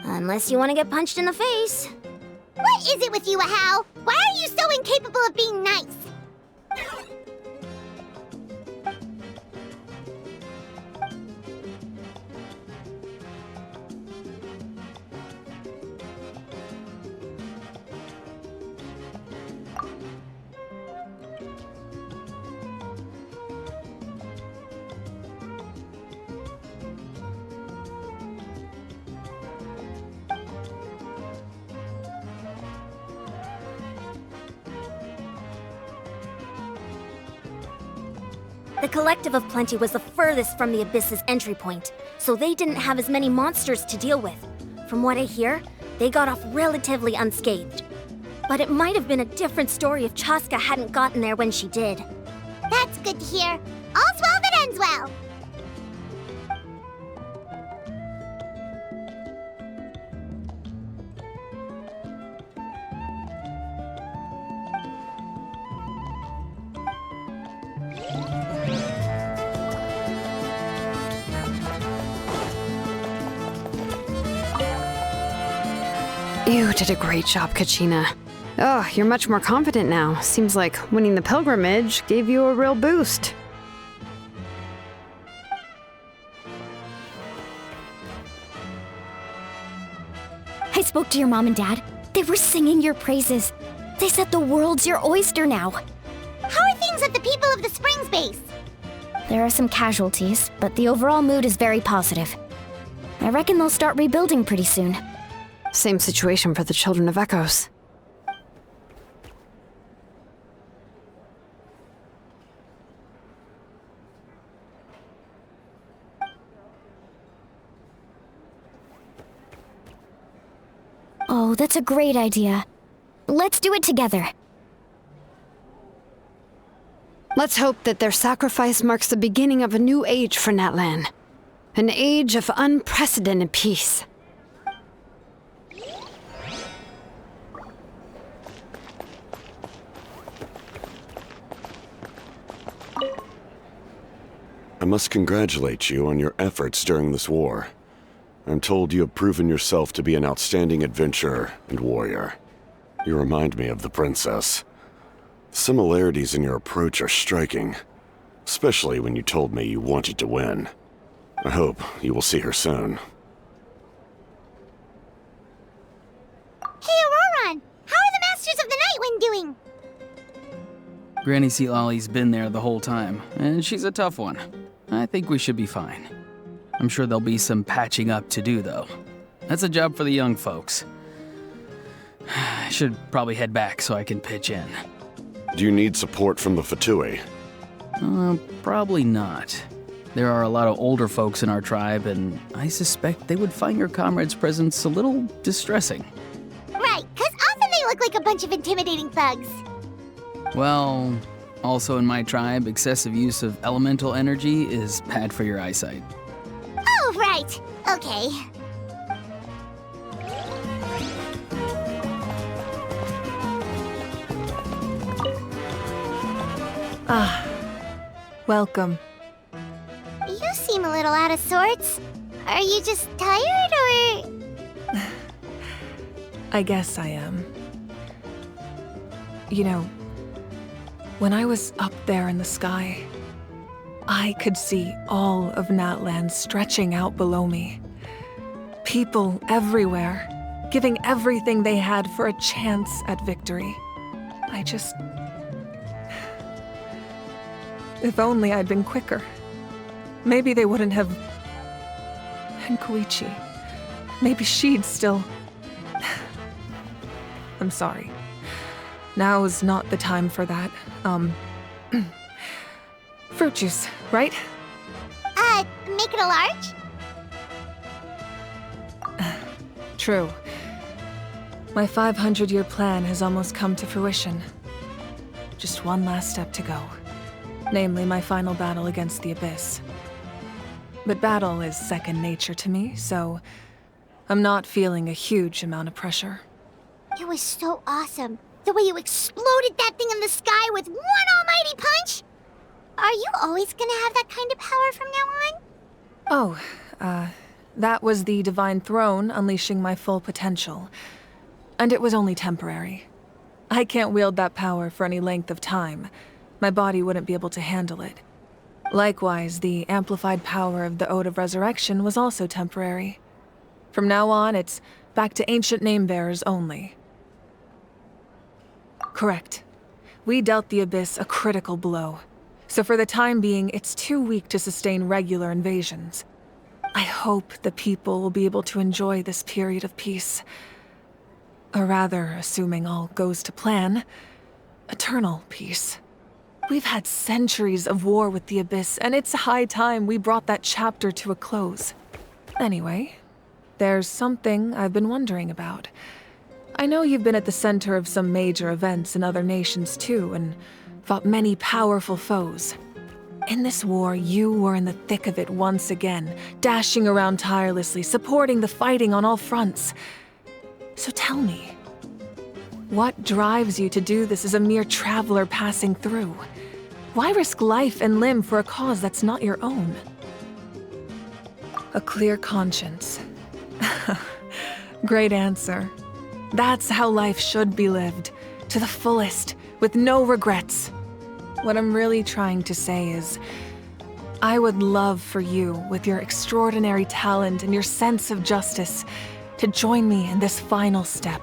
Unless you want to get punched in the face. What is it with you, Ahau? Why are you so incapable of being nice? The Collective of Plenty was the furthest from the Abyss's entry point, so they didn't have as many monsters to deal with. From what I hear, they got off relatively unscathed. But it might have been a different story if Chaska hadn't gotten there when she did. That's good to hear. All's well that ends well. You did a great job, Kachina. Oh, you're much more confident now. Seems like winning the pilgrimage gave you a real boost. I spoke to your mom and dad. They were singing your praises. They said the world's your oyster now. How are things at the People of the Springs base? There are some casualties, but the overall mood is very positive. I reckon they'll start rebuilding pretty soon. Same situation for the Children of Echoes. Oh, that's a great idea. Let's do it together. Let's hope that their sacrifice marks the beginning of a new age for Natlan. An age of unprecedented peace. I must congratulate you on your efforts during this war. I'm told you have proven yourself to be an outstanding adventurer and warrior. You remind me of the princess. Similarities in your approach are striking, especially when you told me you wanted to win. I hope you will see her soon. Hey, Auroron! How are the Masters of the Nightwind doing? Granny Sealolly's been there the whole time, and she's a tough one. I think we should be fine. I'm sure there'll be some patching up to do, though. That's a job for the young folks. I should probably head back so I can pitch in. Do you need support from the Fatui? Probably not. There are a lot of older folks in our tribe, and I suspect they would find your comrade's presence a little distressing. Right, 'cause often they look like a bunch of intimidating thugs. Well, also in my tribe, excessive use of elemental energy is bad for your eyesight. Oh, right. Okay. Ah, welcome. You seem a little out of sorts. Are you just tired, or...? I guess I am. You know, when I was up there in the sky, I could see all of Natlan stretching out below me. People everywhere, giving everything they had for a chance at victory. If only I'd been quicker. Maybe they wouldn't have... And Koichi. Maybe she'd still... I'm sorry. Now is not the time for that. Fruit juice, right? Make it a large? True. My 500-year plan has almost come to fruition. Just one last step to go. Namely, my final battle against the Abyss. But battle is second nature to me, so I'm not feeling a huge amount of pressure. It was so awesome. The way you exploded that thing in the sky with one almighty punch! Are you always gonna have that kind of power from now on? Oh, that was the Divine Throne unleashing my full potential. And it was only temporary. I can't wield that power for any length of time. My body wouldn't be able to handle it. Likewise, the amplified power of the Ode of Resurrection was also temporary. From now on, it's back to ancient name-bearers only. Correct. We dealt the Abyss a critical blow. So for the time being, it's too weak to sustain regular invasions. I hope the people will be able to enjoy this period of peace. Or rather, assuming all goes to plan, eternal peace. We've had centuries of war with the Abyss, and it's high time we brought that chapter to a close. Anyway, there's something I've been wondering about. I know you've been at the center of some major events in other nations too, and fought many powerful foes. In this war, you were in the thick of it once again, dashing around tirelessly, supporting the fighting on all fronts. So tell me, what drives you to do this as a mere traveler passing through? Why risk life and limb for a cause that's not your own? A clear conscience. Great answer. That's how life should be lived, to the fullest, with no regrets. What I'm really trying to say is, I would love for you, with your extraordinary talent and your sense of justice, to join me in this final step.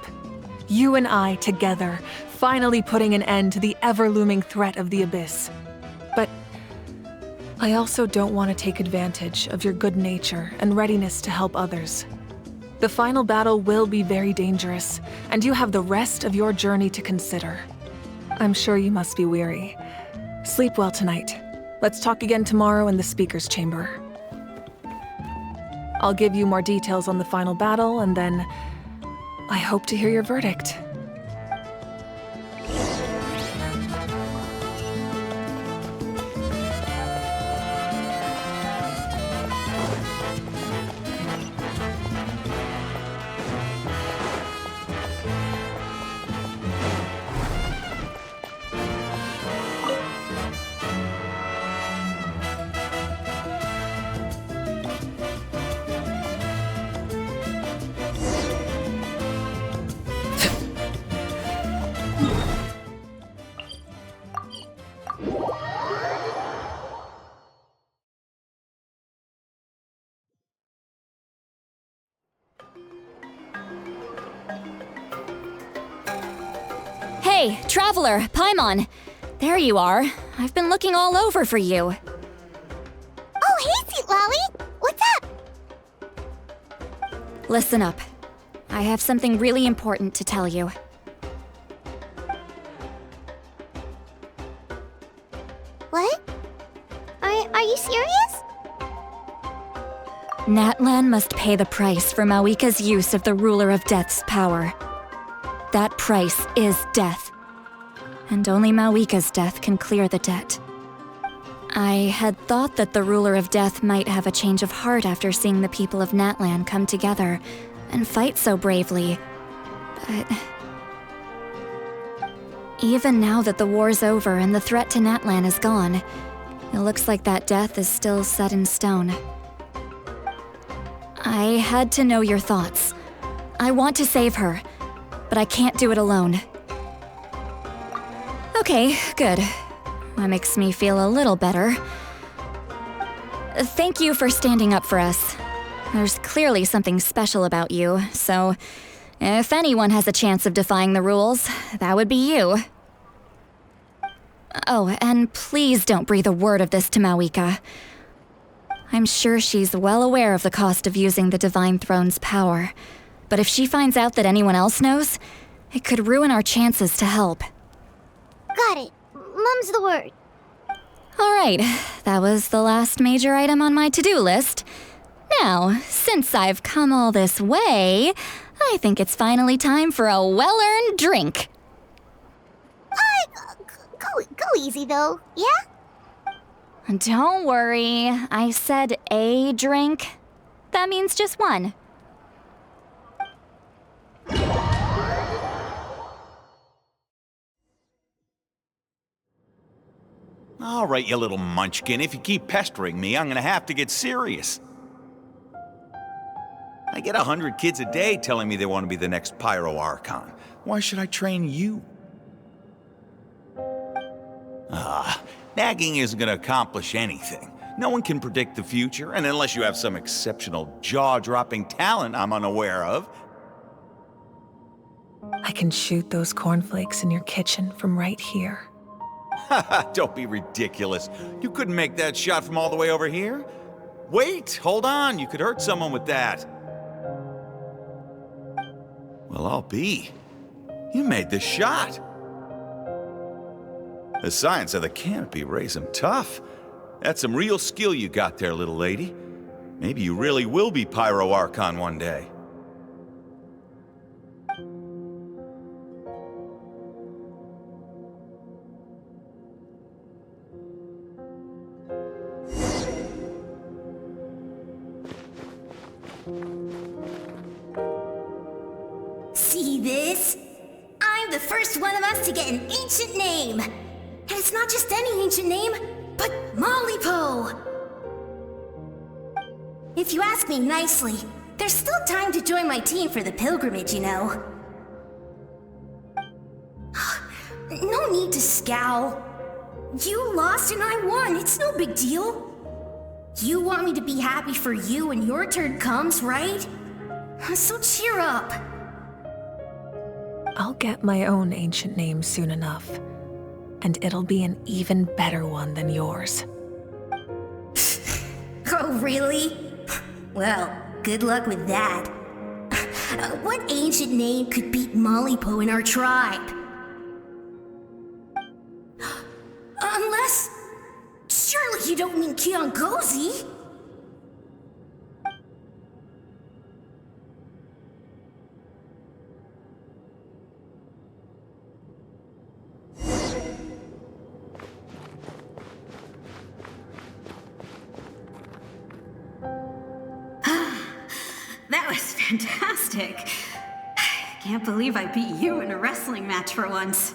You and I together, finally putting an end to the ever-looming threat of the Abyss. But I also don't want to take advantage of your good nature and readiness to help others. The final battle will be very dangerous, and you have the rest of your journey to consider. I'm sure you must be weary. Sleep well tonight. Let's talk again tomorrow in the speaker's chamber. I'll give you more details on the final battle, and then I hope to hear your verdict. Hey, Traveler, Paimon! There you are. I've been looking all over for you. Oh, hey, Sweet Lolly! What's up? Listen up. I have something really important to tell you. What? Are you serious? Natlan must pay the price for Mawika's use of the Ruler of Death's power. That price is death. And only Mawika's death can clear the debt. I had thought that the Ruler of Death might have a change of heart after seeing the people of Natlan come together and fight so bravely. But even now that the war's over and the threat to Natlan is gone, it looks like that death is still set in stone. I had to know your thoughts. I want to save her, but I can't do it alone. Okay, good. That makes me feel a little better. Thank you for standing up for us. There's clearly something special about you, so if anyone has a chance of defying the rules, that would be you. Oh, and please don't breathe a word of this to Mawika. I'm sure she's well aware of the cost of using the Divine Throne's power, but if she finds out that anyone else knows, it could ruin our chances to help. Got it. Mum's the word. All right, that was the last major item on my to-do list. Now, since I've come all this way, I think it's finally time for a well-earned drink. Go easy, though, yeah? Don't worry, I said a drink. That means just one. All right, you little munchkin. If you keep pestering me, I'm gonna have to get serious. I get 100 kids a day telling me they want to be the next Pyro Archon. Why should I train you? Nagging isn't gonna accomplish anything. No one can predict the future, and unless you have some exceptional jaw-dropping talent I'm unaware of. I can shoot those cornflakes in your kitchen from right here. Don't be ridiculous. You couldn't make that shot from all the way over here? Wait, hold on. You could hurt someone with that. Well, I'll be. You made the shot. The science of the canopy raised them tough. That's some real skill you got there, little lady. Maybe you really will be Pyro Archon one day. See this? I'm the first one of us to get an ancient name. And it's not just any ancient name, but Mollypo. If you ask me nicely, there's still time to join my team for the pilgrimage, you know. No need to scowl. You lost and I won, it's no big deal. You want me to be happy for you when your turn comes, right? So cheer up. I'll get my own ancient name soon enough, and it'll be an even better one than yours. Oh, really? Well, good luck with that. What ancient name could beat Malipo in our tribe? Unless... surely you don't mean Kiangozi? That was fantastic. Can't believe I beat you in a wrestling match for once.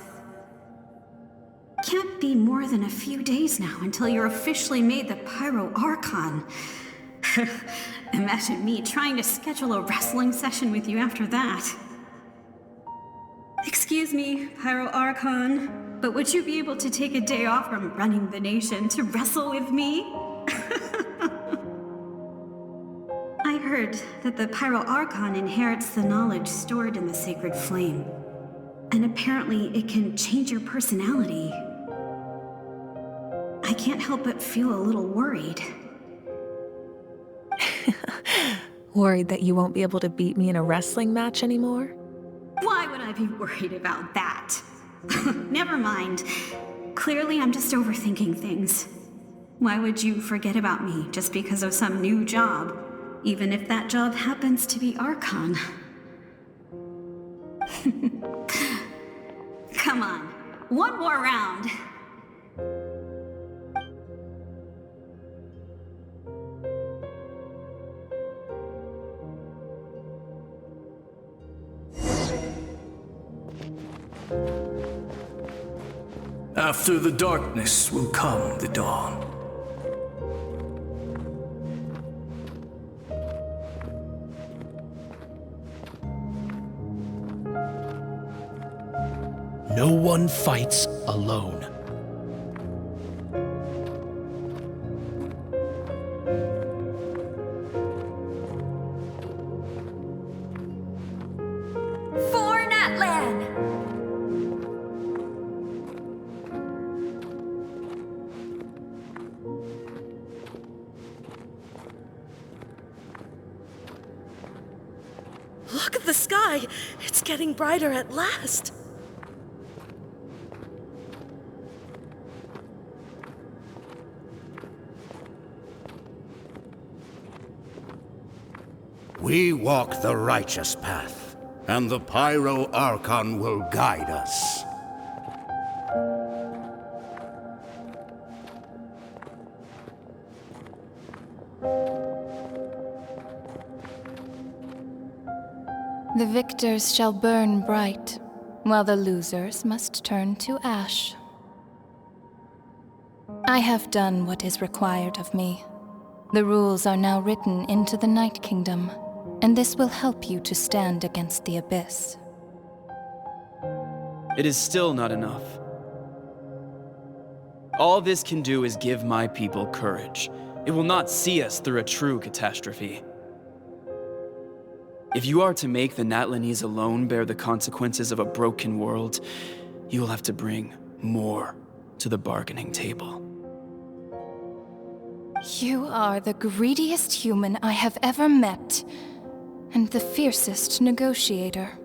Can't be more than a few days now until you're officially made the Pyro Archon. Imagine me trying to schedule a wrestling session with you after that. Excuse me, Pyro Archon, but would you be able to take a day off from running the nation to wrestle with me? I heard that the Pyro Archon inherits the knowledge stored in the sacred flame. And apparently it can change your personality. I can't help but feel a little worried. Worried that you won't be able to beat me in a wrestling match anymore? Why would I be worried about that? Never mind. Clearly I'm just overthinking things. Why would you forget about me just because of some new job? Even if that job happens to be Archon. Come on, one more round. After the darkness will come the dawn. No one fights alone. For Natlan! Look at the sky! It's getting brighter at last! We walk the righteous path, and the Pyro Archon will guide us. The victors shall burn bright, while the losers must turn to ash. I have done what is required of me. The rules are now written into the Night Kingdom, and this will help you to stand against the Abyss. It is still not enough. All this can do is give my people courage. It will not see us through a true catastrophe. If you are to make the Natlanese alone bear the consequences of a broken world, you will have to bring more to the bargaining table. You are the greediest human I have ever met, and the fiercest negotiator.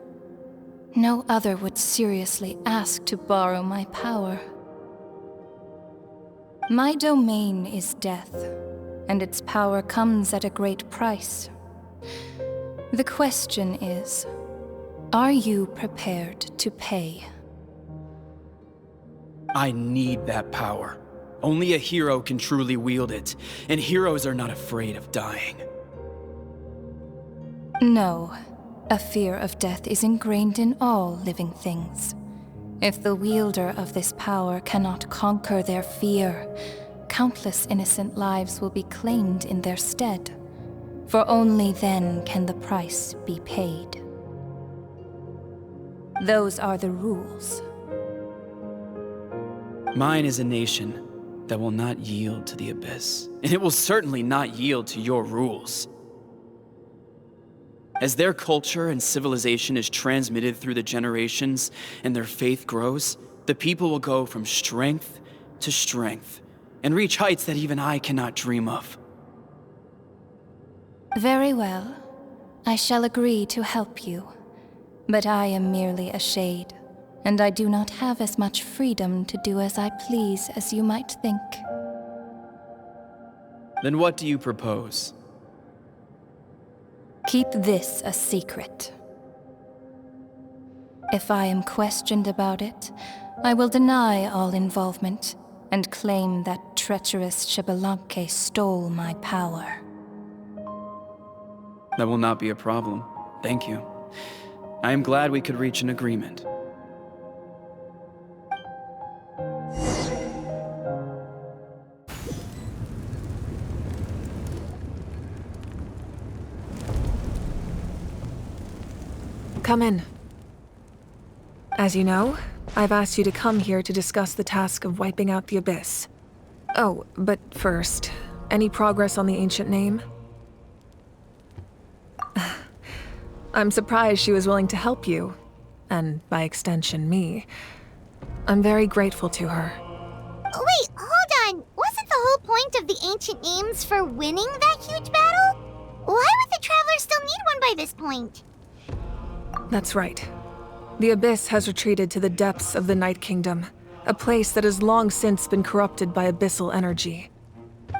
No other would seriously ask to borrow my power. My domain is death, and its power comes at a great price. The question is, are you prepared to pay? I need that power. Only a hero can truly wield it, and heroes are not afraid of dying. No, a fear of death is ingrained in all living things. If the wielder of this power cannot conquer their fear, countless innocent lives will be claimed in their stead. For only then can the price be paid. Those are the rules. Mine is a nation that will not yield to the Abyss, and it will certainly not yield to your rules. As their culture and civilization is transmitted through the generations and their faith grows, the people will go from strength to strength and reach heights that even I cannot dream of. Very well. I shall agree to help you. But I am merely a shade, and I do not have as much freedom to do as I please as you might think. Then what do you propose? Keep this a secret. If I am questioned about it, I will deny all involvement and claim that treacherous Xbalanque stole my power. That will not be a problem. Thank you. I am glad we could reach an agreement. Come in. As you know, I've asked you to come here to discuss the task of wiping out the Abyss. Oh, but first, any progress on the ancient name? I'm surprised she was willing to help you, and by extension, me. I'm very grateful to her. Wait, hold on. Wasn't the whole point of the ancient names for winning that huge battle? Why would the Travelers still need one by this point? That's right. The Abyss has retreated to the depths of the Night Kingdom, a place that has long since been corrupted by abyssal energy.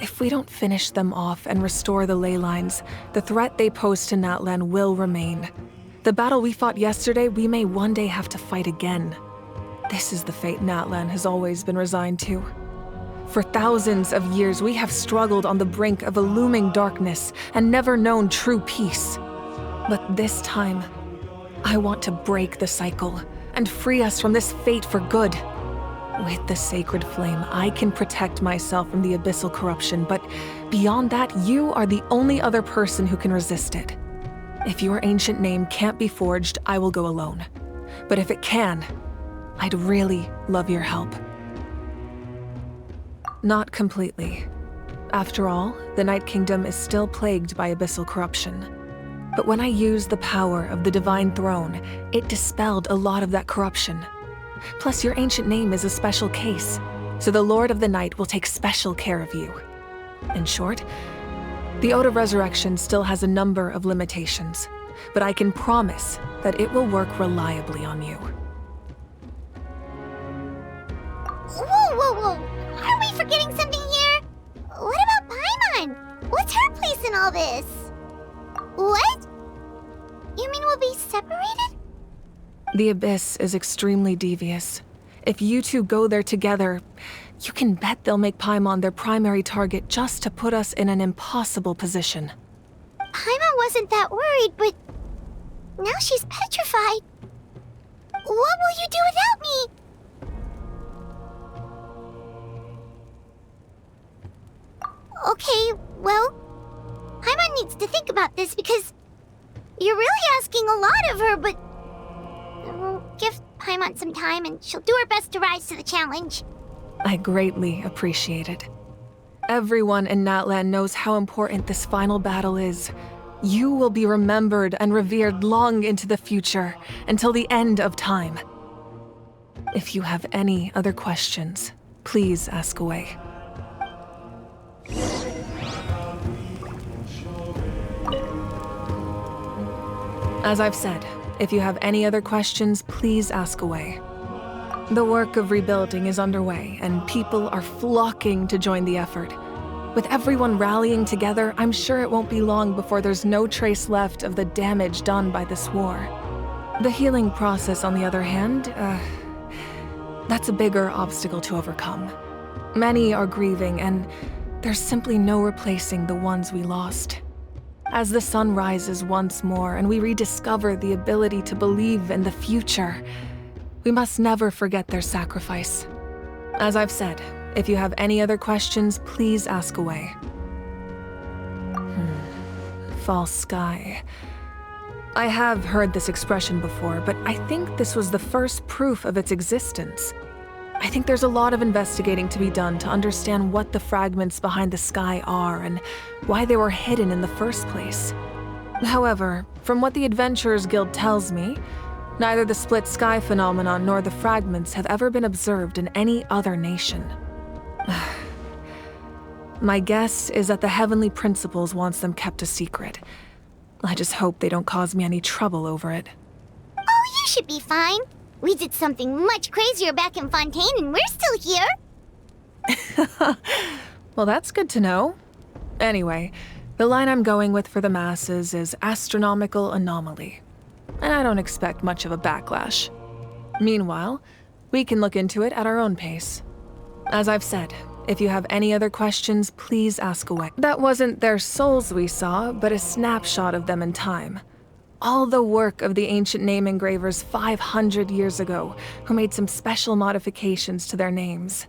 If we don't finish them off and restore the ley lines, the threat they pose to Natlan will remain. The battle we fought yesterday, we may one day have to fight again. This is the fate Natlan has always been resigned to. For thousands of years, we have struggled on the brink of a looming darkness and never known true peace. But this time, I want to break the cycle and free us from this fate for good. With the sacred flame, I can protect myself from the abyssal corruption, but beyond that, you are the only other person who can resist it. If your ancient name can't be forged, I will go alone. But if it can, I'd really love your help. Not completely. After all, the Night Kingdom is still plagued by abyssal corruption. But when I used the power of the Divine Throne, it dispelled a lot of that corruption. Plus, your ancient name is a special case, so the Lord of the Night will take special care of you. In short, the Ode of Resurrection still has a number of limitations, but I can promise that it will work reliably on you. Whoa. Are we forgetting something here? What about Paimon? What's her place in all this? What? You mean we'll be separated? The Abyss is extremely devious. If you two go there together, you can bet they'll make Paimon their primary target just to put us in an impossible position. Paimon wasn't that worried, but now she's petrified. What will you do without me? Okay, well, Paimon needs to think about this because you're really asking a lot of her, but we'll give Paimon some time and she'll do her best to rise to the challenge. I greatly appreciate it. Everyone in Natlan knows how important this final battle is. You will be remembered and revered long into the future, until the end of time. If you have any other questions, please ask away. As I've said, if you have any other questions, please ask away. The work of rebuilding is underway, and people are flocking to join the effort. With everyone rallying together, I'm sure it won't be long before there's no trace left of the damage done by this war. The healing process, on the other hand, that's a bigger obstacle to overcome. Many are grieving, and there's simply no replacing the ones we lost. As the sun rises once more and we rediscover the ability to believe in the future, we must never forget their sacrifice. As I've said, if you have any other questions, please ask away. False sky. I have heard this expression before, but I think this was the first proof of its existence. I think there's a lot of investigating to be done to understand what the fragments behind the sky are and why they were hidden in the first place. However, from what the Adventurers Guild tells me, neither the split sky phenomenon nor the fragments have ever been observed in any other nation. My guess is that the Heavenly Principles wants them kept a secret. I just hope they don't cause me any trouble over it. Oh, you should be fine. We did something much crazier back in Fontaine and we're still here. Well, that's good to know. Anyway, the line I'm going with for the masses is astronomical anomaly. And I don't expect much of a backlash. Meanwhile, we can look into it at our own pace. As I've said, if you have any other questions, please ask away. That wasn't their souls we saw, but a snapshot of them in time. All the work of the ancient name engravers 500 years ago, who made some special modifications to their names.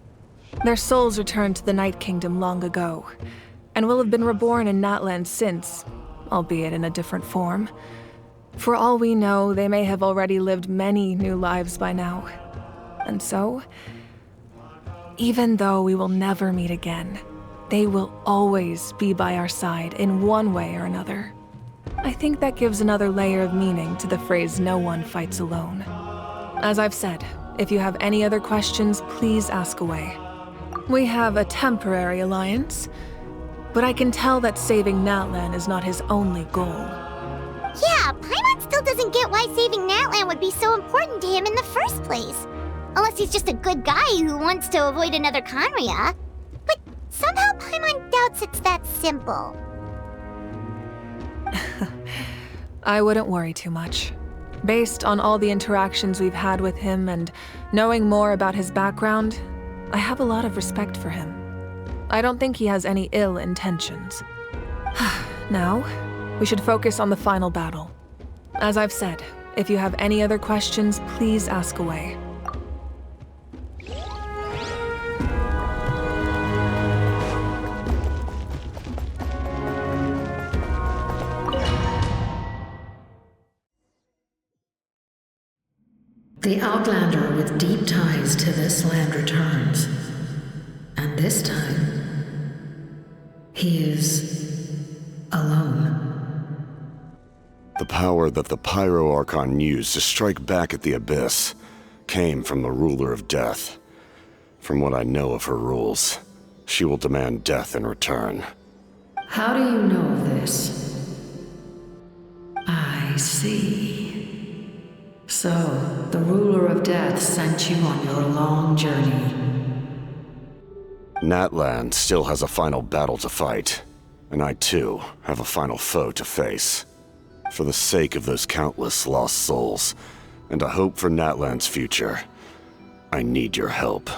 Their souls returned to the Night Kingdom long ago, and will have been reborn in Natland since, albeit in a different form. For all we know, they may have already lived many new lives by now. And so, even though we will never meet again, they will always be by our side in one way or another. I think that gives another layer of meaning to the phrase "no one fights alone." As I've said, if you have any other questions, please ask away. We have a temporary alliance, but I can tell that saving Natlan is not his only goal. Yeah, Paimon still doesn't get why saving Natlan would be so important to him in the first place. Unless he's just a good guy who wants to avoid another Conria. But somehow Paimon doubts it's that simple. I wouldn't worry too much. Based on all the interactions we've had with him and knowing more about his background, I have a lot of respect for him. I don't think he has any ill intentions. Now, we should focus on the final battle. As I've said, if you have any other questions, please ask away. The Outlander with deep ties to this land returns. And this time, he is alone. The power that the Pyro Archon used to strike back at the Abyss came from the Ruler of Death. From what I know of her rules, she will demand death in return. How do you know of this? I see. So, the Ruler of Death sent you on your long journey. Natlan still has a final battle to fight, and I too have a final foe to face. For the sake of those countless lost souls, and a hope for Natlan's future, I need your help.